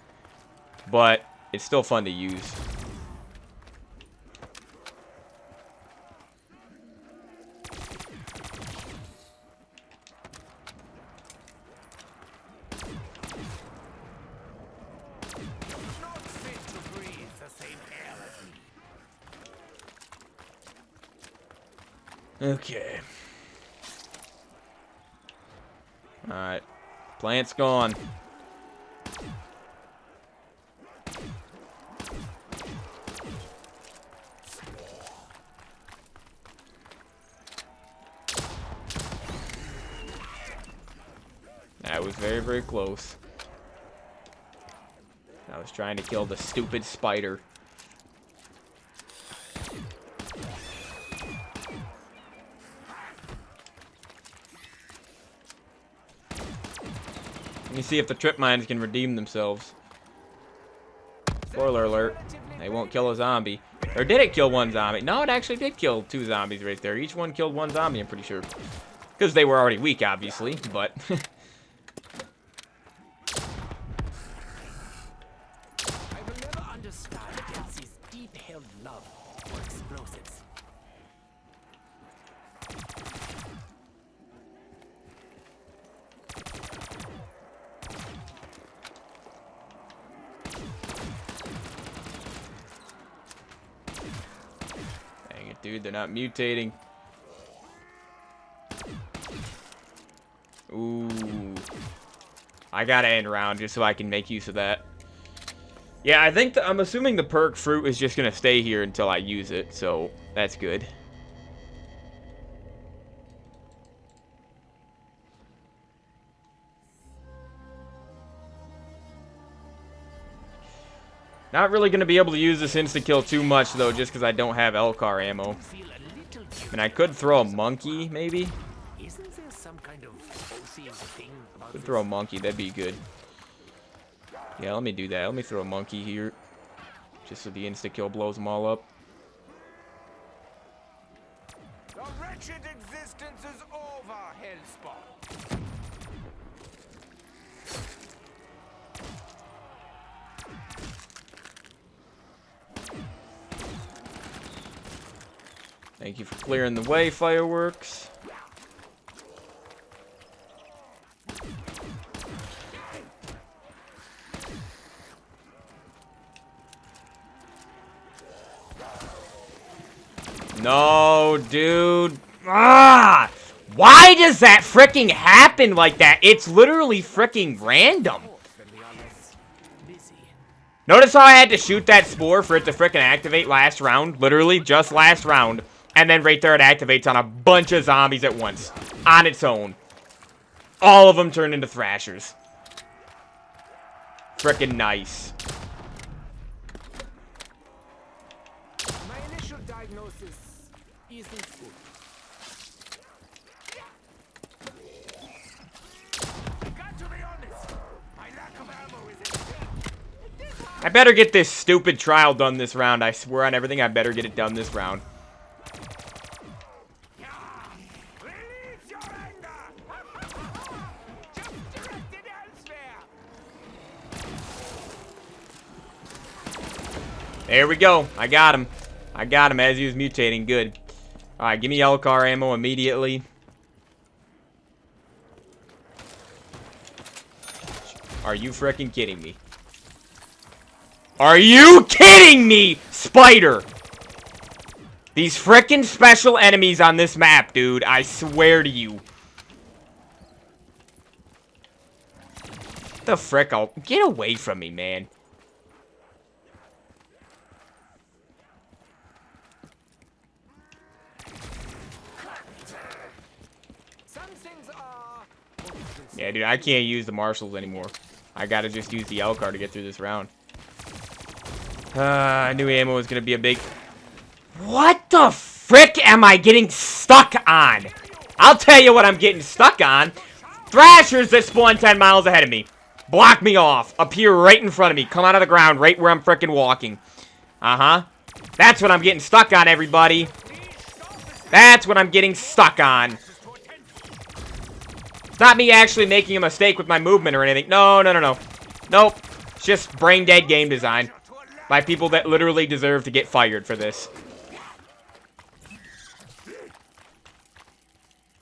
but it's still fun to use. Okay. Alright. Plant's gone. That was very, very close. I was trying to kill the stupid spider. Let me see if the trip mines can redeem themselves. Spoiler alert. They won't kill a zombie. Or did it kill one zombie? No, it actually did kill 2 zombies right there. Each one killed 1 zombie, I'm pretty sure. Because they were already weak, obviously, but... I will never understand Galaxy's deep-held love for explosives. Dang it, dude. They're not mutating. Ooh. I gotta end round just so I can make use of that. Yeah, I think I'm assuming the perk fruit is just gonna stay here until I use it, so that's good. Not really gonna be able to use this insta-kill too much though, just because I don't have Elcar ammo. And I could throw a monkey, maybe? Isn't there some kind of OC thing about Could throw a monkey, that'd be good. Yeah, let me do that. Let me throw a monkey here. Just so the insta-kill blows them all up. The wretched existence is over, Hellspawn. Thank you for clearing the way, fireworks. No, dude. Ah! Why does that freaking happen like that? It's literally freaking random. Notice how I had to shoot that spore for it to freaking activate last round? Literally, just last round. And then right there it activates on a bunch of zombies at once. On its own. All of them turn into thrashers. Freaking nice. My initial diagnosis isn't good. Got to be honest. My lack of ammo is I better get this stupid trial done this round. I swear on everything, I better get it done this round. Release your anger! Just direct it elsewhere! There we go. I got him. I got him as he was mutating. Good. Alright, give me Elcar ammo immediately. Are you freaking kidding me? Are you kidding me, Spider? These frickin' special enemies on this map, dude. I swear to you. What the frick? I'll get away from me, man. Yeah, dude, I can't use the marshals anymore. I gotta just use the L car to get through this round. I knew ammo was gonna be a big... What the frick am I getting stuck on? I'll tell you what I'm getting stuck on. Thrashers that spawn 10 miles ahead of me. Block me off. Appear right in front of me. Come out of the ground right where I'm frickin' walking. Uh-huh. That's what I'm getting stuck on, everybody. That's what I'm getting stuck on. It's not me actually making a mistake with my movement or anything. No, no, no, no. Nope. It's just brain-dead game design. By people that literally deserve to get fired for this.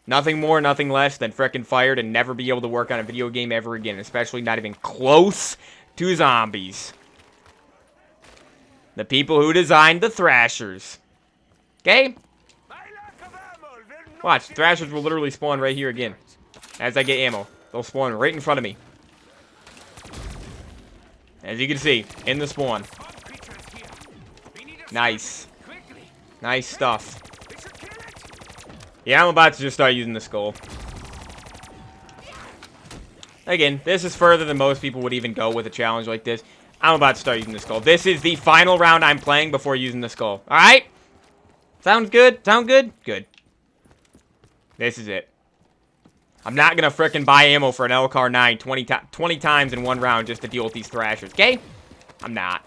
Nothing more, nothing less than frickin' fired and never be able to work on a video game ever again. Especially not even close to zombies. The people who designed the Thrashers. Okay? Watch, Thrashers will literally spawn right here again. As I get ammo. They'll spawn right in front of me. As you can see, in the spawn. Nice. Nice stuff. Yeah, I'm about to just start using the skull. Again, this is further than most people would even go with a challenge like this. I'm about to start using the skull. This is the final round I'm playing before using the skull. Alright? Sounds good? Sound good? Good. This is it. I'm not gonna frickin' buy ammo for an LCAR-9 20 times in one round just to deal with these Thrashers, okay? I'm not.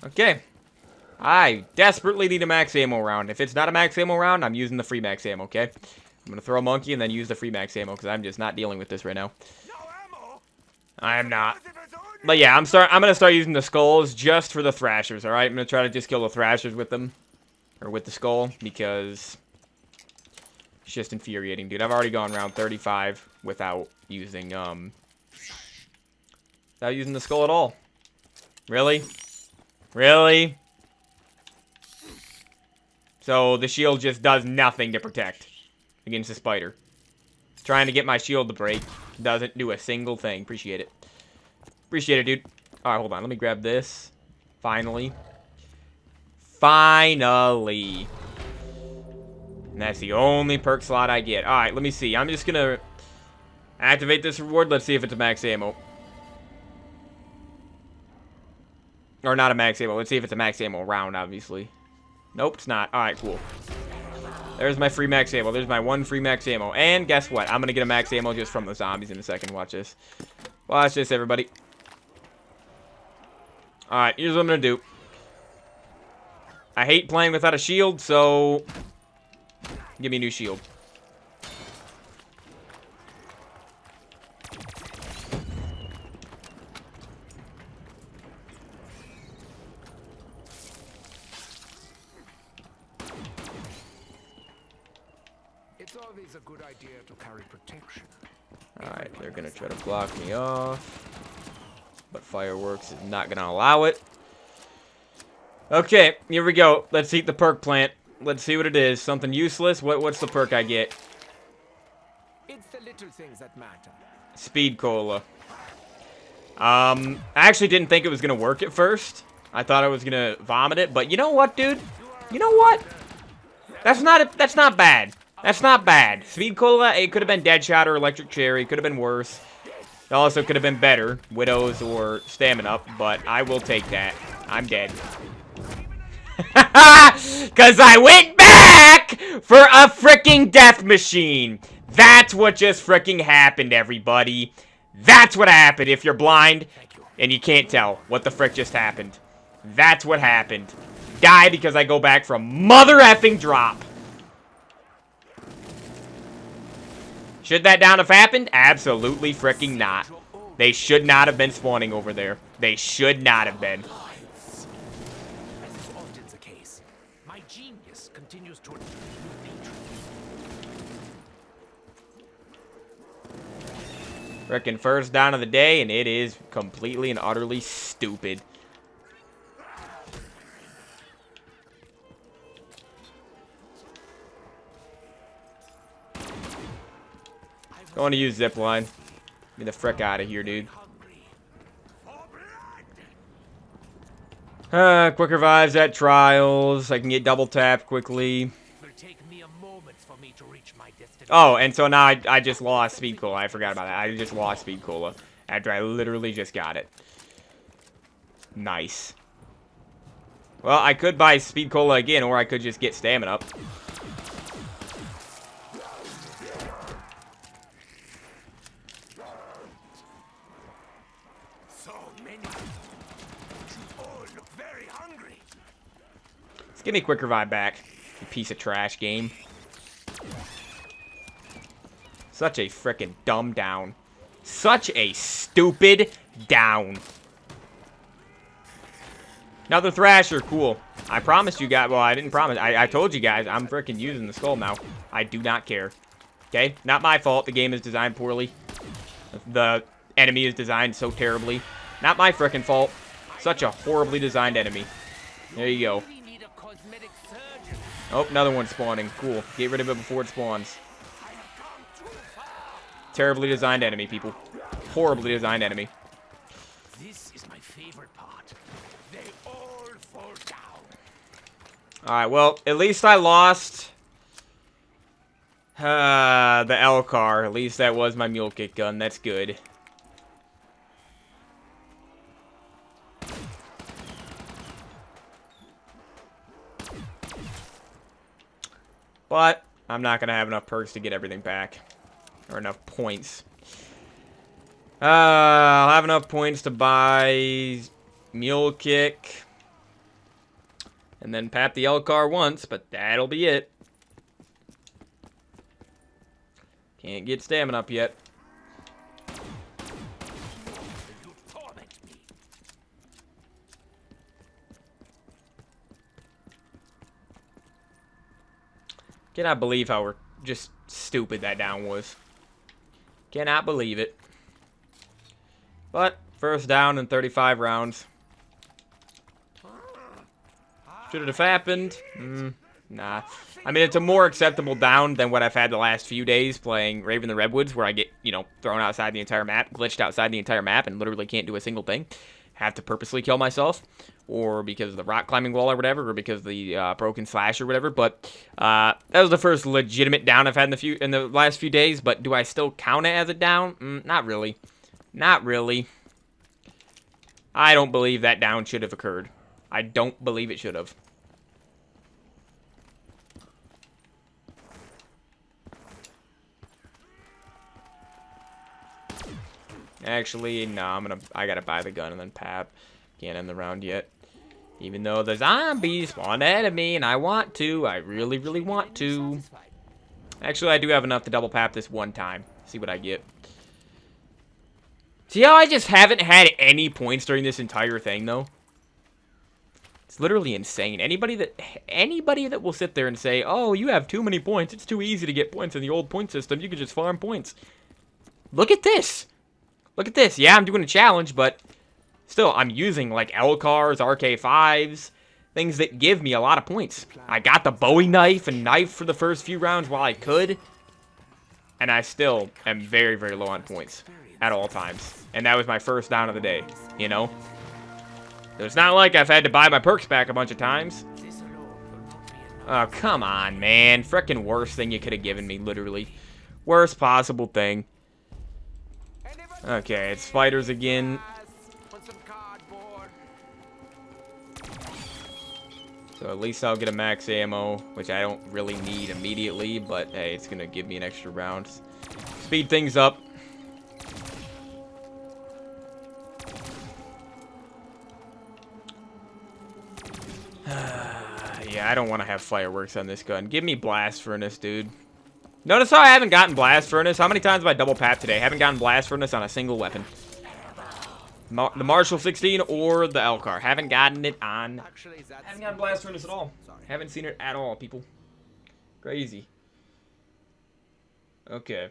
Okay. I desperately need a max ammo round. If it's not a max ammo round, I'm using the free max ammo, okay? I'm gonna throw a monkey and then use the free max ammo because I'm just not dealing with this right now. I am not. But yeah, I'm gonna start using the skulls just for the Thrashers, alright? I'm gonna try to just kill the Thrashers with them. Or with the skull, because it's just infuriating, dude. I've already gone round 35 without using the skull at all. Really? Really? So the shield just does nothing to protect against the spider. Trying to get my shield to break. Doesn't do a single thing. Appreciate it. Appreciate it, dude. Alright, hold on. Let me grab this. Finally. Finally. And that's the only perk slot I get. Alright, let me see. I'm just gonna activate this reward. Let's see if it's a max ammo. Or not a max ammo. Let's see if it's a max ammo round, obviously. Nope, it's not. Alright, cool. There's my free max ammo. There's my one free max ammo. And guess what? I'm gonna get a max ammo just from the zombies in a second. Watch this. Watch this, everybody. Alright, here's what I'm gonna do. I hate playing without a shield, so give me a new shield. It's always a good idea to carry protection. Alright, they're gonna try to block me off. But fireworks is not gonna allow it. Okay, here we go. Let's eat the perk plant. Let's see what it is. Something useless? What's the perk I get? It's the little things that matter. Speed cola. I actually didn't think it was gonna work at first. I thought I was gonna vomit it, but you know what, dude? You know what? That's not bad. That's not bad. Speed cola, it could have been Deadshot or Electric Cherry. Could have been worse. It also could have been better. Widows or Stamina Up, but I will take that. I'm dead. Because I went back for a freaking death machine. That's what just freaking happened, everybody. That's what happened if you're blind and you can't tell what the frick just happened. That's what happened. Die because I go back from mother effing drop. Should that down have happened? Absolutely freaking not. They should not have been spawning over there. They should not have been. As is often the case, my genius continues to elude patrons. Frickin' first down of the day, and it is completely and utterly stupid. Going to use zip line. Get me the frick out of here, dude. Quick revives at trials. I can get double tapped quickly. Oh, and so now I just lost Speed Cola. I forgot about that. I just lost Speed Cola after I literally just got it. Nice. Well, I could buy Speed Cola again, or I could just get stamina up. Let's give me Quick Revive back, you piece of trash game. Such a frickin' dumb down. Such a stupid down. Another Thrasher, cool. I promised you guys, well, I didn't promise. I told you guys, I'm frickin' using the skull now. I do not care. Okay? Not my fault. The game is designed poorly. The enemy is designed so terribly. Not my frickin' fault. Such a horribly designed enemy. There you go. Oh, another one spawning. Cool. Get rid of it before it spawns. Terribly designed enemy, people. Horribly designed enemy. This is my favorite part. They all fall down. Alright, well, at least I lost the L car. At least that was my mule kick gun. That's good. But I'm not going to have enough perks to get everything back. Or enough points. I'll have enough points to buy Mule Kick. And then pap the L car once, but that'll be it. Can't get stamina up yet. Cannot believe how just stupid that down was. Cannot believe it. But, first down in 35 rounds. Should it have happened? Nah. I mean, it's a more acceptable down than what I've had the last few days playing Raven the Redwoods, where I get, you know, thrown outside the entire map, glitched outside the entire map, and literally can't do a single thing. Have to purposely kill myself, or because of the rock climbing wall or whatever, or because of the broken slash or whatever. But that was the first legitimate down I've had in the last few days. But do I still count it as a down? Not really. Not really. I don't believe that down should have occurred. I don't believe it should have. Actually, no, I gotta buy the gun and then pap. Can't end the round yet. Even though the zombies spawn ahead of me, and I want to. I really, really want to. Actually, I do have enough to double pap this one time. See what I get. See how I just haven't had any points during this entire thing, though? It's literally insane. Anybody that will sit there and say, oh, you have too many points. It's too easy to get points in the old point system. You could just farm points. Look at this. Look at this. Yeah, I'm doing a challenge, but still, I'm using, like, L cars, RK5s, things that give me a lot of points. I got the Bowie knife and knife for the first few rounds while I could, and I still am very, very low on points at all times. And that was my first down of the day, you know? So it's not like I've had to buy my perks back a bunch of times. Oh, come on, man. Frickin' worst thing you could have given me, literally. Worst possible thing. Okay, it's fighters again. So at least I'll get a max ammo, which I don't really need immediately, but hey, it's gonna give me an extra round. Speed things up. Yeah, I don't want to have fireworks on this gun. Give me blast furnace, dude. Notice how I haven't gotten blast furnace. How many times have I double pat today? Haven't gotten blast furnace on a single weapon. The Marshall 16 or the L-Car. Haven't gotten it on. Haven't gotten blast furnace at all. Haven't seen it at all, people. Crazy. Okay.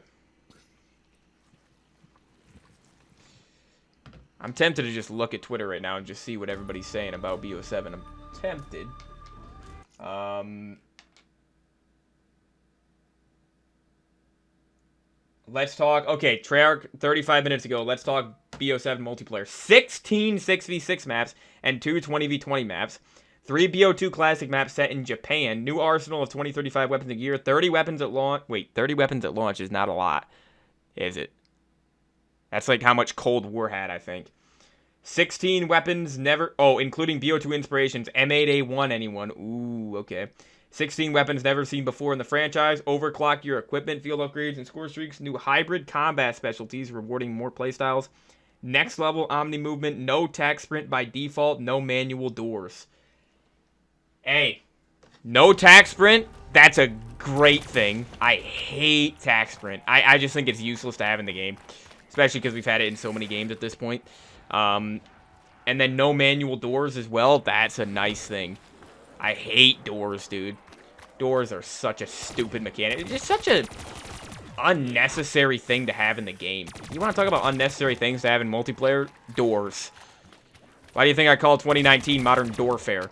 I'm tempted to just look at Twitter right now and just see what everybody's saying about BO7. I'm tempted. Let's talk. Okay, Treyarch 35 minutes ago. Let's talk BO7 multiplayer. 16 6v6 maps and 2 20v20 maps. 3 BO2 classic maps set in Japan. New arsenal of 2035 weapons and gear. 30 weapons at launch. Wait, 30 weapons at launch is not a lot, is it? That's like how much Cold War had, I think. 16 weapons never... Oh, including BO2 inspirations. M8A1 anyone. Ooh, okay. 16 weapons never seen before in the franchise. Overclock your equipment, field upgrades, and score streaks. New hybrid combat specialties rewarding more playstyles. Next level omni movement. No tac sprint by default. No manual doors. Hey, no tac sprint. That's a great thing. I hate tac sprint. I just think it's useless to have in the game. Especially because we've had it in so many games at this point. And then no manual doors as well. That's a nice thing. I hate doors, dude. Doors are such a stupid mechanic. It's just such a unnecessary thing to have in the game. You want to talk about unnecessary things to have in multiplayer? Doors. Why do you think I call 2019 Modern Door Fair?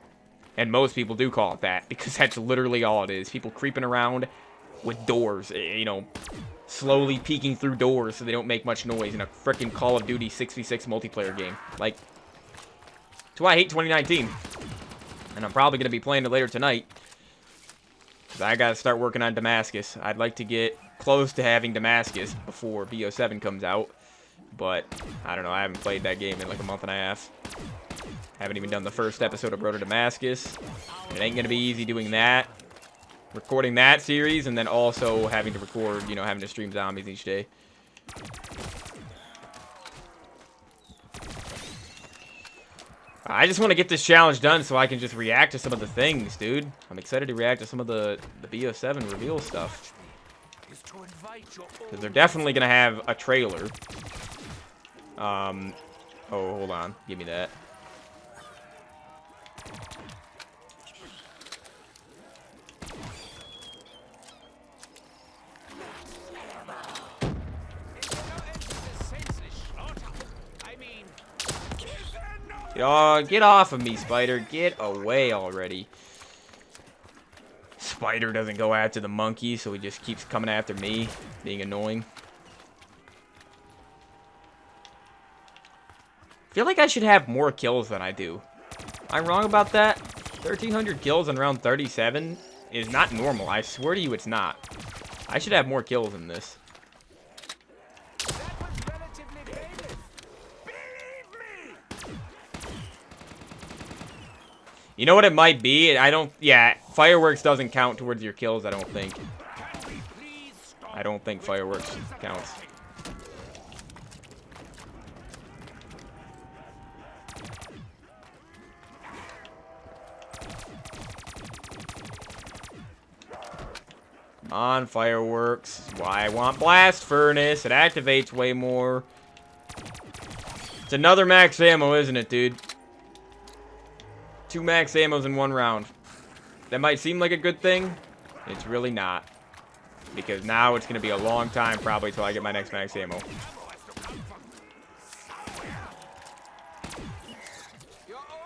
And most people do call it that, because that's literally all it is. People creeping around with doors, you know, slowly peeking through doors so they don't make much noise in a freaking Call of Duty 6v6 multiplayer game. Like, that's why I hate 2019. And I'm probably going to be playing it later tonight. Because I got to start working on Damascus. I'd like to get close to having Damascus before BO7 comes out. But, I don't know. I haven't played that game in like a month and a half. Haven't even done the first episode of Road to Damascus. It ain't going to be easy doing that. Recording that series. And then also having to record, you know, having to stream zombies each day. I just want to get this challenge done so I can just react to some of the things, dude. I'm excited to react to some of the BO7 reveal stuff. Because they're definitely going to have a trailer. Oh, hold on. Give me that. Get off of me, Spider. Get away already. Spider doesn't go after the monkey, so he just keeps coming after me, being annoying. I feel like I should have more kills than I do. Am I wrong about that? 1,300 kills in round 37 is not normal. I swear to you it's not. I should have more kills than this. You know what it might be? Yeah, fireworks doesn't count towards your kills, I don't think. I don't think fireworks counts. Come on, fireworks. Why I want blast furnace. It activates way more. It's another max ammo, isn't it, dude? 2 max ammos in 1 round. That might seem like a good thing. It's really not. Because now it's going to be a long time probably till I get my next max ammo.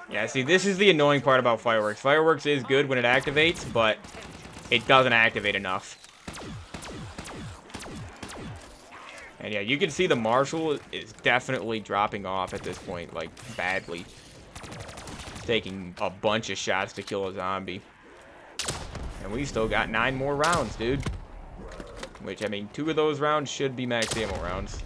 Yeah, see, this is the annoying part about fireworks. Fireworks is good when it activates, but it doesn't activate enough. And yeah, you can see the Marshal is definitely dropping off at this point, like, badly. Taking a bunch of shots to kill a zombie. And we still got 9 more rounds, dude. Which, I mean, 2 of those rounds should be max ammo rounds.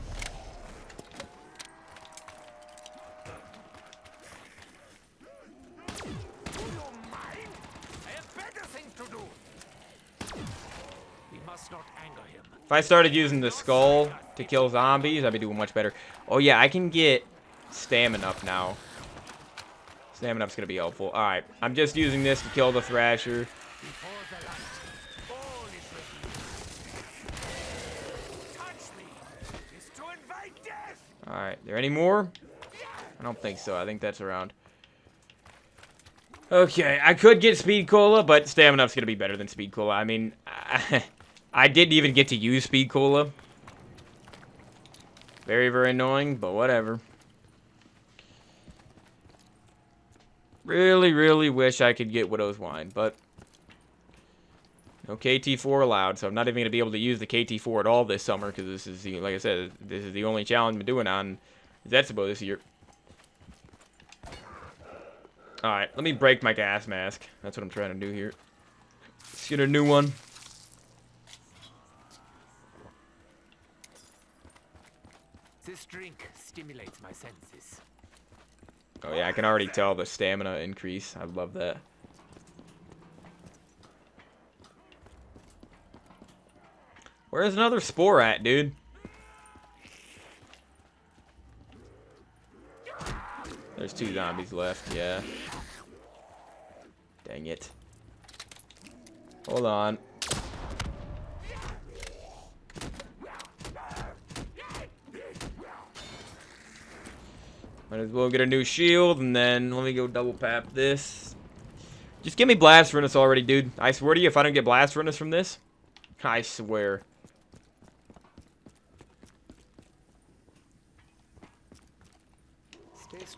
If I started using the skull to kill zombies, I'd be doing much better. Oh yeah, I can get stamina up now. Stamina up's gonna be helpful. Alright, I'm just using this to kill the Thrasher. Alright, there any more? I don't think so. I think that's around. Okay, I could get Speed Cola, but Stamina up's gonna be better than Speed Cola. I mean, I didn't even get to use Speed Cola. Very, very annoying, but whatever. Really, really wish I could get Widow's Wine, but no KT4 allowed, so I'm not even going to be able to use the KT4 at all this summer, because this is, like I said, this is the only challenge I'm doing on Zetsubou this year. Alright, let me break my gas mask. That's what I'm trying to do here. Let's get a new one. This drink stimulates my senses. Oh yeah, I can already tell the stamina increase. I love that. Where's another spore at, dude? There's 2 zombies left, yeah. Dang it. Hold on. Might as well get a new shield, and then let me go double pap this. Just give me blast furnace already, dude. I swear to you, if I don't get blast furnace from this, I swear.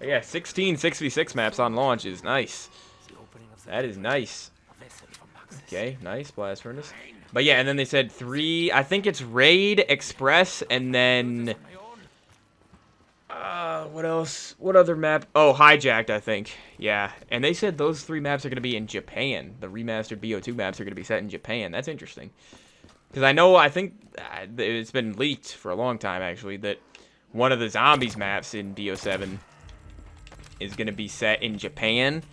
Yeah, 16 6v6 maps on launch is nice. That is nice. Okay, nice, blast furnace. But yeah, and then they said 3, I think it's Raid, Express, and then... what else? What other map? Oh, Hijacked, I think. Yeah, and they said those 3 maps are going to be in Japan. The remastered BO2 maps are going to be set in Japan. That's interesting. Because I think it's been leaked for a long time, actually, that one of the Zombies maps in BO7 is going to be set in Japan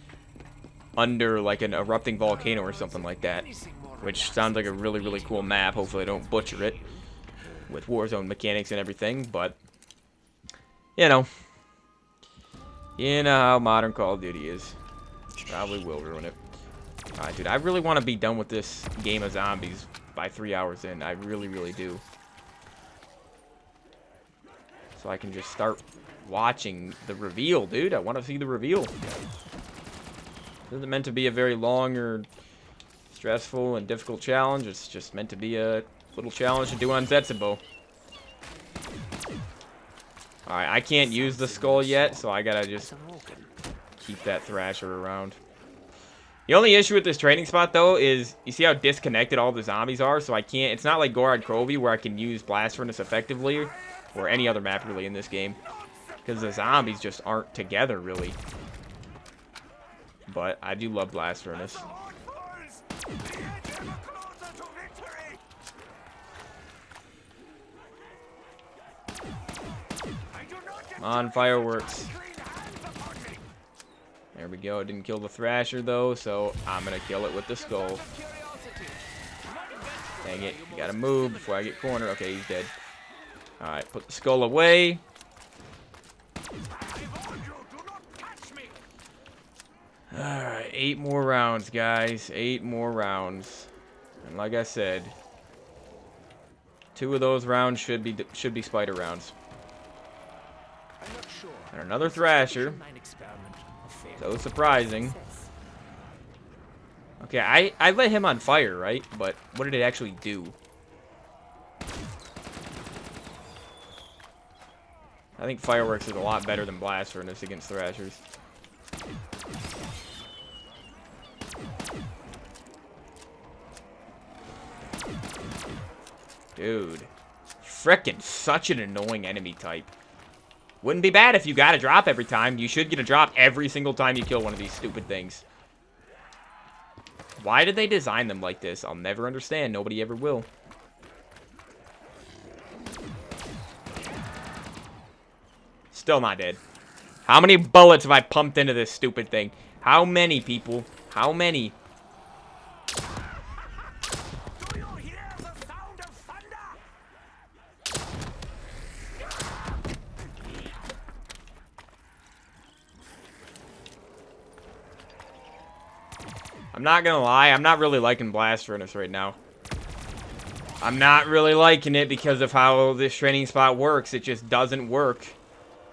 under, like, an erupting volcano or something like that. Which sounds like a really, really cool map. Hopefully I don't butcher it with Warzone mechanics and everything, but... You know how modern Call of Duty is. Probably will ruin it. Alright, dude, I really want to be done with this game of zombies by 3 hours in. I really, really do. So I can just start watching the reveal, dude. I want to see the reveal. This isn't meant to be a very long or stressful and difficult challenge. It's just meant to be a little challenge to do on Zetsubou. Alright, I can't use the skull yet, so I gotta just keep that Thrasher around. The only issue with this training spot, though, is you see how disconnected all the zombies are, so I can't... It's not like Gorod Krovi, where I can use Blast Furnace effectively, or any other map, really, in this game. Because the zombies just aren't together, really. But I do love Blast Furnace. Come on, fireworks. There we go. It didn't kill the Thrasher, though, so I'm going to kill it with the skull. Dang it. You got to move before I get cornered. Okay, he's dead. Alright, put the skull away. Alright, 8 more rounds, guys. 8 more rounds. And like I said, 2 of those rounds should be spider rounds. And another Thrasher. So surprising. Okay, I lit him on fire, right? But what did it actually do? I think Fireworks is a lot better than Blast Furnace against Thrashers. Dude. Frickin' such an annoying enemy type. Wouldn't be bad if you got a drop every time. You should get a drop every single time you kill one of these stupid things. Why did they design them like this? I'll never understand. Nobody ever will. Still not dead. How many bullets have I pumped into this stupid thing? How many, people? How many? I'm not gonna lie, I'm not really liking Blast Furnace right now. I'm not really liking it because of how this training spot works. It just doesn't work.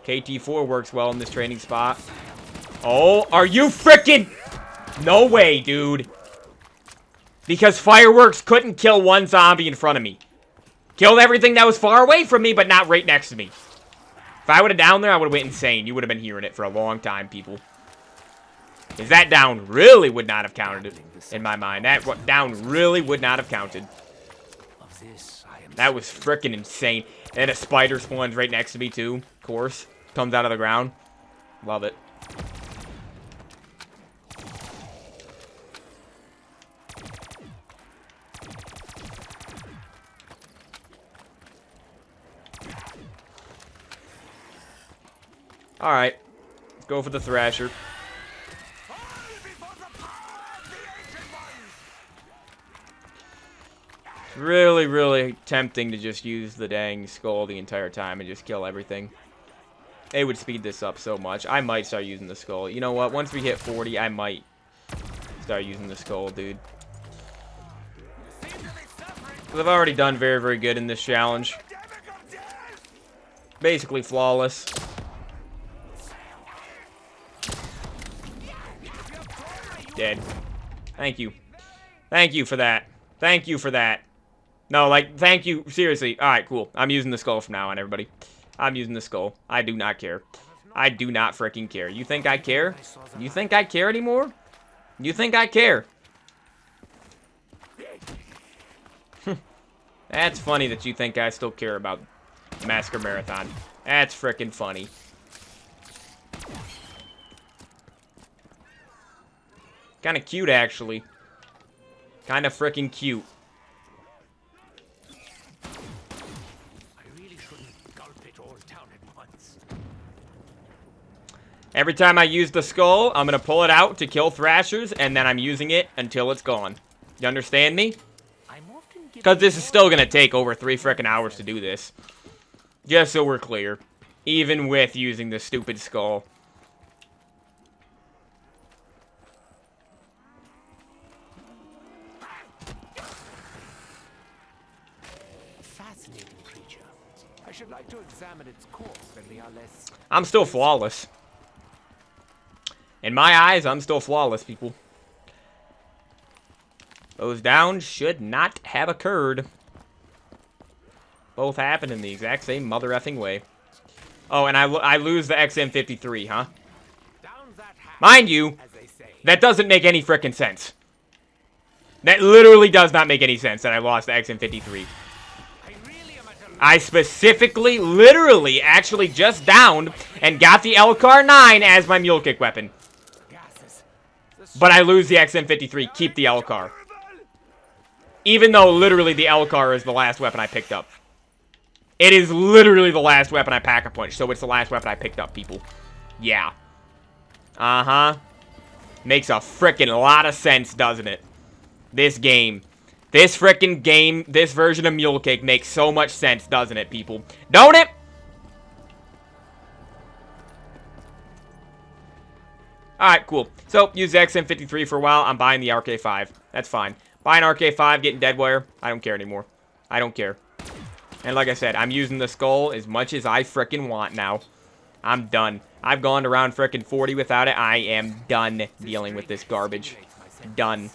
KT4 works well in this training spot. Oh, are you freaking... No way, dude. Because Fireworks couldn't kill one zombie in front of me. Killed everything that was far away from me, but not right next to me. If I would have down there, I would have went insane. You would have been hearing it for a long time, people. Is that down really would not have counted in my mind. That down really would not have counted. Of this, I am That was freaking insane. And a spider spawns right next to me too, of course. Comes out of the ground. Love it. Alright. Let's go for the Thrasher. Really, really tempting to just use the dang skull the entire time and just kill everything. It would speed this up so much. I might start using the skull. You know what? Once we hit 40, I might start using the skull, dude. Because I've already done very, very good in this challenge. Basically flawless. Dead. Thank you. Thank you for that. Thank you for that. No, like, thank you. Seriously. Alright, cool. I'm using the skull from now on, everybody. I'm using the skull. I do not care. I do not freaking care. You think I care? You think I care anymore? You think I care? That's funny that you think I still care about Massacre Marathon. That's freaking funny. Kind of cute, actually. Kind of freaking cute. I really shouldn't gulp it all down at once. Every time I use the skull, I'm going to pull it out to kill Thrashers, and then I'm using it until it's gone. You understand me? Because this is still going to take over 3 freaking hours to do this. Just so we're clear. Even with using the stupid skull. Fascinating creature. I should like to examine its course when we are less. I'm still flawless. In my eyes, I'm still flawless, people. Those downs should not have occurred. Both happened in the exact same mother effing way. Oh, and I lose the XM53, huh? Mind you, that doesn't make any frickin' sense. That literally does not make any sense that I lost the XM53. I specifically, literally, actually just downed and got the LCAR-9 as my mule kick weapon. But I lose the XM53, keep the LCAR. Even though literally the LCAR is the last weapon I picked up. It is literally the last weapon I pack-a-punch, so it's the last weapon I picked up, people. Yeah. Uh-huh. Makes a frickin' lot of sense, doesn't it? This game. This frickin' game, this version of Mule Cake makes so much sense, doesn't it, people? Don't it? Alright, cool. So, use the XM53 for a while. I'm buying the RK5. That's fine. Buying RK5, getting Deadwire. I don't care anymore. I don't care. And like I said, I'm using the skull as much as I frickin' want now. I'm done. I've gone around frickin' 40 without it. I am done dealing with this garbage. Done.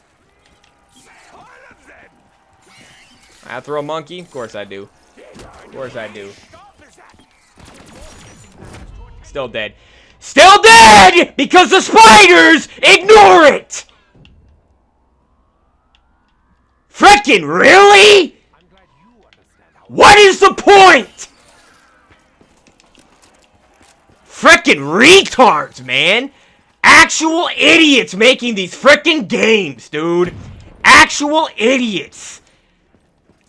I throw a monkey? Of course I do. Of course I do. Still dead. Still dead! Because the spiders ignore it! Frickin' really? What is the point? Frickin' retards, man. Actual idiots making these frickin' games, dude. Actual idiots.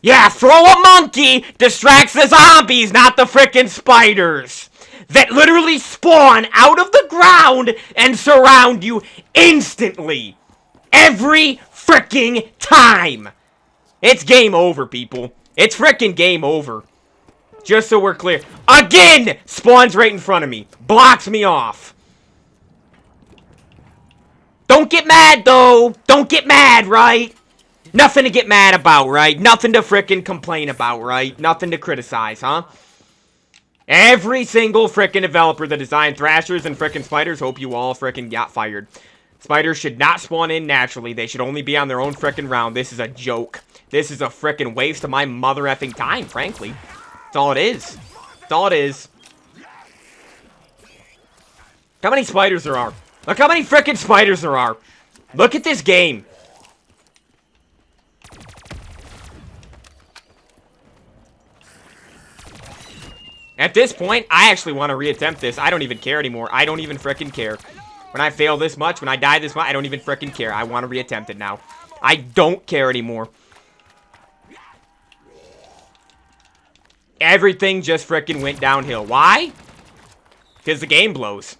Yeah, throw a monkey distracts the zombies, not the frickin' spiders. That literally spawn out of the ground and surround you instantly. Every frickin' time. It's game over, people. It's frickin' game over. Just so we're clear. Again! Spawns right in front of me. Blocks me off. Don't get mad, though. Don't get mad, right? Nothing to get mad about, right? Nothing to frickin' complain about, right? Nothing to criticize, huh? Every single frickin' developer that designed Thrashers and frickin' Spiders, hope you all frickin' got fired. Spiders should not spawn in naturally. They should only be on their own frickin' round. This is a joke. This is a frickin' waste of my mother effing time, frankly. That's all it is. That's all it is. How many spiders there are? Look how many frickin' spiders there are. Look at this game. At this point, I actually want to reattempt this. I don't even care anymore. I don't even frickin' care. When I fail this much, when I die this much, I don't even frickin' care. I want to reattempt it now. I don't care anymore. Everything just frickin' went downhill. Why? Because the game blows.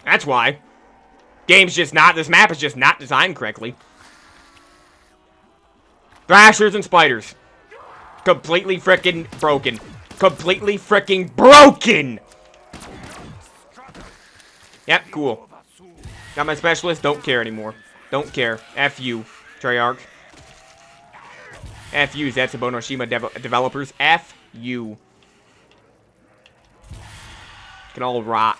That's why. This map is just not designed correctly. Thrashers and spiders. Completely frickin' broken. Completely frickin' broken! Yep, cool. Got my specialist, don't care anymore. Don't care. F you, Treyarch. F you, Zetsubou no Shima developers. F you. Can all rot.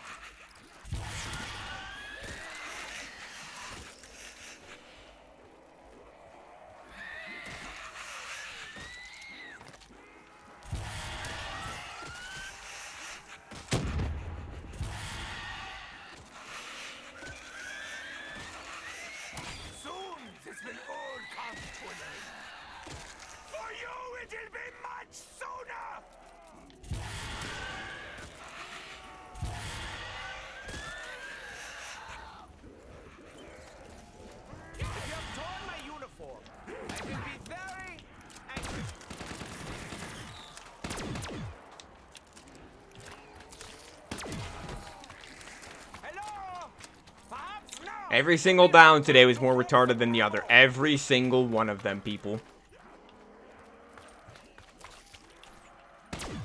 Every single down today was more retarded than the other. Every single one of them, people.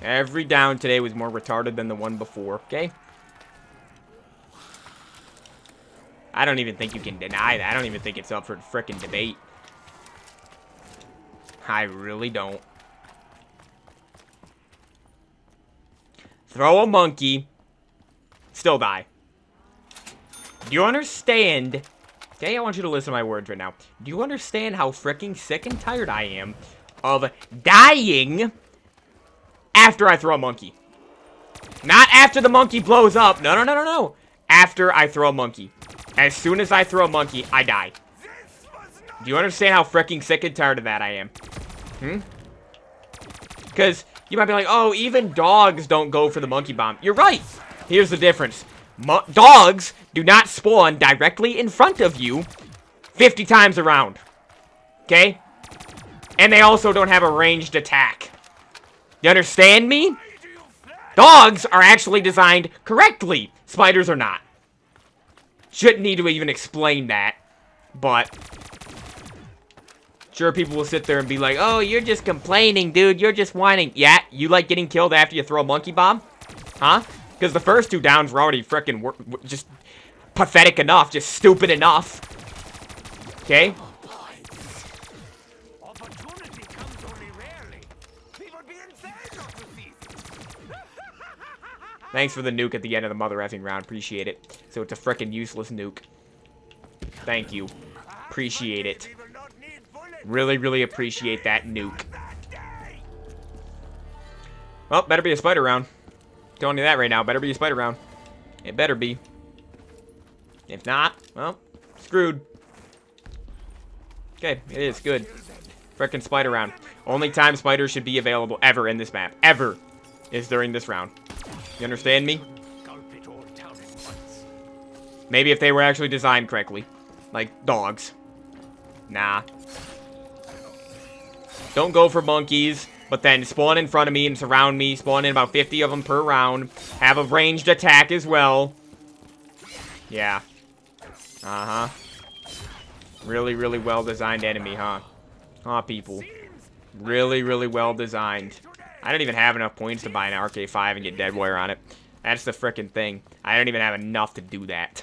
Every down today was more retarded than the one before, okay? I don't even think you can deny that. I don't even think it's up for frickin' debate. I really don't. Throw a monkey. Still die. Do you understand? Okay, I want you to listen to my words right now. Do you understand how freaking sick and tired I am of dying after I throw a monkey? Not after the monkey blows up. No, no, no, no, no. After I throw a monkey. As soon as I throw a monkey, I die. Do you understand how freaking sick and tired of that I am? Because you might be like, oh, even dogs don't go for the monkey bomb. You're right. Here's the difference. Dogs do not spawn directly in front of you 50 times around. Okay? And they also don't have a ranged attack. You understand me? Dogs are actually designed correctly. Spiders are not. Shouldn't need to even explain that. But sure, people will sit there and be like, oh, you're just complaining, dude. You're just whining. Yeah, you like getting killed after you throw a monkey bomb? Huh? Because the first two downs were already frickin' just pathetic enough, just stupid enough. Okay? Thanks for the nuke at the end of the mother effing round. Appreciate it. So it's a frickin' useless nuke. Thank you. Appreciate it. Really, really appreciate that nuke. Well, better be a spider round. Telling you that right now. Better be a spider round. It better be. If not, well, screwed. Okay, it is. Good. Frickin' spider round. Only time spiders should be available ever in this map. Ever. Is during this round. You understand me? Maybe if they were actually designed correctly. Like dogs. Nah. Don't go for monkeys. But then spawn in front of me and surround me. Spawn in about 50 of them per round. Have a ranged attack as well. Yeah. Uh-huh. Really, really well-designed enemy, huh? Huh, people. Really, really well-designed. I don't even have enough points to buy an RK5 and get Deadwire on it. That's the frickin' thing. I don't even have enough to do that.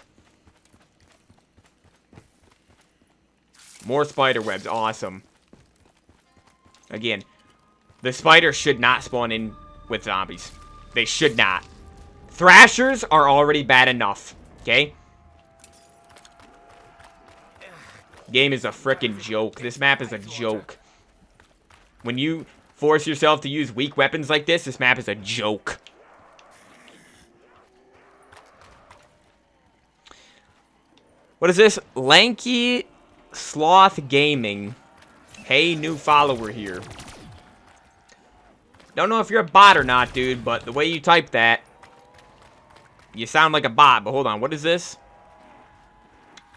More spider webs. Awesome. Again. The spiders should not spawn in with zombies. They should not. Thrashers are already bad enough. Okay? Game is a frickin' joke. This map is a joke. When you force yourself to use weak weapons like this map is a joke. What is this? Lanky Sloth Gaming. Hey, new follower here. Don't know if you're a bot or not, dude, but the way you type that, you sound like a bot. But hold on, what is this?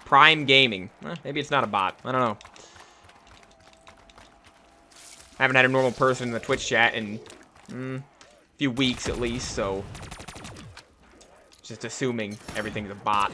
Prime Gaming. Maybe it's not a bot. I don't know. I haven't had a normal person in the Twitch chat in a few weeks at least, so just assuming everything's a bot.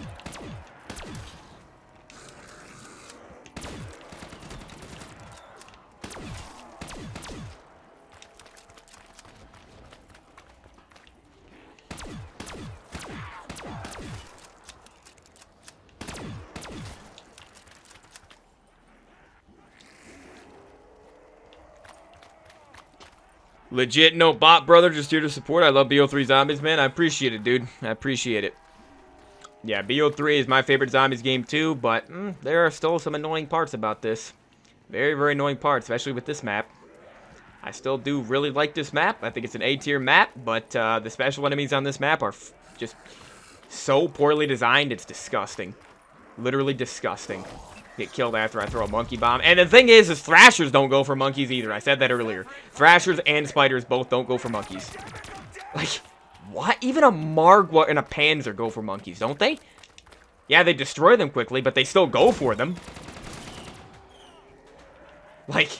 Legit no bot, brother. Just here to support. I love BO3 zombies, man. I appreciate it, dude. I appreciate it. Yeah, BO3 is my favorite zombies game, too. But there are still some annoying parts about this. Very, very annoying parts, especially with this map. I still do really like this map. I think it's an A-tier map. But the special enemies on this map are just so poorly designed. It's disgusting. Literally disgusting. Get killed after I throw a monkey bomb. And the thing is thrashers don't go for monkeys either. I said that earlier. Thrashers and spiders both don't go for monkeys. Like, what? Even a Margwa and a Panzer go for monkeys, don't they? Yeah, they destroy them quickly, but they still go for them. Like,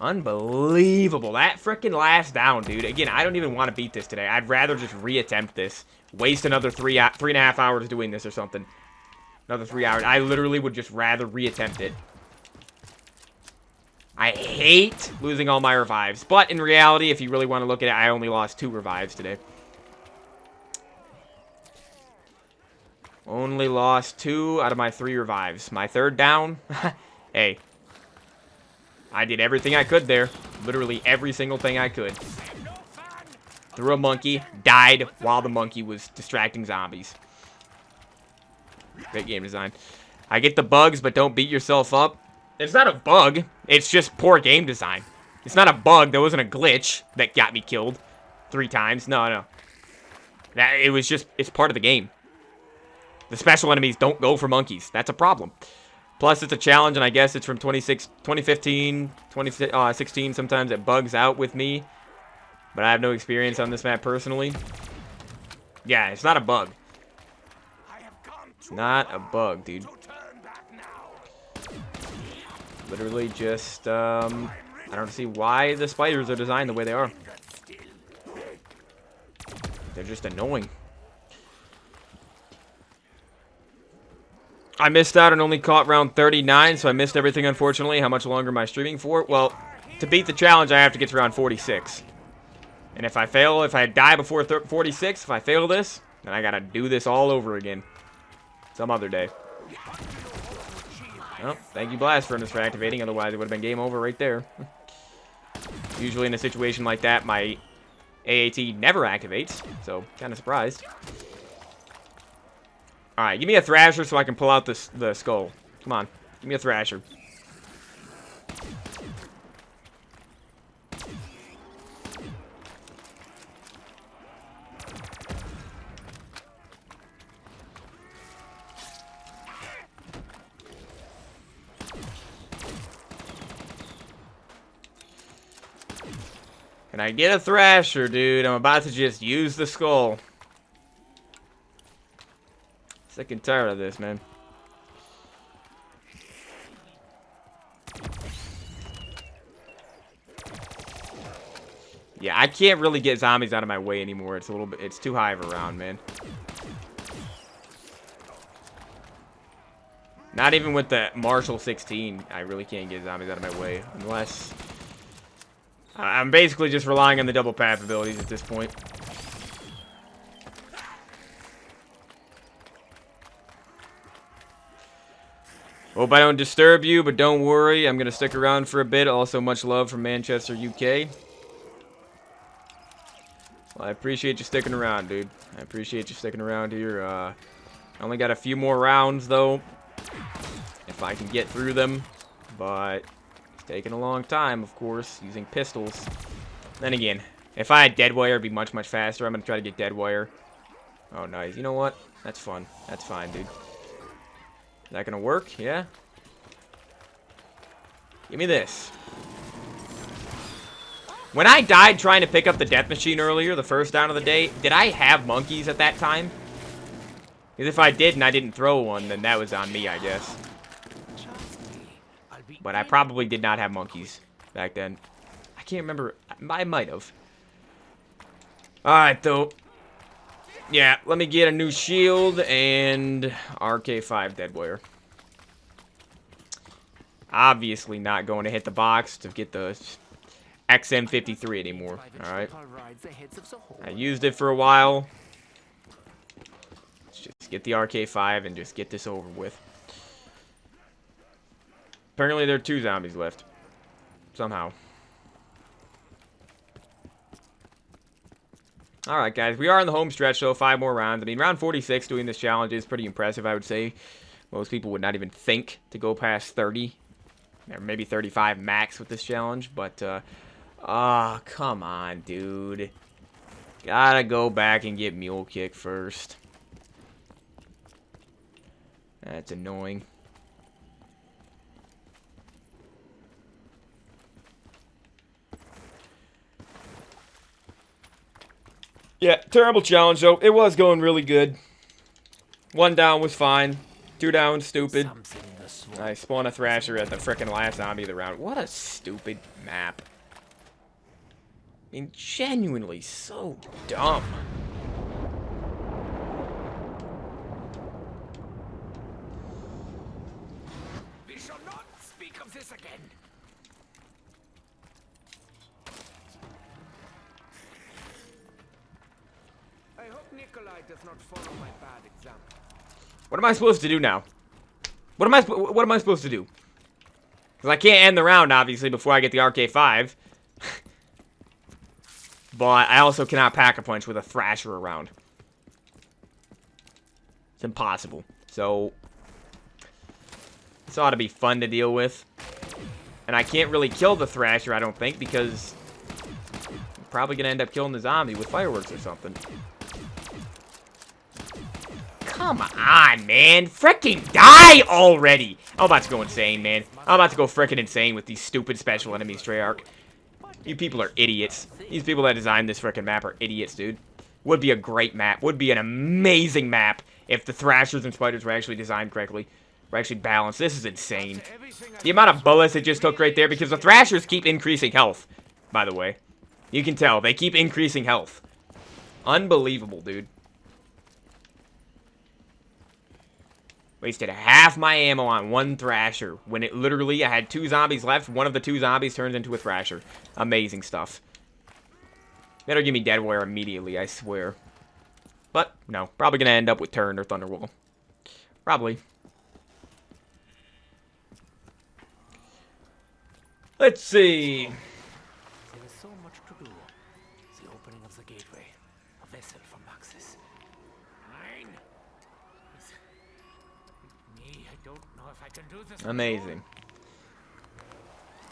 unbelievable. That freaking last down, dude. Again, I don't even want to beat this today. I'd rather just reattempt this. Waste another 3.5 hours doing this or something. Another 3 hours. I literally would just rather reattempt it. I hate losing all my revives. But in reality, if you really want to look at it, I only lost 2 revives today. Only lost 2 out of my 3 revives. My third down. Hey. I did everything I could there. Literally every single thing I could. Threw a monkey. Died while the monkey was distracting zombies. Great game design. I get the bugs, but don't beat yourself up. It's not a bug. It's just poor game design. It's not a bug. There wasn't a glitch that got me killed 3 times. No. It was just, it's part of the game. The special enemies don't go for monkeys. That's a problem. Plus, it's a challenge, and I guess it's from 2015, 2016. Sometimes it bugs out with me. But I have no experience on this map personally. Yeah, it's not a bug. It's not a bug, dude. Literally just, I don't see why the spiders are designed the way they are. They're just annoying. I missed out and only caught round 39, so I missed everything, unfortunately. How much longer am I streaming for? Well, to beat the challenge, I have to get to round 46. And if I fail, if I die before 46, if I fail this, then I gotta do this all over again. Some other day. Well, thank you, Blast Furnace, for activating. Otherwise, it would have been game over right there. Usually in a situation like that, my AAT never activates. So, kind of surprised. Alright, give me a Thrasher so I can pull out the skull. Come on. Give me a Thrasher. Can I get a Thrasher, dude? I'm about to just use the skull. Sick and tired of this, man. Yeah, I can't really get zombies out of my way anymore. It's a little bit, it's too high of a round, man. Not even with the Marshall 16, I really can't get zombies out of my way. Unless... I'm basically just relying on the double path abilities at this point. Hope I don't disturb you, but don't worry. I'm going to stick around for a bit. Also, much love from Manchester, UK. Well, I appreciate you sticking around, dude. I appreciate you sticking around here. I only got a few more rounds, though. If I can get through them. But... taking a long time, of course, using pistols. Then again, if I had dead wire, it'd be much, much faster. I'm going to try to get dead wire. Oh, nice. You know what? That's fun. That's fine, dude. that gonna work? Yeah. Give me this. When I died trying to pick up the death machine earlier, the first down of the day, did I have monkeys at that time? Because if I did and I didn't throw one, then that was on me, I guess. But I probably did not have monkeys back then. I can't remember. I might have. Alright, though. Yeah, let me get a new shield and RK5 deadware. Obviously not going to hit the box to get the XM53 anymore. Alright. I used it for a while. Let's just get the RK5 and just get this over with. Apparently there are 2 zombies left. Somehow. Alright, guys. We are in the home stretch, so 5 more rounds. I mean, round 46 doing this challenge is pretty impressive, I would say. Most people would not even think to go past 30. Or maybe 35 max with this challenge, but, come on, dude. Gotta go back and get Mule Kick first. That's annoying. Yeah, terrible challenge, though. It was going really good. 1 down was fine. 2 down, stupid. I spawned a Thrasher at the frickin' last zombie of the round. What a stupid map. I mean, genuinely so dumb. We shall not speak of this again. I hope Nikolai does not follow my bad example. What am I supposed to do now? What am I supposed to do? Because I can't end the round, obviously, before I get the RK5. But I also cannot pack a punch with a Thrasher around. It's impossible. So, this ought to be fun to deal with. And I can't really kill the Thrasher, I don't think, because I'm probably going to end up killing the zombie with fireworks or something. Come on, man. Frickin' die already. I'm about to go insane, man. I'm about to go frickin' insane with these stupid special enemies, Treyarch. You people are idiots. These people that designed this frickin' map are idiots, dude. Would be a great map. Would be an amazing map if the Thrashers and Spiders were actually designed correctly. Were actually balanced. This is insane. The amount of bullets it just took right there, because the Thrashers keep increasing health, by the way. You can tell. They keep increasing health. Unbelievable, dude. Wasted half my ammo on 1 Thrasher. When it literally, I had 2 zombies left. One of the 2 zombies turns into a Thrasher. Amazing stuff. Better give me Deadware immediately, I swear. But, no. Probably gonna end up with Turn or Thunderwall. Probably. Let's see. There is so much to do. The opening of the gateway. A vessel for Maxis. Mine. Me, I don't know if I can do this. Amazing.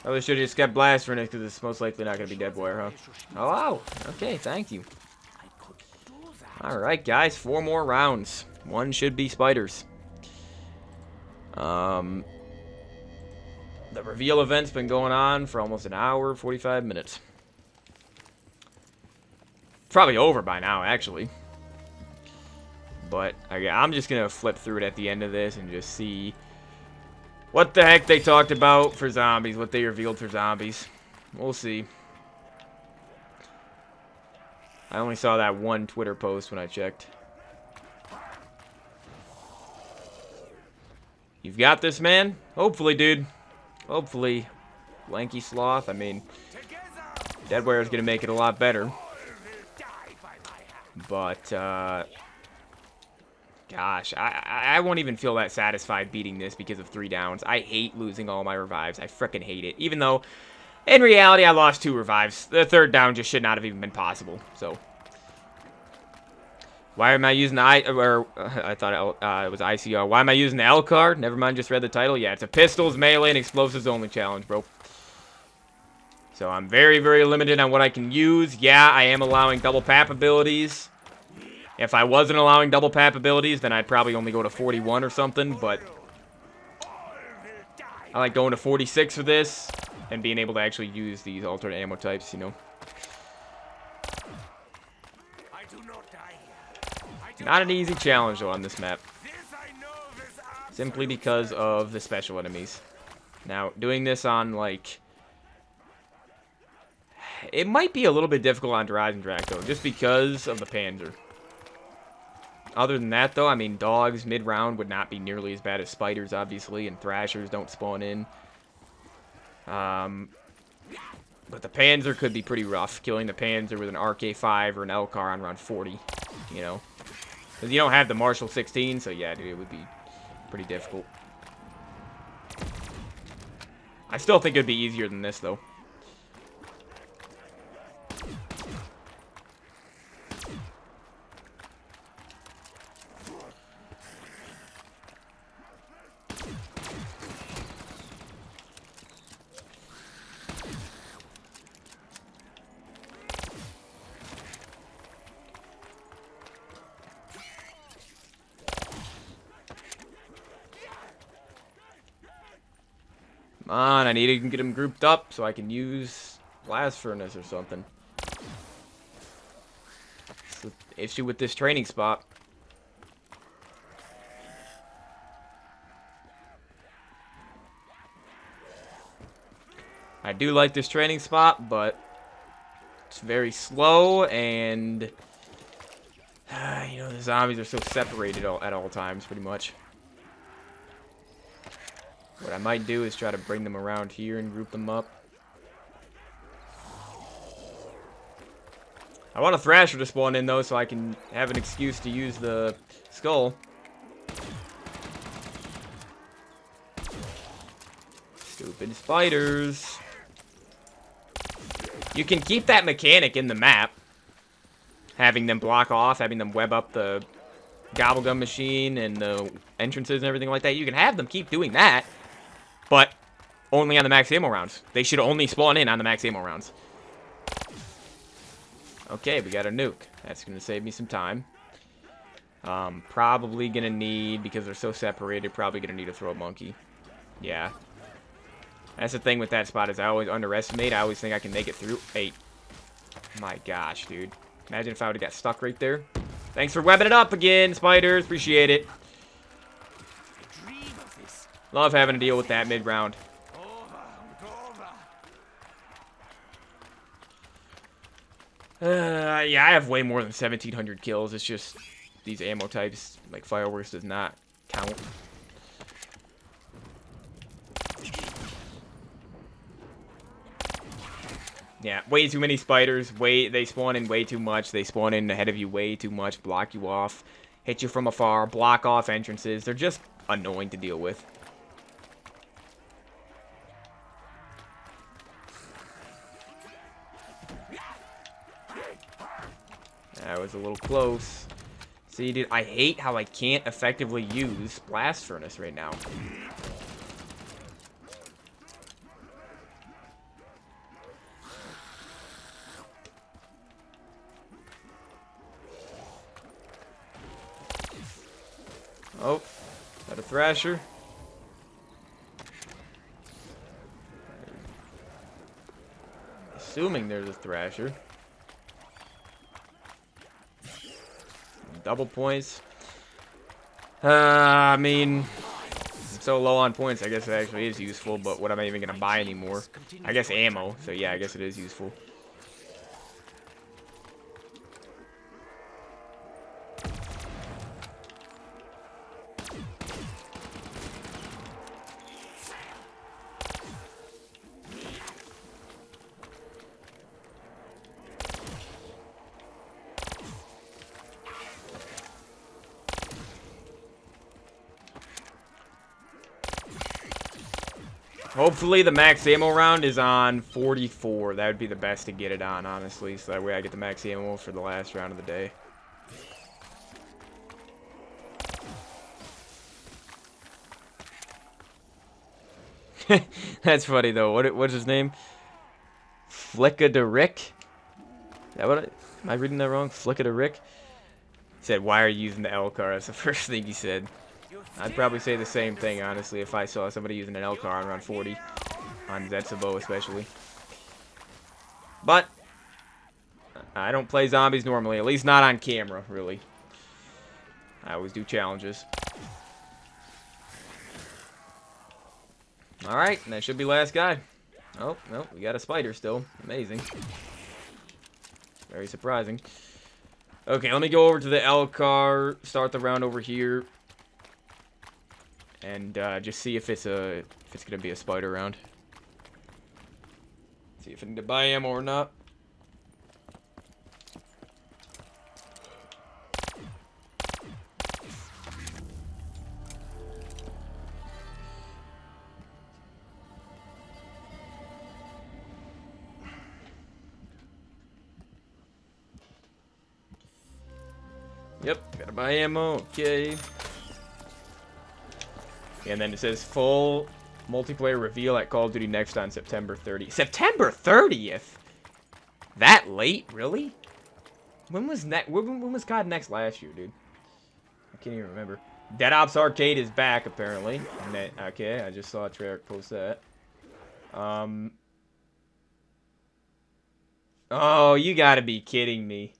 Probably should have just kept blastering it, because it's most likely not going to be Deadware, huh? Oh, wow. Okay, thank you. Alright, guys. 4 more rounds. 1 should be Spiders. The reveal event's been going on for almost an hour, 45 minutes. It's probably over by now, actually. But I'm just going to flip through it at the end of this and just see what the heck they talked about for zombies, what they revealed for zombies. We'll see. I only saw that 1 Twitter post when I checked. You've got this, man? Hopefully, dude. Hopefully. Lanky Sloth, I mean, Deadware is going to make it a lot better. But, gosh, I won't even feel that satisfied beating this because of 3 downs. I hate losing all my revives. I frickin' hate it. Even though, in reality, I lost 2 revives. The 3rd down just should not have even been possible. So, why am I using the I thought it was ICR. Why am I using the L card? Never mind, just read the title. Yeah, it's a pistols, melee, and explosives only challenge, bro. So I'm very, very limited on what I can use. Yeah, I am allowing double pap abilities. If I wasn't allowing double pap abilities, then I'd probably only go to 41 or something, but I like going to 46 for this and being able to actually use these alternate ammo types, you know. I do not die here. I do Not an easy challenge, though, on this map. This I know this Simply because of the special enemies. Now, doing this on, like... It might be a little bit difficult on Horizon Track, though, just because of the Panzer. Other than that, though, I mean, dogs mid-round would not be nearly as bad as spiders, obviously, and thrashers don't spawn in. But the Panzer could be pretty rough, killing the Panzer with an RK5 or an LCAR on round 40, you know. Because you don't have the Marshal 16, so yeah, dude, it would be pretty difficult. I still think it would be easier than this, though. Come on, I need to get them grouped up so I can use Blast Furnace or something. It's the issue with this training spot. I do like this training spot, but it's very slow, and you know, the zombies are so separated at all times, pretty much. What I might do is try to bring them around here and group them up. I want a Thrasher to spawn in, though, so I can have an excuse to use the skull. Stupid spiders. You can keep that mechanic in the map. Having them block off, having them web up the gobblegum machine and the entrances and everything like that. You can have them keep doing that. But only on the max ammo rounds. They should only spawn in on the max ammo rounds. Okay, we got a nuke. That's going to save me some time. Probably going to need, because they're so separated, probably going to need to throw a monkey. Yeah. That's the thing with that spot is I always underestimate. I always think I can make it through. Hey. My gosh, dude. Imagine if I would have got stuck right there. Thanks for webbing it up again, spiders. Appreciate it. Love having to deal with that mid-round. Yeah, I have way more than 1,700 kills. It's just these ammo types, like fireworks, does not count. Yeah, way too many spiders. They spawn in way too much. They spawn in ahead of you way too much. Block you off. Hit you from afar. Block off entrances. They're just annoying to deal with. That was a little close. See, dude, I hate how I can't effectively use Blast Furnace right now. Oh, is that a Thrasher? Assuming there's a Thrasher. Double points. I mean, I'm so low on points, I guess it actually is useful, but what am I even going to buy anymore? I guess ammo, so yeah, I guess it is useful. Hopefully the max ammo round is on 44. That would be the best to get it on, honestly. So that way I get the max ammo for the last round of the day. That's funny, though. What's his name? Flicka de Rick? Is that what am I reading that wrong? Flicka de Rick? He said, why are you using the LCAR? That's the first thing he said. I'd probably say the same thing, honestly, if I saw somebody using an L-car on around 40. On Zetsubou, especially. But, I don't play zombies normally. At least not on camera, really. I always do challenges. Alright, that should be last guy. Oh, no, we got a spider still. Amazing. Very surprising. Okay, let me go over to the L car, start the round over here, and just see if it's gonna be a spider round. See if I need to buy ammo or not. Yep, gotta buy ammo, okay. And then it says full multiplayer reveal at Call of Duty Next on September 30th. September 30th? That late? Really? When was COD Next last year, dude? I can't even remember. Dead Ops Arcade is back, apparently. Okay, I just saw Treyarch post that. Oh, you gotta be kidding me.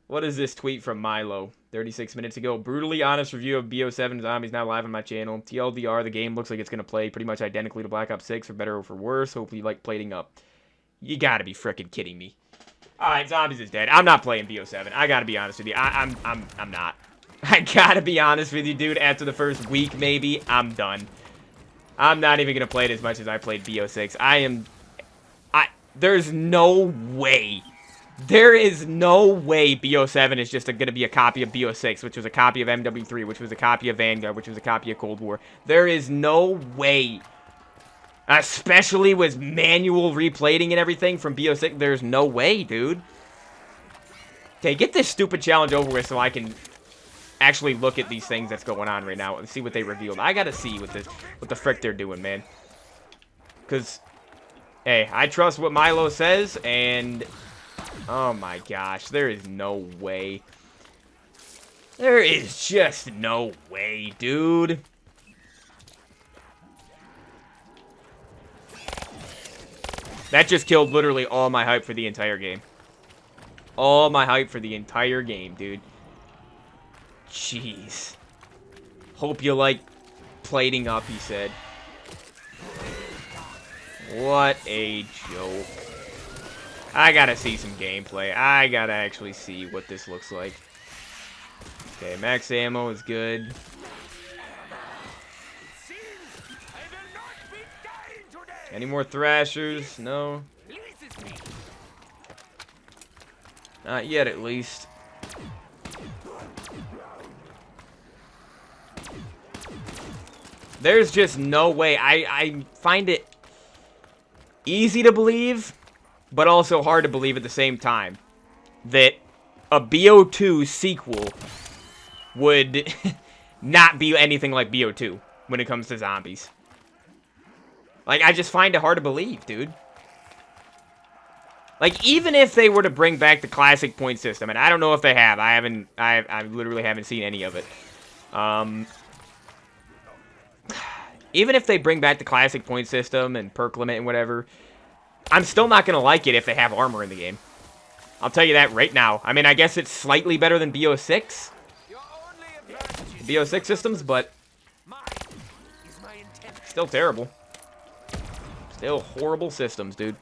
What is this tweet from Milo? 36 minutes ago. Brutally honest review of BO7 Zombies now live on my channel. TLDR, the game looks like it's going to play pretty much identically to Black Ops 6, for better or for worse. Hopefully you like plating up. You gotta be freaking kidding me. Alright, Zombies is dead. I'm not playing BO7. I gotta be honest with you. I'm not. I gotta be honest with you, dude. After the first week, maybe, I'm done. I'm not even going to play it as much as I played BO6. There's no way. There is no way BO7 is just going to be a copy of BO6, which was a copy of MW3, which was a copy of Vanguard, which was a copy of Cold War. There is no way. Especially with manual replating and everything from BO6. There's no way, dude. Okay, get this stupid challenge over with so I can actually look at these things that's going on right now and see what they revealed. I gotta see what the frick they're doing, man. Because, hey, I trust what Milo says, and oh my gosh, there is no way. There is just no way, dude. That just killed literally all my hype for the entire game. All my hype for the entire game, dude. Jeez. Hope you like plating up, he said. What a joke. I gotta see some gameplay. I gotta actually see what this looks like. Okay, max ammo is good. Any more thrashers? No. Not yet, at least. There's just no way. I find it easy to believe, but also hard to believe at the same time, that a BO2 sequel would not be anything like BO2 when it comes to zombies. Like, I just find it hard to believe, dude. Like, even if they were to bring back the classic point system, and I don't know if they have. I literally haven't seen any of it. Even if they bring back the classic point system and perk limit and whatever, I'm still not going to like it if they have armor in the game. I'll tell you that right now. I mean, I guess it's slightly better than BO6. BO6 systems, but still terrible. Still horrible systems, dude.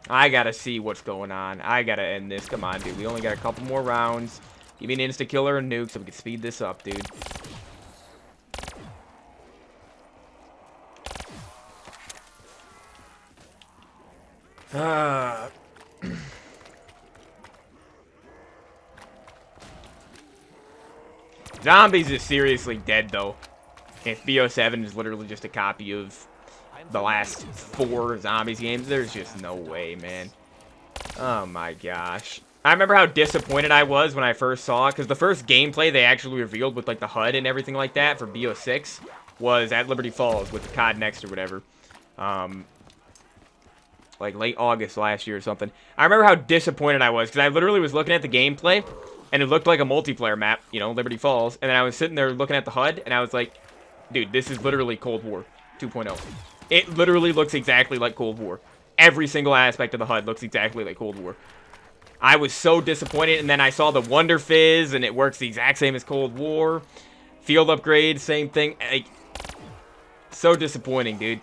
I gotta see what's going on. I gotta end this. Come on, dude. We only got a couple more rounds. Give me an insta-killer and nuke so we can speed this up, dude. Zombies is seriously dead, though. If BO7 is literally just a copy of the last 4 Zombies games, there's just no way, man. Oh my gosh. I remember how disappointed I was when I first saw it, because the first gameplay they actually revealed with like the HUD and everything like that for BO6 was at Liberty Falls with the COD Next or whatever. Like late August last year or something. I remember how disappointed I was, because I literally was looking at the gameplay, And it looked like a multiplayer map, you know, Liberty Falls. And then I was sitting there looking at the HUD, and I was like, dude, this is literally Cold War 2.0. It literally looks exactly like Cold War. Every single aspect of the HUD looks exactly like Cold War. I was so disappointed, and then I saw the Wonder Fizz, and it works the exact same as Cold War. Field upgrade, same thing. Like, so disappointing, dude.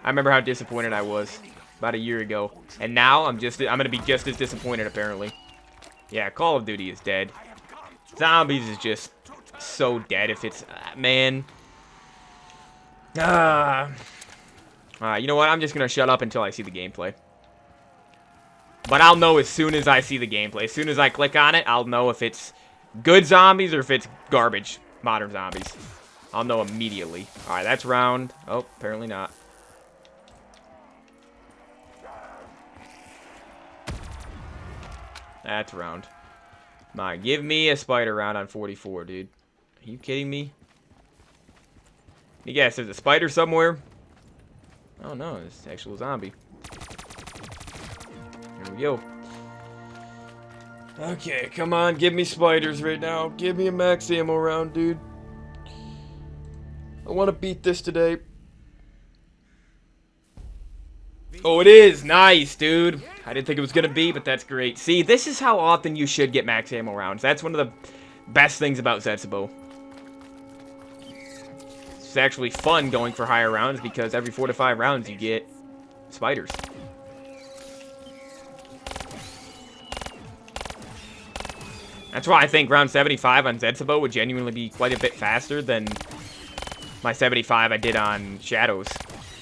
I remember how disappointed I was about a year ago. And now I'm gonna be just as disappointed, apparently. Yeah, Call of Duty is dead. Zombies is just so dead if it's... man. You know what? I'm just going to shut up until I see the gameplay. But I'll know as soon as I see the gameplay. As soon as I click on it, I'll know if it's good zombies or if it's garbage modern zombies. I'll know immediately. Alright, that's round. Oh, apparently not. That's round. Come on, give me a spider round on 44, dude. Are you kidding me? Yes, there's a spider somewhere. Oh no, it's an actual zombie. Here we go. Okay, come on, give me spiders right now. Give me a max ammo round, dude. I want to beat this today. Oh, it is! Nice, dude! I didn't think it was gonna be, but that's great. See, this is how often you should get max ammo rounds. That's one of the best things about Zetsubou. It's actually fun going for higher rounds because every 4 to 5 rounds you get spiders. That's why I think round 75 on Zetsubou would genuinely be quite a bit faster than my 75 I did on Shadows,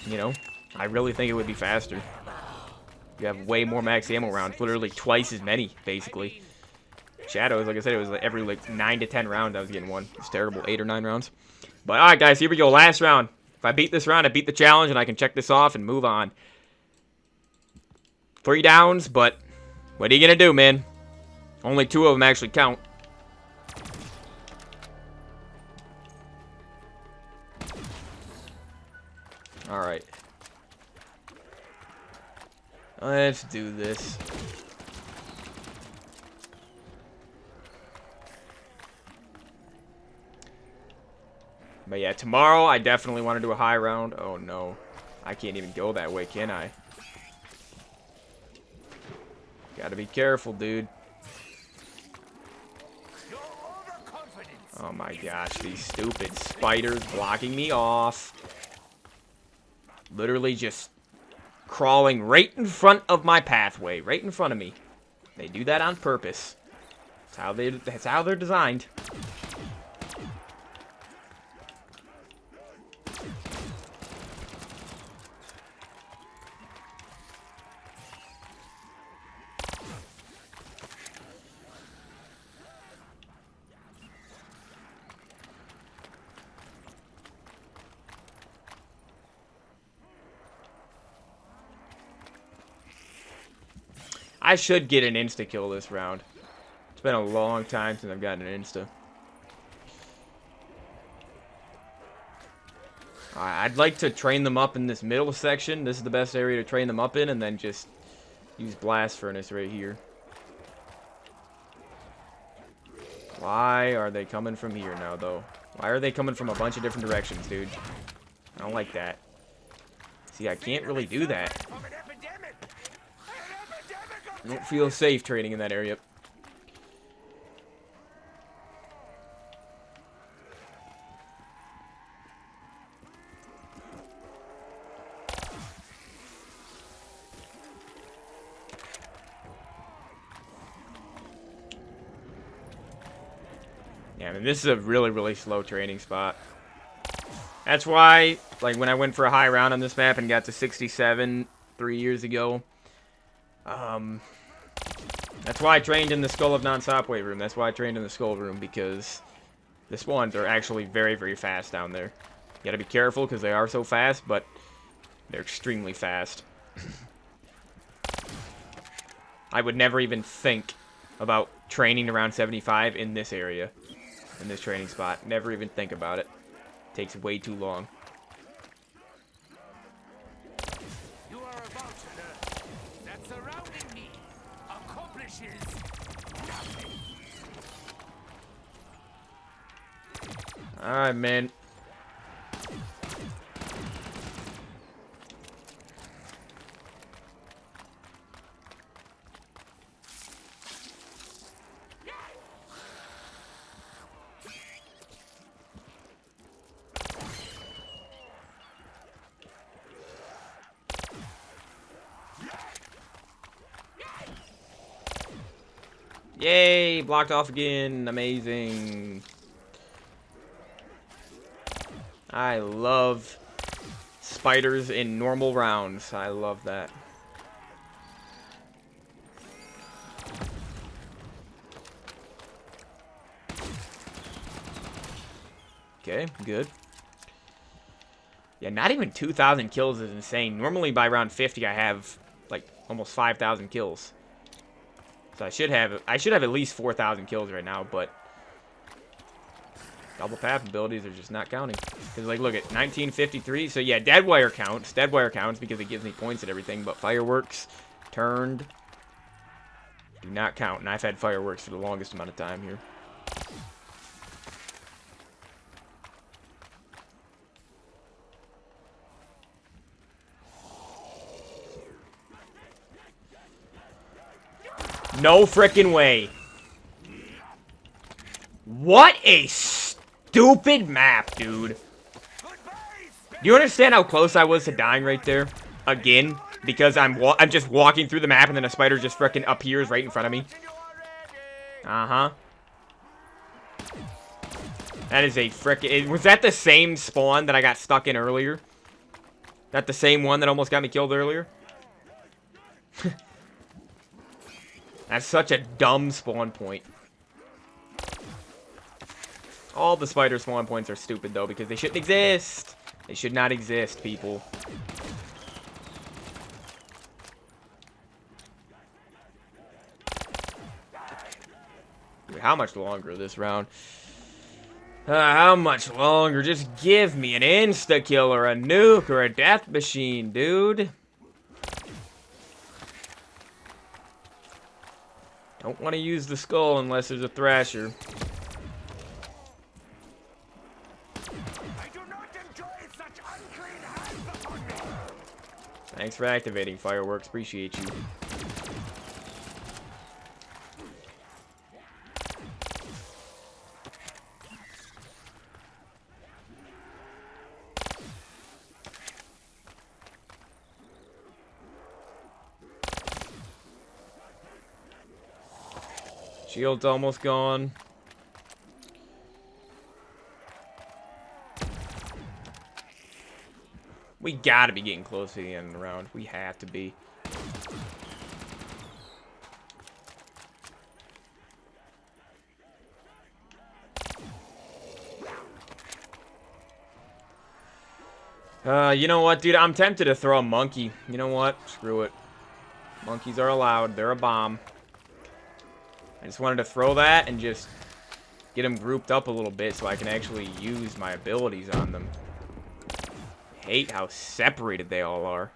you know? I really think it would be faster. You have way more max ammo rounds, literally twice as many, basically. Shadows, like I said, it was like every 9 to 10 rounds I was getting one. It's terrible, 8 or 9 rounds. But alright guys, here we go, last round. If I beat this round, I beat the challenge and I can check this off and move on. 3 downs, but what are you gonna do, man? Only 2 of them actually count. Alright. Let's do this. But yeah, tomorrow I definitely want to do a high round. Oh no. I can't even go that way, can I? Gotta be careful, dude. Oh my gosh, these stupid spiders blocking me off. Literally just crawling right in front of my pathway, right in front of me. They do that on purpose. That's how they're designed. I should get an insta-kill this round. It's been a long time since I've gotten an insta. I'd like to train them up in this middle section. This is the best area to train them up in, and then just use Blast Furnace right here. Why are they coming from here now, though? Why are they coming from a bunch of different directions, dude? I don't like that. See, I can't really do that. I don't feel safe training in that area. Yeah, I mean, this is a really, really slow training spot. That's why, like, when I went for a high round on this map and got to 67 3 years ago, that's why I trained in the Skull of Non-Stop weight room. That's why I trained in the Skull room, because the spawns are actually very, very fast down there. You gotta be careful because they are so fast, but they're extremely fast. I would never even think about training around 75 in this area, in this training spot. Never even think about it. Takes way too long. You are about to learn that surrounding me accomplishes nothing. Alright, man. Yay! Blocked off again. Amazing. I love spiders in normal rounds. I love that. Okay, good. Yeah, not even 2,000 kills is insane. Normally by round 50 I have like almost 5,000 kills. So I should have at least 4,000 kills right now, but double path abilities are just not counting. Because, like, look at 1953. So, yeah, dead wire counts. Dead wire counts because it gives me points and everything. But fireworks, turned, do not count. And I've had fireworks for the longest amount of time here. No frickin' way. What a stupid map, dude. Do you understand how close I was to dying right there? Again? Because I'm just walking through the map and then a spider just frickin' appears right in front of me. Uh-huh. That is a frickin'... Was that the same spawn that I got stuck in earlier? That the same one that almost got me killed earlier? That's such a dumb spawn point. All the spider spawn points are stupid, though, because they shouldn't exist. They should not exist, people. Wait, how much longer this round? How much longer? Just give me an insta-kill or a nuke or a death machine, dude. Don't want to use the skull unless there's a thrasher. I do not enjoy such unclean hands upon me. Thanks for activating fireworks. Appreciate you. Shield's almost gone. We gotta be getting close to the end of the round. We have to be. You know what, dude? I'm tempted to throw a monkey. You know what? Screw it. Monkeys are allowed. They're a bomb. I just wanted to throw that and just get them grouped up a little bit so I can actually use my abilities on them. I hate how separated they all are.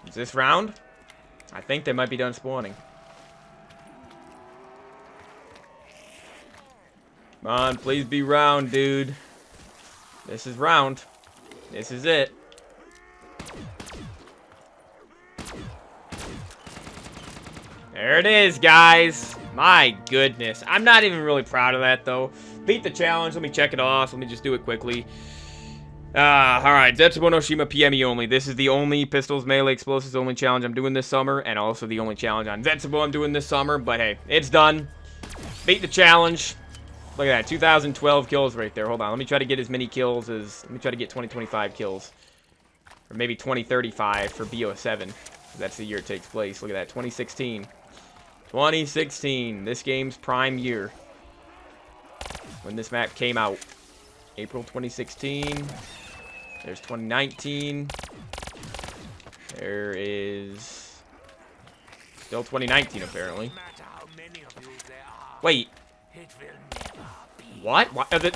Is this round? I think they might be done spawning. Come on, please be round, dude. This is round. This is it. There it is, guys. My goodness. I'm not even really proud of that, though. Beat the challenge. Let me check it off. Let me just do it quickly. Alright. Zetsubou no Shima PME only. This is the only pistols, melee, explosives only challenge I'm doing this summer. And also the only challenge on Zetsubou I'm doing this summer. But hey, it's done. Beat the challenge. Look at that, 2012 kills right there. Hold on, let me try to get as many kills as... Let me try to get 2025 kills. Or maybe 2035 for BO7. That's the year it takes place. Look at that, 2016. 2016, this game's prime year. When this map came out. April 2016. There's 2019. There is... Still 2019, apparently. Wait. What?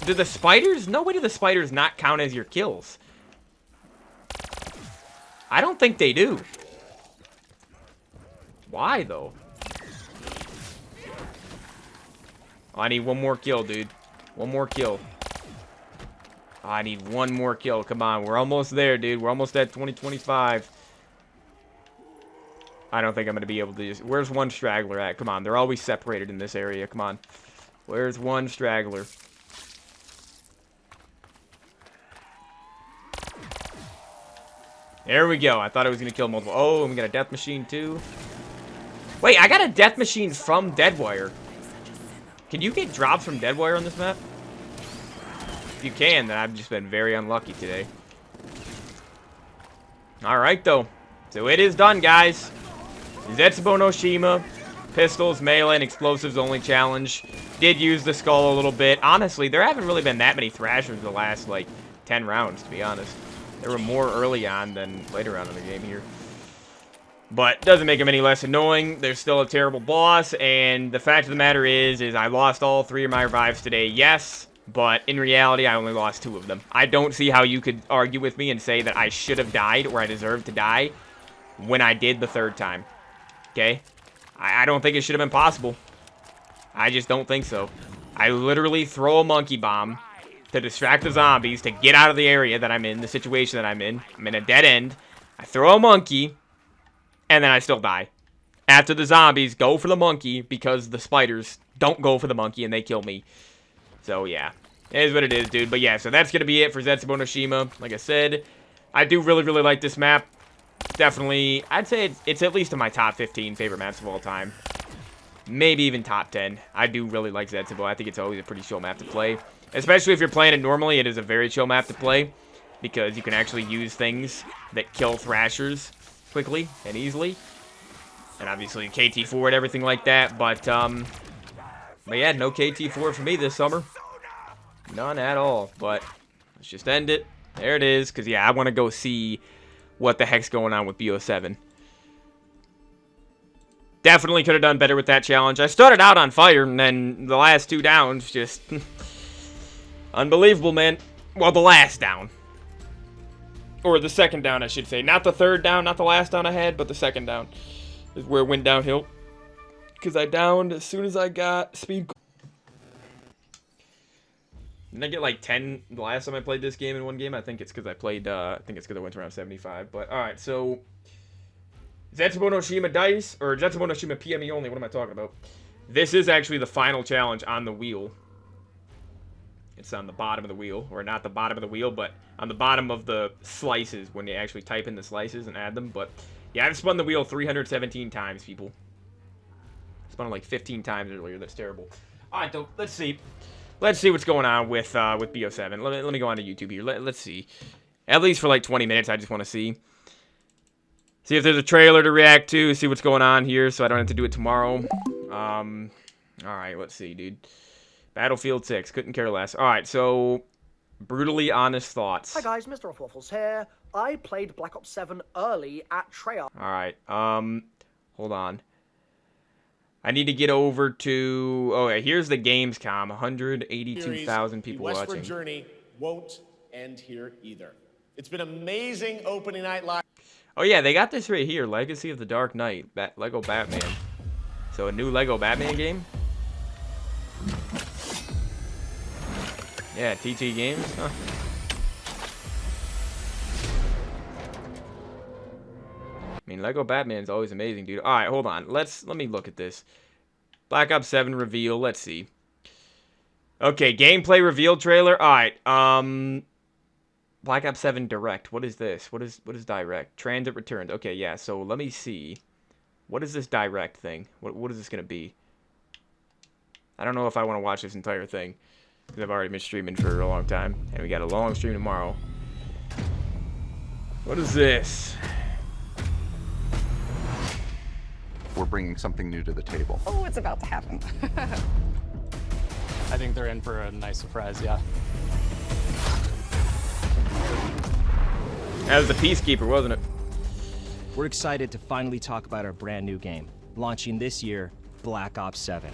Do the spiders? No way do the spiders not count as your kills. I don't think they do. Why, though? Oh, I need one more kill, dude. One more kill. Oh, I need one more kill. Come on, we're almost there, dude. We're almost at 2025. I don't think I'm going to be able to just... Where's one straggler at? Come on, they're always separated in this area. Come on. Where's one straggler? There we go. I thought I was going to kill multiple. Oh, and we got a death machine, too. Wait, I got a death machine from Deadwire. Can you get drops from Deadwire on this map? If you can, then I've just been very unlucky today. Alright, though. So it is done, guys. Zetsubou no Shima. Pistols, melee, and explosives only challenge. Did use the skull a little bit. Honestly, there haven't really been that many Thrashers the last, like, 10 rounds, to be honest. There were more early on than later on in the game here. But doesn't make them any less annoying. They're still a terrible boss, and the fact of the matter is I lost all 3 of my revives today, yes, but in reality, I only lost 2 of them. I don't see how you could argue with me and say that I should have died or I deserved to die when I did the 3rd time, okay? I don't think it should have been possible. I just don't think so. I literally throw a monkey bomb to distract the zombies, to get out of the area that I'm in, the situation that I'm in. I'm in a dead end. I throw a monkey, and then I still die. After the zombies go for the monkey, because the spiders don't go for the monkey, and they kill me. So, yeah. It is what it is, dude. But, yeah, so that's going to be it for Zetsubou no Shima. Like I said, I do really, really like this map. Definitely, I'd say it's at least in my top 15 favorite maps of all time. Maybe even top 10. I do really like Zetsubou. I think it's always a pretty chill map to play. Especially if you're playing it normally, it is a very chill map to play. Because you can actually use things that kill Thrashers quickly and easily. And obviously KT4 and everything like that. But yeah, no KT4 for me this summer. None at all. But let's just end it. There it is. Because, yeah, I want to go see what the heck's going on with BO7. Definitely could have done better with that challenge. I started out on fire, and then the last 2 downs just... unbelievable, man. Well, the last down. Or the second down, I should say. Not the 3rd down, not the last down I had, but the 2nd down is where it went downhill. Because I downed as soon as I got speed. Didn't I get like 10 the last time I played this game in one game? I think it's because I played, I think it's because I went around 75. But, alright, so... Zetsubou no Shima Dice, or Zetsubou no Shima PME only, what am I talking about? This is actually the final challenge on the wheel. It's on the bottom of the wheel, or not the bottom of the wheel, but on the bottom of the slices when you actually type in the slices and add them. But, yeah, I've spun the wheel 317 times, people. I spun it like 15 times earlier, that's terrible. Alright, though, let's see. Let's see what's going on with BO7. Let me go on to YouTube here. Let's see. At least for like 20 minutes, I just want to see. See if there's a trailer to react to, see what's going on here, so I don't have to do it tomorrow. Alright, let's see, dude. Battlefield 6, couldn't care less. Alright, so, brutally honest thoughts. Hi guys, Mr. Waffles here. I played Black Ops 7 early at Treyarch. Alright, hold on. I need to get over to... Oh, yeah, here's the Gamescom. 182,000 people watching. The Westward Journey won't end here either. It's been amazing opening night live. Oh, yeah, they got this right here. Legacy of the Dark Knight. Lego Batman. So, a new Lego Batman game? Yeah, TT Games? Huh. I mean, Lego Batman's always amazing, dude. Alright, hold on. Let me look at this. Black Ops 7 reveal. Let's see. Okay, gameplay reveal trailer. Alright, Black Ops 7 Direct. What is this? What is Direct? Transit returned. Okay, yeah, so let me see. What is this Direct thing? What is this going to be? I don't know if I want to watch this entire thing. Because I've already been streaming for a long time. And we got a long stream tomorrow. What is this? We're bringing something new to the table. Oh, it's about to happen. I think they're in for a nice surprise, yeah. That was the Peacekeeper, wasn't it? We're excited to finally talk about our brand new game, launching this year, Black Ops 7.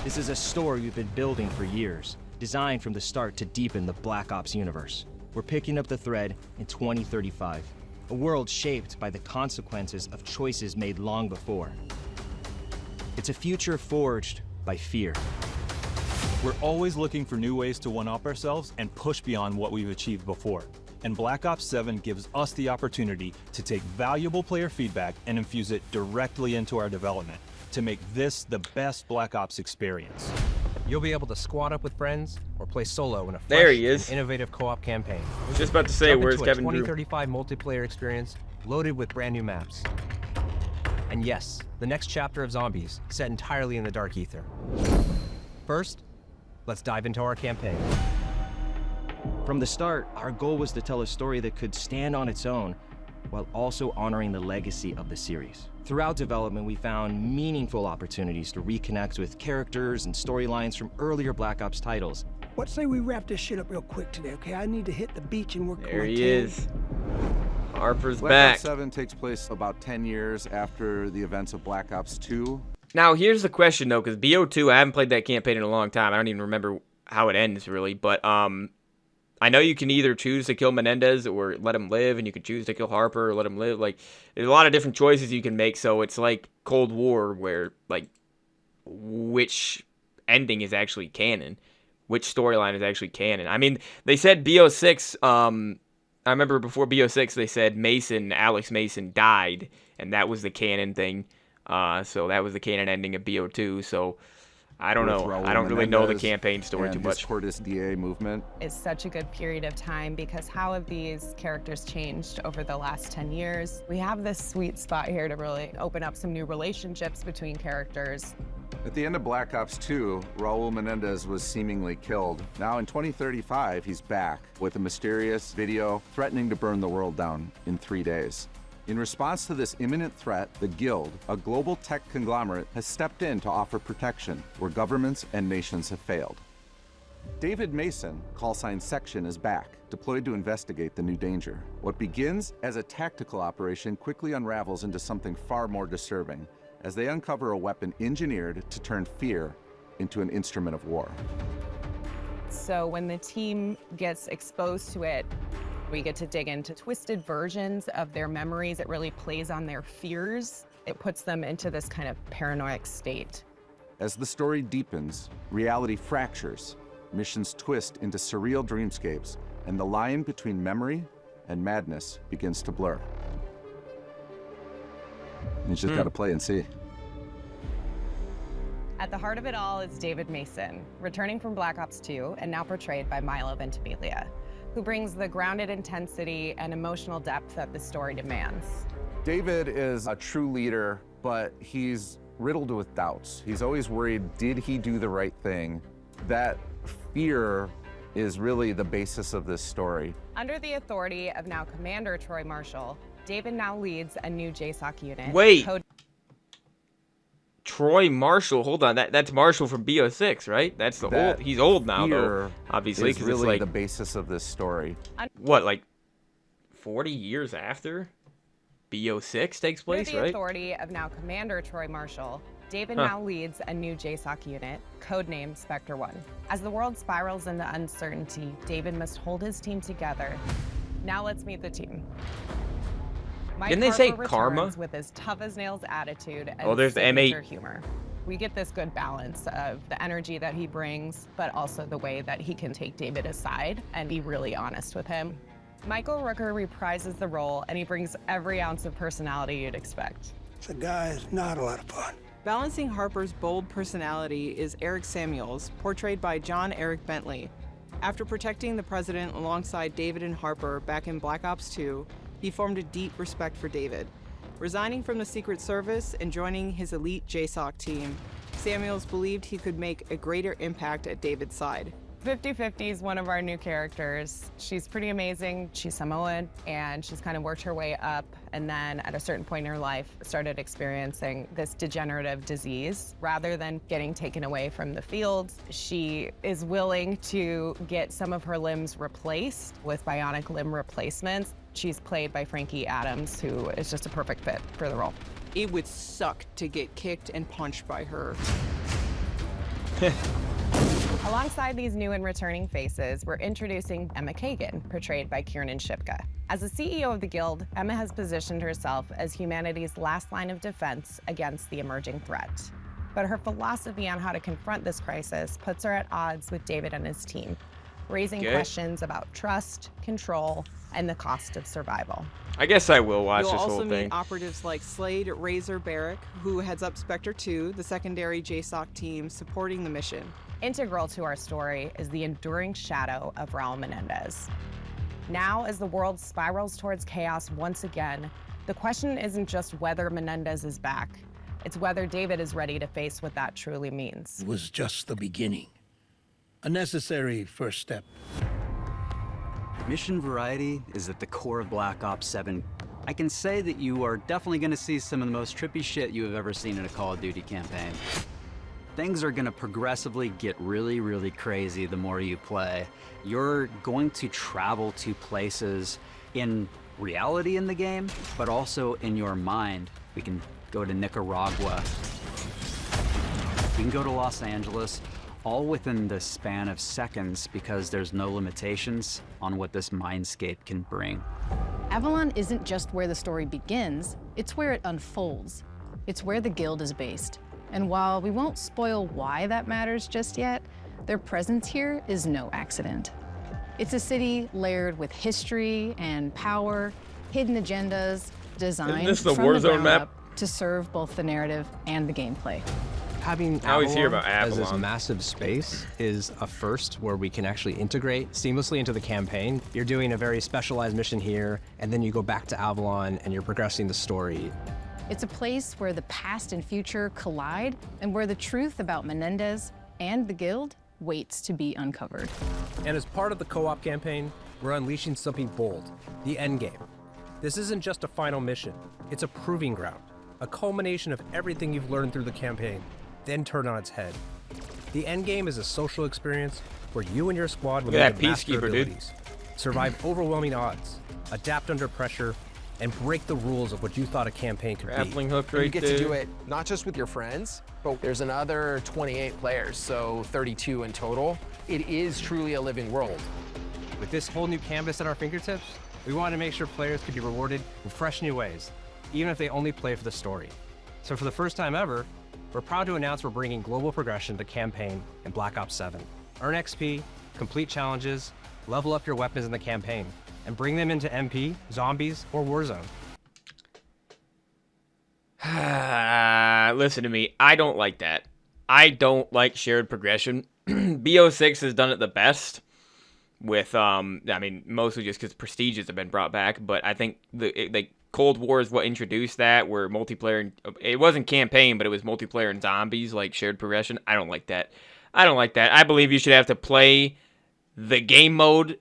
This is a story we've been building for years, designed from the start to deepen the Black Ops universe. We're picking up the thread in 2035, a world shaped by the consequences of choices made long before. It's a future forged by fear. We're always looking for new ways to one-up ourselves and push beyond what we've achieved before. And Black Ops 7 gives us the opportunity to take valuable player feedback and infuse it directly into our development to make this the best Black Ops experience. You'll be able to squad up with friends or play solo in a There fresh he is. and innovative co-op campaign. I was just about to say, Jump where's into Kevin a Drew? 2035 multiplayer experience loaded with brand new maps. And yes, the next chapter of Zombies, set entirely in the Dark Ether. First, let's dive into our campaign. From the start, our goal was to tell a story that could stand on its own, while also honoring the legacy of the series. Throughout development, we found meaningful opportunities to reconnect with characters and storylines from earlier Black Ops titles. What say we wrap this shit up real quick today, okay? I need to hit the beach and work on There my he tan. is. Harper's Black back. Ops 7 takes place about 10 years after the events of Black Ops 2. Now, here's the question, though, because BO2, I haven't played that campaign in a long time. I don't even remember how it ends, really. But I know you can either choose to kill Menendez or let him live, and you could choose to kill Harper or let him live. Like, there's a lot of different choices you can make, so it's like Cold War, where, like, which ending is actually canon, which storyline is actually canon. I mean, they said BO6, I remember before BO6, they said Alex Mason died, and that was the canon thing. So that was the canon ending of BO2, so I don't know. I don't really know the campaign story too much. Cordis DA movement. It's such a good period of time because how have these characters changed over the last 10 years? We have this sweet spot here to really open up some new relationships between characters. At the end of Black Ops 2, Raul Menendez was seemingly killed. Now in 2035, he's back with a mysterious video threatening to burn the world down in 3 days. In response to this imminent threat, the Guild, a global tech conglomerate, has stepped in to offer protection where governments and nations have failed. David Mason, callsign Section, is back, deployed to investigate the new danger. What begins as a tactical operation quickly unravels into something far more disturbing, as they uncover a weapon engineered to turn fear into an instrument of war. So when the team gets exposed to it, we get to dig into twisted versions of their memories. It really plays on their fears. It puts them into this kind of paranoid state. As the story deepens, reality fractures, missions twist into surreal dreamscapes, and the line between memory and madness begins to blur. You just gotta play and see. At the heart of it all is David Mason, returning from Black Ops 2 and now portrayed by Milo Ventimiglia, who brings the grounded intensity and emotional depth that the story demands. David is a true leader, but he's riddled with doubts. He's always worried, did he do the right thing? That fear is really the basis of this story. Under the authority of now Commander Troy Marshall, David now leads a new JSOC unit. Wait. Troy Marshall, hold on, that's Marshall from BO6, right? That's the old. He's old now, though. Obviously, because really it's like the basis of this story. What, like 40 years after BO6 takes place, Under the right? authority of now Commander Troy Marshall, David now leads a new JSOC unit, codenamed Spectre 1. As the world spirals into uncertainty, David must hold his team together. Now let's meet the team. Didn't they say Karma? With his tough as nails attitude and there's the signature M8 humor. We get this good balance of the energy that he brings, but also the way that he can take David aside and be really honest with him. Michael Rooker reprises the role, and he brings every ounce of personality you'd expect. The guy is not a lot of fun. Balancing Harper's bold personality is Eric Samuels, portrayed by John Eric Bentley. After protecting the president alongside David and Harper back in Black Ops 2, he formed a deep respect for David. Resigning from the Secret Service and joining his elite JSOC team, Samuels believed he could make a greater impact at David's side. 50-50 is one of our new characters. She's pretty amazing. She's Samoan, and she's kind of worked her way up, and then at a certain point in her life, started experiencing this degenerative disease. Rather than getting taken away from the fields, she is willing to get some of her limbs replaced with bionic limb replacements. She's played by Frankie Adams, who is just a perfect fit for the role. It would suck to get kicked and punched by her. Alongside these new and returning faces, we're introducing Emma Kagan, portrayed by Kiernan Shipka. As the CEO of the Guild, Emma has positioned herself as humanity's last line of defense against the emerging threat. But her philosophy on how to confront this crisis puts her at odds with David and his team, raising questions about trust, control, and the cost of survival. I guess I will watch You'll this also whole thing. meet operatives like Slade, Razor, Barrick, who heads up Spectre 2, the secondary JSOC team supporting the mission. Integral to our story is the enduring shadow of Raul Menendez. Now, as the world spirals towards chaos once again, the question isn't just whether Menendez is back, it's whether David is ready to face what that truly means. It was just the beginning. A necessary first step. Mission variety is at the core of Black Ops 7. I can say that you are definitely going to see some of the most trippy shit you have ever seen in a Call of Duty campaign. Things are going to progressively get really, really crazy the more you play. You're going to travel to places in reality in the game, but also in your mind. We can go to Nicaragua. We can go to Los Angeles, all within the span of seconds because there's no limitations on what this mindscape can bring. Avalon isn't just where the story begins, it's where it unfolds. It's where the Guild is based. And while we won't spoil why that matters just yet, their presence here is no accident. It's a city layered with history and power, hidden agendas, designed Isn't this the from the Warzone ground map? up to serve both the narrative and the gameplay. Having I always hear Avalon about as this Avalon. massive space is a first where we can actually integrate seamlessly into the campaign. You're doing a very specialized mission here, and then you go back to Avalon and you're progressing the story. It's a place where the past and future collide and where the truth about Menendez and the Guild waits to be uncovered. And as part of the co-op campaign, we're unleashing something bold, the endgame. This isn't just a final mission, it's a proving ground, a culmination of everything you've learned through the campaign, then turned on its head. The endgame is a social experience where you and your squad will Look at need that to master Peacekeeper, dude. abilities, survive overwhelming odds, adapt under pressure, and break the rules of what you thought a campaign could Grappling be. hook You right get there. to do it not just with your friends, but there's another 28 players, so 32 in total. It is truly a living world. With this whole new canvas at our fingertips, we wanted to make sure players could be rewarded in fresh new ways, even if they only play for the story. So for the first time ever, we're proud to announce we're bringing global progression to campaign in Black Ops 7. Earn XP, complete challenges, level up your weapons in the campaign, and bring them into MP, Zombies, or Warzone. Listen to me. I don't like that. I don't like shared progression. BO6 has done it the best with, I mean, mostly just because Prestiges have been brought back, but I think the Cold War is what introduced that, where multiplayer, it wasn't campaign, but it was multiplayer and zombies, like shared progression. I don't like that. I don't like that. I believe you should have to play the game mode,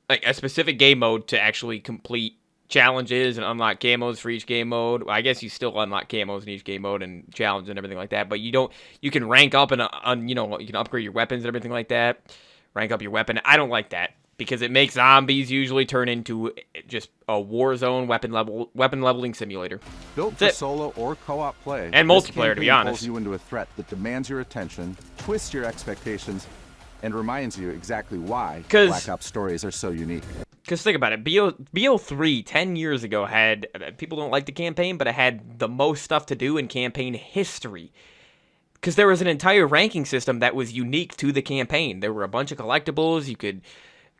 like a specific game mode, to actually complete challenges and unlock camos for each game mode. Well, I guess you still unlock camos in each game mode and challenges and everything like that, but you can rank up and you can upgrade your weapons and everything like that. Rank up your weapon. I don't like that because it makes zombies usually turn into just a Warzone weapon leveling simulator. Built for solo or co-op play and this multiplayer, to be campaign honest. pulls you into a threat that demands your attention, twists your expectations, and reminds you exactly why Black Ops stories are so unique. Because think about it, BO3 10 years ago had, people don't like the campaign, but it had the most stuff to do in campaign history. Because there was an entire ranking system that was unique to the campaign. There were a bunch of collectibles, you could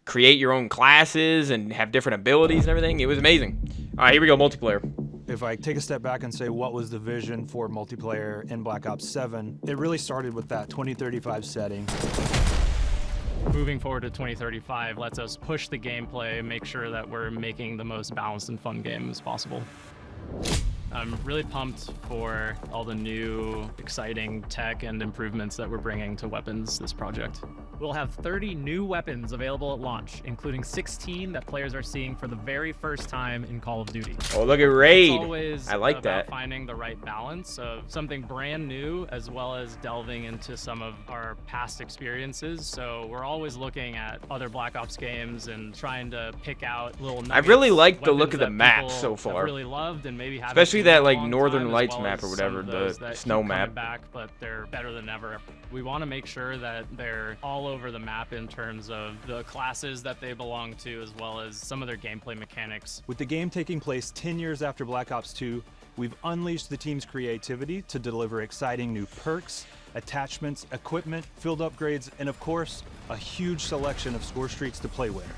create your own classes and have different abilities and everything. It was amazing. All right, here we go, multiplayer. If I take a step back and say what was the vision for multiplayer in Black Ops 7, it really started with that 2035 setting. Moving forward to 2035 lets us push the gameplay, make sure that we're making the most balanced and fun game as possible. I'm really pumped for all the new, exciting tech and improvements that we're bringing to weapons this project. We'll have 30 new weapons available at launch, including 16 that players are seeing for the very first time in Call of Duty. Oh, look at Raid. It's always I like about that. finding the right balance of something brand new as well as delving into some of our past experiences. So we're always looking at other Black Ops games and trying to pick out little nuggets, I really like the look weapons of the that map people so have far. really loved and maybe haven't Especially do that like long Northern time, as Lights well map as or some whatever, of those the that snow keep coming map. back, but they're better than ever. We want to make sure that they're all over the map in terms of the classes that they belong to, as well as some of their gameplay mechanics. With the game taking place 10 years after Black Ops 2, we've unleashed the team's creativity to deliver exciting new perks, attachments, equipment, field upgrades, and of course, a huge selection of score streaks to play with.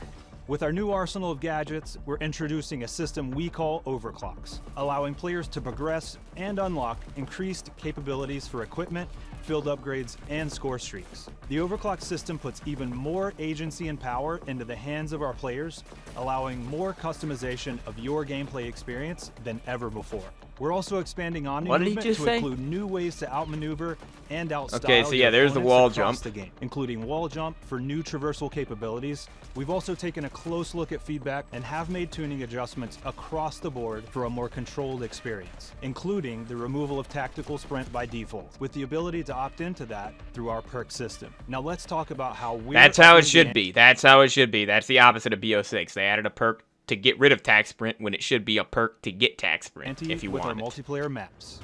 With our new arsenal of gadgets, we're introducing a system we call overclocks, allowing players to progress and unlock increased capabilities for equipment, field upgrades, and score streaks. The overclock system puts even more agency and power into the hands of our players, allowing more customization of your gameplay experience than ever before. We're also expanding Omni What did he movement just to say? include new ways to outmaneuver and outstyle Okay, so yeah, your there's the opponents wall across jump. the game, including wall jump for new traversal capabilities. We've also taken a close look at feedback and have made tuning adjustments across the board for a more controlled experience, including the removal of tactical sprint by default, with the ability to opt into that through our perk system. Now let's talk about how we're That's how it upping the should be. That's how it should be. That's the opposite of BO6. They added a perk to get rid of tax sprint when it should be a perk to get tax sprint if you with our want it. multiplayer maps.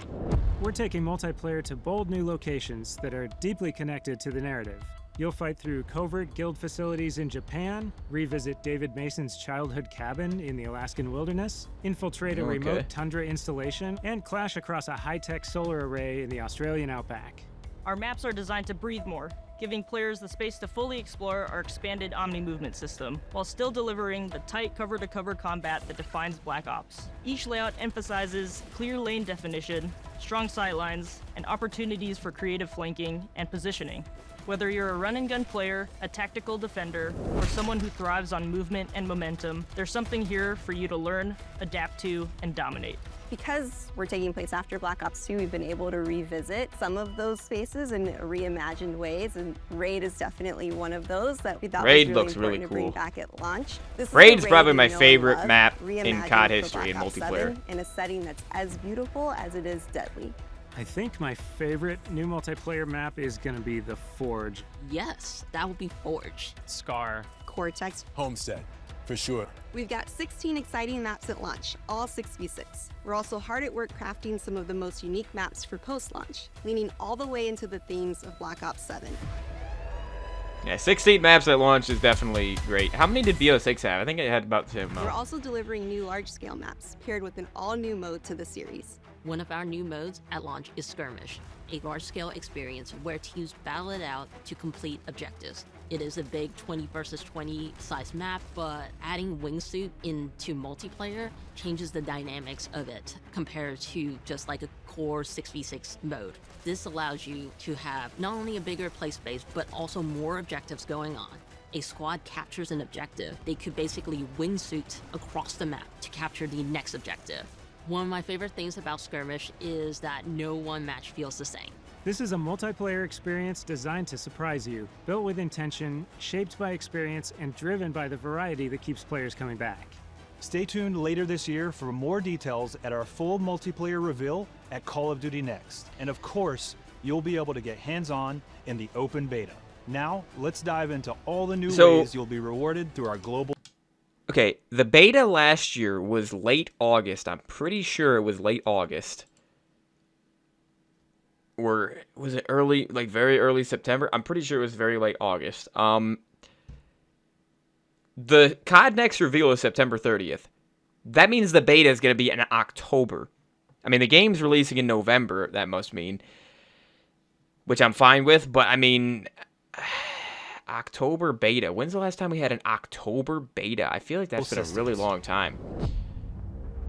We're taking multiplayer to bold new locations that are deeply connected to the narrative. You'll fight through covert guild facilities in Japan, revisit David Mason's childhood cabin in the Alaskan wilderness, infiltrate a remote tundra installation, and clash across a high-tech solar array in the Australian outback. Our maps are designed to breathe more, giving players the space to fully explore our expanded Omni movement system, while still delivering the tight cover-to-cover combat that defines Black Ops. Each layout emphasizes clear lane definition, strong sightlines, and opportunities for creative flanking and positioning. Whether you're a run-and-gun player, a tactical defender, or someone who thrives on movement and momentum, there's something here for you to learn, adapt to, and dominate. Because we're taking place after Black Ops 2, we've been able to revisit some of those spaces in reimagined ways, and Raid is definitely one of those that we thought Raid was really looks really important to bring cool. back at launch. This is Raid's the probably Raid my we know and favorite love, map in reimagined COD for history in Black Ops multiplayer. 7 in a setting that's as beautiful as it is deadly. I think my favorite new multiplayer map is going to be the Forge. Yes, that would be Forge. Scar. Cortex. Homestead, for sure. We've got 16 exciting maps at launch, all 6v6. We're also hard at work crafting some of the most unique maps for post-launch, leaning all the way into the themes of Black Ops 7. Yeah, 16 maps at launch is definitely great. How many did BO6 have? I think it had about the same amount. We're also delivering new large-scale maps, paired with an all-new mode to the series. One of our new modes at launch is Skirmish, a large-scale experience where teams battle it out to complete objectives. It is a big 20 versus 20 size map, but adding wingsuit into multiplayer changes the dynamics of it compared to just like a core 6v6 mode. This allows you to have not only a bigger play space, but also more objectives going on. A squad captures an objective, they could basically wingsuit across the map to capture the next objective. One of my favorite things about Skirmish is that no one match feels the same. This is a multiplayer experience designed to surprise you, built with intention, shaped by experience, and driven by the variety that keeps players coming back. Stay tuned later this year for more details at our full multiplayer reveal at Call of Duty Next. And of course, you'll be able to get hands-on in the open beta. Now, let's dive into all the new ways you'll be rewarded through our global... Okay, the beta last year was late August. I'm pretty sure it was late August. Or was it early, like very early September? I'm pretty sure it was very late August. The COD Next reveal is September 30th. That means the beta is going to be in October. I mean, the game's releasing in November, that must mean. Which I'm fine with, but I mean... October beta. When's the last time we had an October beta? I feel like that's been a really long time.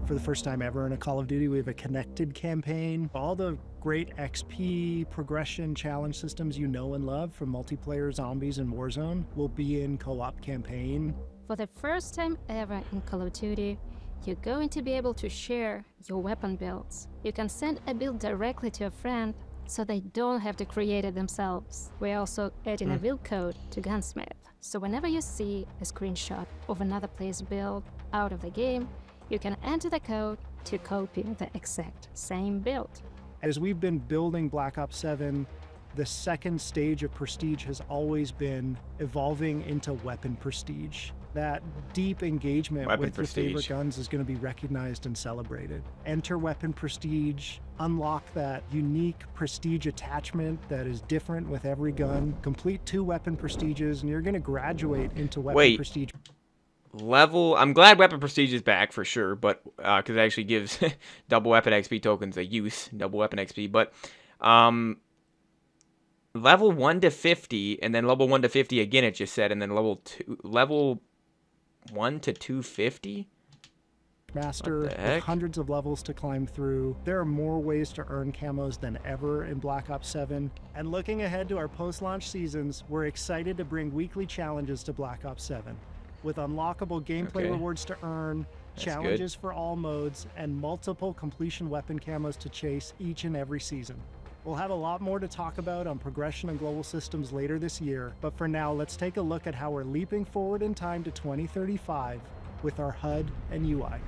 For the first time ever in a Call of Duty, we have a connected campaign. All the great XP progression challenge systems you know and love from multiplayer, zombies, and Warzone will be in co-op campaign. For the first time ever in Call of Duty, you're going to be able to share your weapon builds. You can send a build directly to a friend, so they don't have to create it themselves. We're also adding a build code to Gunsmith, so whenever you see a screenshot of another player's build out of the game, you can enter the code to copy the exact same build. As we've been building Black Ops 7, the second stage of Prestige has always been evolving into weapon Prestige. That deep engagement Weapon with your favorite prestige. guns is going to be recognized and celebrated. Enter Weapon Prestige, unlock that unique prestige attachment that is different with every gun, complete 2 Weapon Prestiges, and you're going to graduate into Weapon Wait. Prestige. Level, I'm glad Weapon Prestige is back for sure, but because it actually gives double weapon XP tokens a use, double weapon XP, but level 1 to 50, and then level 1 to 50 again, it just said, and then level 1 to 250? Master with hundreds of levels to climb through. There are more ways to earn camos than ever in Black Ops 7. And looking ahead to our post-launch seasons, we're excited to bring weekly challenges to Black Ops 7. With unlockable gameplay rewards to earn, challenges for all modes, and multiple completion weapon camos to chase each and every season. We'll have a lot more to talk about on progression and global systems later this year, but for now, let's take a look at how we're leaping forward in time to 2035 with our HUD and UI.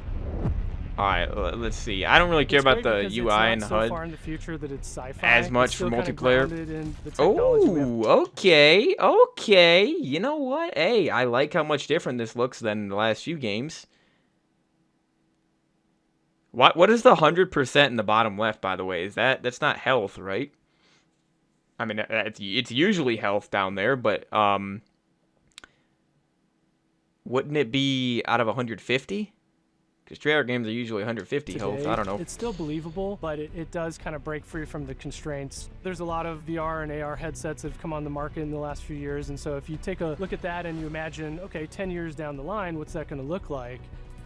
Alright, let's see. I don't really care about the UI and the HUD so far in the future that it's sci-fi. as much for multiplayer. Oh, okay. You know what? Hey, I like how much different this looks than the last few games. What is the 100% in the bottom left, by the way? Is that's not health, right? I mean, it's usually health down there, but wouldn't it be out of 150? Because trailer games are usually 150 health. I don't know. It's still believable, but it does kind of break free from the constraints. There's a lot of VR and AR headsets that have come on the market in the last few years, and so if you take a look at that and you imagine, okay, 10 years down the line, what's that going to look like?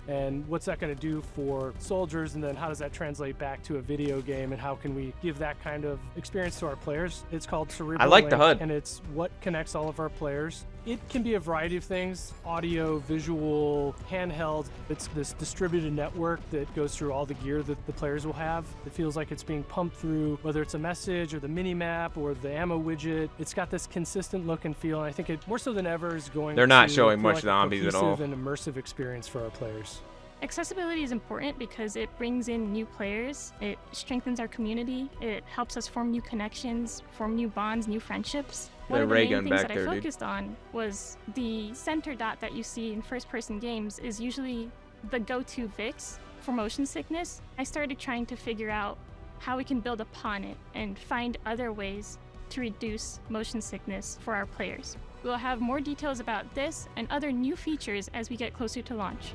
And what's that going to do for soldiers, and then how does that translate back to a video game, and how can we give that kind of experience to our players? It's called Cerebral I like the Link, HUD. and it's what connects all of our players. It can be a variety of things: audio, visual, handheld. It's this distributed network that goes through all the gear that the players will have. It feels like it's being pumped through, whether it's a message or the mini map or the ammo widget. It's got this consistent look and feel, and I think it more so than ever is going They're not to showing feel much like zombies a at all. cohesive and immersive experience for our players. Accessibility is important because it brings in new players, it strengthens our community, it helps us form new connections, form new bonds, new friendships. One of the main things that I focused on was the center dot that you see in first-person games is usually the go-to fix for motion sickness. I started trying to figure out how we can build upon it and find other ways to reduce motion sickness for our players. We'll have more details about this and other new features as we get closer to launch.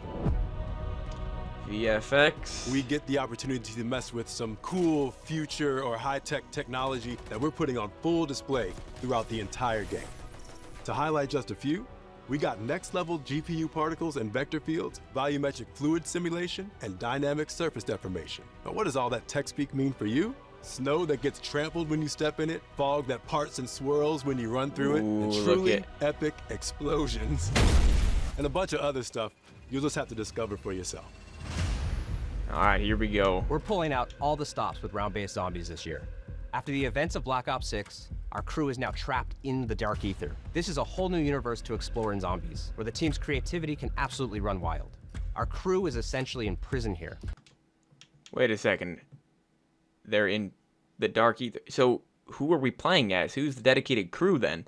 VFX. We get the opportunity to mess with some cool future or high-tech technology that we're putting on full display throughout the entire game. To highlight just a few, we got next-level GPU particles and vector fields, volumetric fluid simulation, and dynamic surface deformation. Now, what does all that tech speak mean for you? Snow that gets trampled when you step in it, fog that parts and swirls when you run through it, and truly epic explosions. And a bunch of other stuff you'll just have to discover for yourself. All right, here we go. We're pulling out all the stops with round-based zombies this year. After the events of Black Ops 6, our crew is now trapped in the dark ether. This is a whole new universe to explore in zombies, where the team's creativity can absolutely run wild. Our crew is essentially in prison here. Wait a second. They're in the dark ether. So who are we playing as? Who's the dedicated crew then?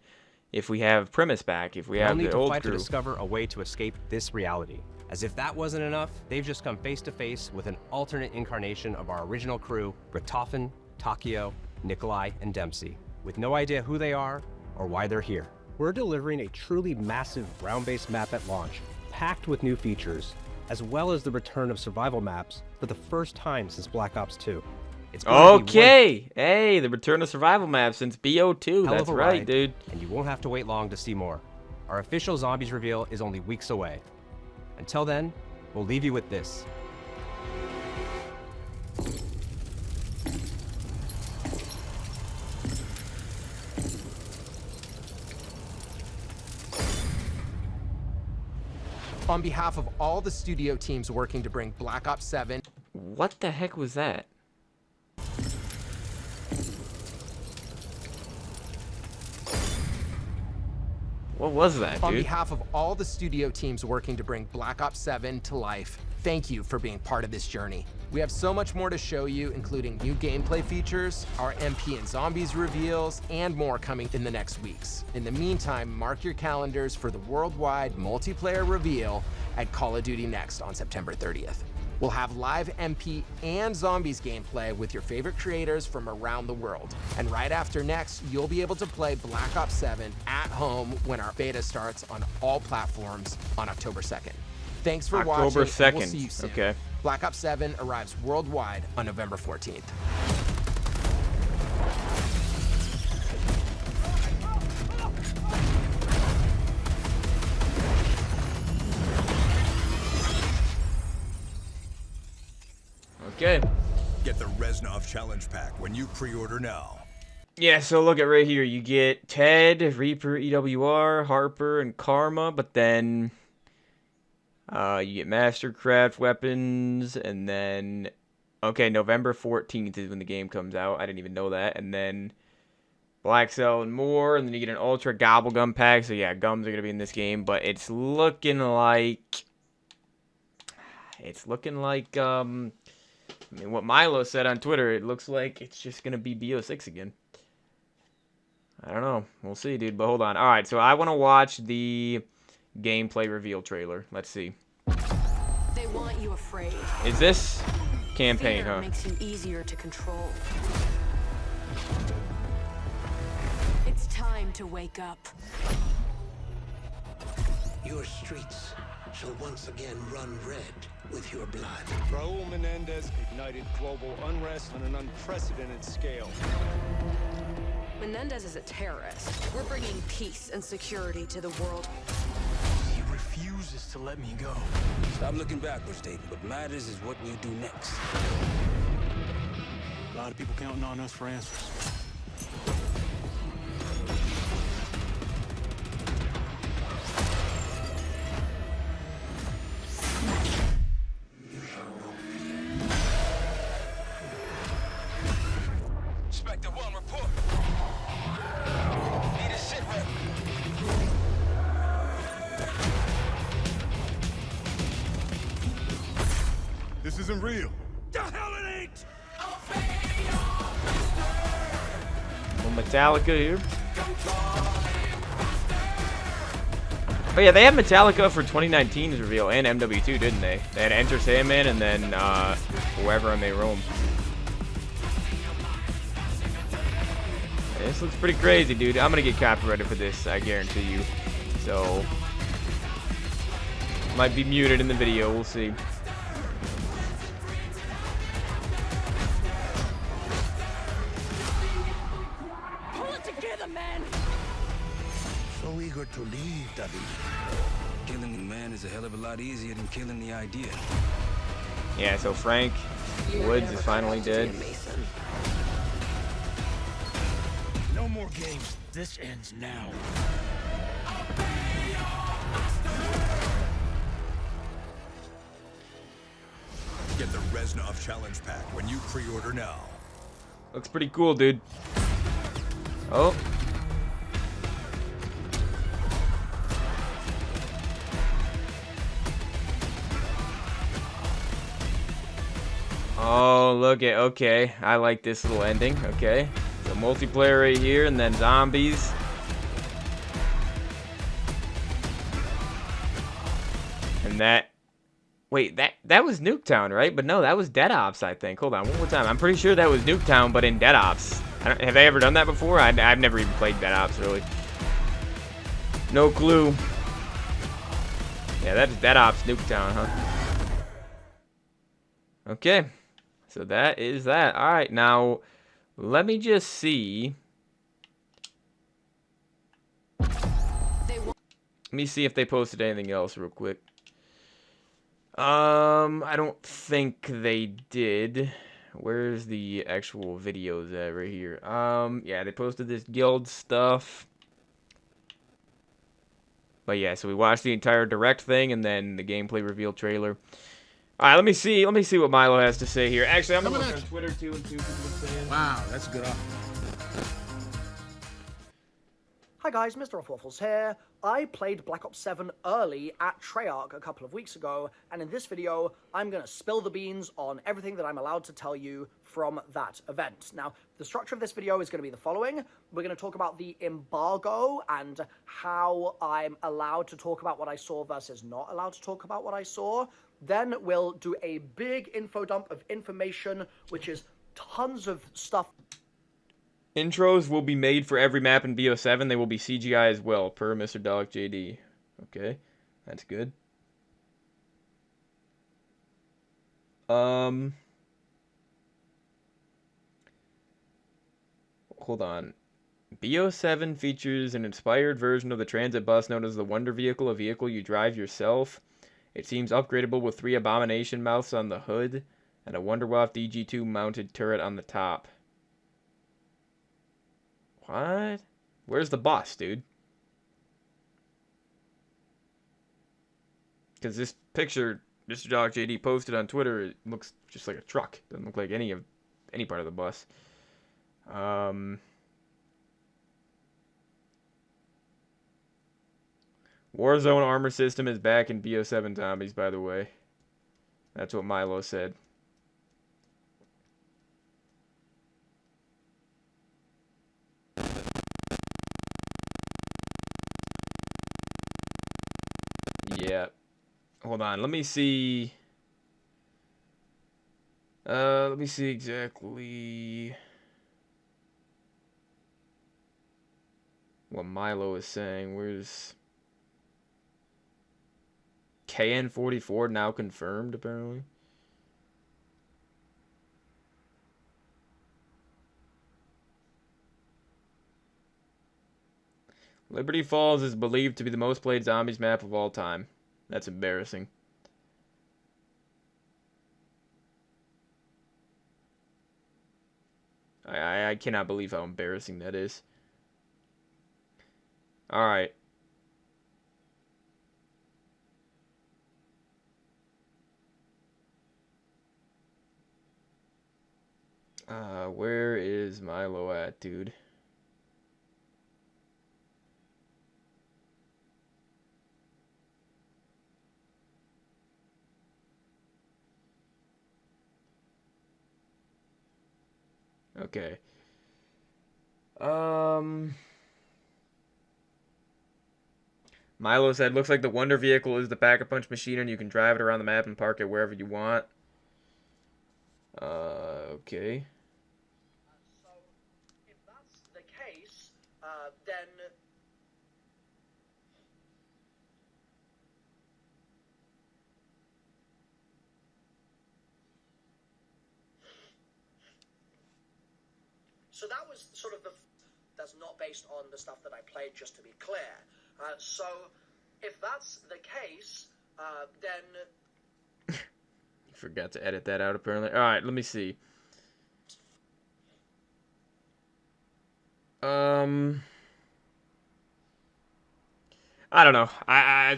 If we have Primus back, if we have the old fight crew. to discover a way to escape this reality. As if that wasn't enough, they've just come face to face with an alternate incarnation of our original crew, Richtofen, Takio, Nikolai, and Dempsey, with no idea who they are or why they're here. We're delivering a truly massive round-based map at launch, packed with new features, as well as the return of survival maps for the first time since Black Ops 2. Okay, hey, the return of survival maps since BO2. That's right, ride, dude. And you won't have to wait long to see more. Our official zombies reveal is only weeks away. Until then, we'll leave you with this. On behalf of all the studio teams working to bring Black Ops 7. What the heck was that? What was that, dude? On behalf of all the studio teams working to bring Black Ops 7 to life, thank you for being part of this journey. We have so much more to show you, including new gameplay features, our MP and Zombies reveals, and more coming in the next weeks. In the meantime, mark your calendars for the worldwide multiplayer reveal at Call of Duty Next on September 30th. We'll have live MP and Zombies gameplay with your favorite creators from around the world. And right after Next, you'll be able to play Black Ops 7 at home when our beta starts on all platforms on October 2nd. Thanks for watching. October 2nd. We'll see you soon. Okay. Black Ops 7 arrives worldwide on November 14th. Okay. Get the Reznov Challenge Pack when you pre-order now. Yeah, so look at right here. You get Ted, Reaper, EWR, Harper, and Karma, but then you get Mastercraft weapons, and then okay, November 14th is when the game comes out. I didn't even know that. And then Black Cell and more, and then you get an Ultra Gobblegum pack. So yeah, gums are gonna be in this game, but it's looking like I mean, what Milo said on Twitter, it looks like it's just going to be BO6 again. I don't know. We'll see, dude. But hold on. All right, so I want to watch the gameplay reveal trailer. Let's see. They want you afraid. Is this campaign, Fear huh? makes you easier to control. It's time to wake up. Your streets shall once again run red with your blood. Raul Menendez ignited global unrest on an unprecedented scale. Menendez is a terrorist. We're bringing peace and security to the world. He refuses to let me go. Stop looking backwards, Dayton. What matters is what we do next. A lot of people counting on us for answers. Inspector 1, report. Need a sit rep. This isn't real. The hell it ain't! Well, Metallica here. Oh yeah, they had Metallica for 2019's reveal and MW2, didn't they? They had Enter Sandman and then Wherever I May Roam. This looks pretty crazy, dude. I'm gonna get copyrighted for this, I guarantee you. So, might be muted in the video. We'll see. Pull it together, man! So eager to leave, David. Killing the man is a hell of a lot easier than killing the idea. Yeah, so Frank Woods is finally dead. No more games. This ends now. Get the Reznov Challenge Pack when you pre-order now. Looks pretty cool, dude. Oh. Oh, look at, okay. I like this little ending, okay. So multiplayer right here, and then zombies. And that, wait, that was Nuketown, right? But no, that was Dead Ops, I think. Hold on, one more time. I'm pretty sure that was Nuketown, but in Dead Ops. Have they ever done that before? I've never even played Dead Ops, really. No clue. Yeah, that's Dead Ops Nuketown, huh? Okay. So that is that. All right, now let me just see. Let me see if they posted anything else real quick. I don't think they did. Where's the actual videos at right here? Yeah, they posted this guild stuff. But yeah, so we watched the entire direct thing and then the gameplay reveal trailer. All right, let me see what Milo has to say here. Actually, I'm gonna look on Twitter too and see what people are saying. Wow, that's a good offer. Hi guys, Mr. Waffles here. I played Black Ops 7 early at Treyarch a couple of weeks ago, and in this video, I'm going to spill the beans on everything that I'm allowed to tell you from that event. Now, the structure of this video is going to be the following. We're going to talk about the embargo and how I'm allowed to talk about what I saw versus not allowed to talk about what I saw. Then we'll do a big info dump of information, which is tons of stuff. Intros will be made for every map in BO7. They will be CGI as well, per Mr. Dog JD. Okay, that's good. Hold on. BO7 features an inspired version of the transit bus known as the Wonder Vehicle, a vehicle you drive yourself. It seems upgradable with 3 abomination mouths on the hood and a Wonderwaft DG2 mounted turret on the top. What? Where's the bus, dude? Because this picture Mr. Dog JD posted on Twitter, it looks just like a truck. Doesn't look like any part of the bus. Warzone armor system is back in BO7 zombies, by the way. That's what Milo said. Yeah. Hold on. Let me see. Let me see exactly what Milo is saying. Where's KN44 now confirmed, apparently? Liberty Falls is believed to be the most played zombies map of all time. That's embarrassing. I cannot believe how embarrassing that is. Alright. Where is Milo at, dude? Okay. Milo said, looks like the Wonder Vehicle is the Pack-a-Punch machine and you can drive it around the map and park it wherever you want. Okay. So, if that's the case, then... So that was sort of that's not based on the stuff that I played, just to be clear. So, if that's the case, then... Forgot to edit that out, apparently. Alright, let me see. I don't know.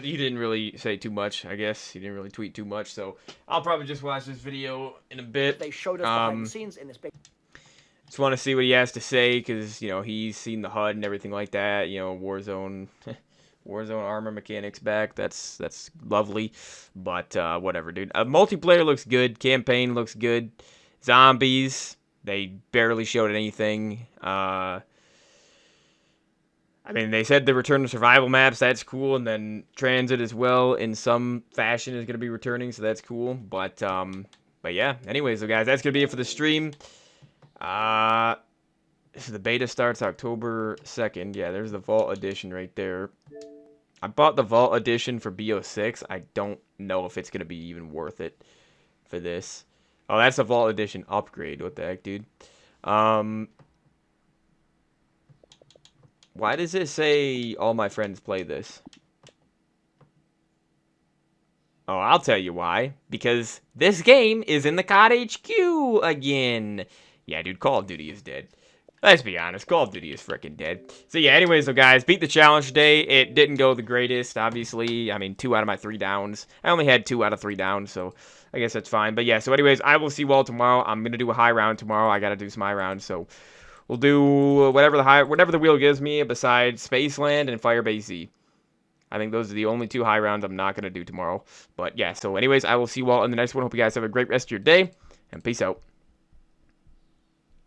He didn't really say too much, I guess. He didn't really tweet too much, so I'll probably just watch this video in a bit. They showed us behind the scenes in this big... Just want to see what he has to say, because, you know, he's seen the HUD and everything like that. You know, Warzone armor mechanics back. That's lovely. But, whatever, dude. Multiplayer looks good. Campaign looks good. Zombies, they barely showed anything. I mean, they said the return to survival maps, that's cool. And then transit as well, in some fashion, is going to be returning, so that's cool. But yeah. Anyways, so guys, that's going to be it for the stream. So the beta starts October 2nd. Yeah, there's the Vault Edition right there. I bought the Vault Edition for BO6. I don't know if it's going to be even worth it for this. Oh, that's a Vault Edition upgrade. What the heck, dude? Why does it say all my friends play this? Oh, I'll tell you why. Because this game is in the COD HQ again. Yeah, dude, Call of Duty is dead. Let's be honest, Call of Duty is freaking dead. So yeah, anyways, so guys, beat the challenge today. It didn't go the greatest, obviously. I mean, 2 out of my 3 downs. I only had 2 out of 3 downs, so I guess that's fine. But yeah, so anyways, I will see you all tomorrow. I'm going to do a high round tomorrow. I got to do some high rounds, so we'll do whatever the wheel gives me besides Spaceland and Firebase Z. I think those are the only 2 high rounds I'm not going to do tomorrow. But yeah, so anyways, I will see you all in the next one. Hope you guys have a great rest of your day, and peace out.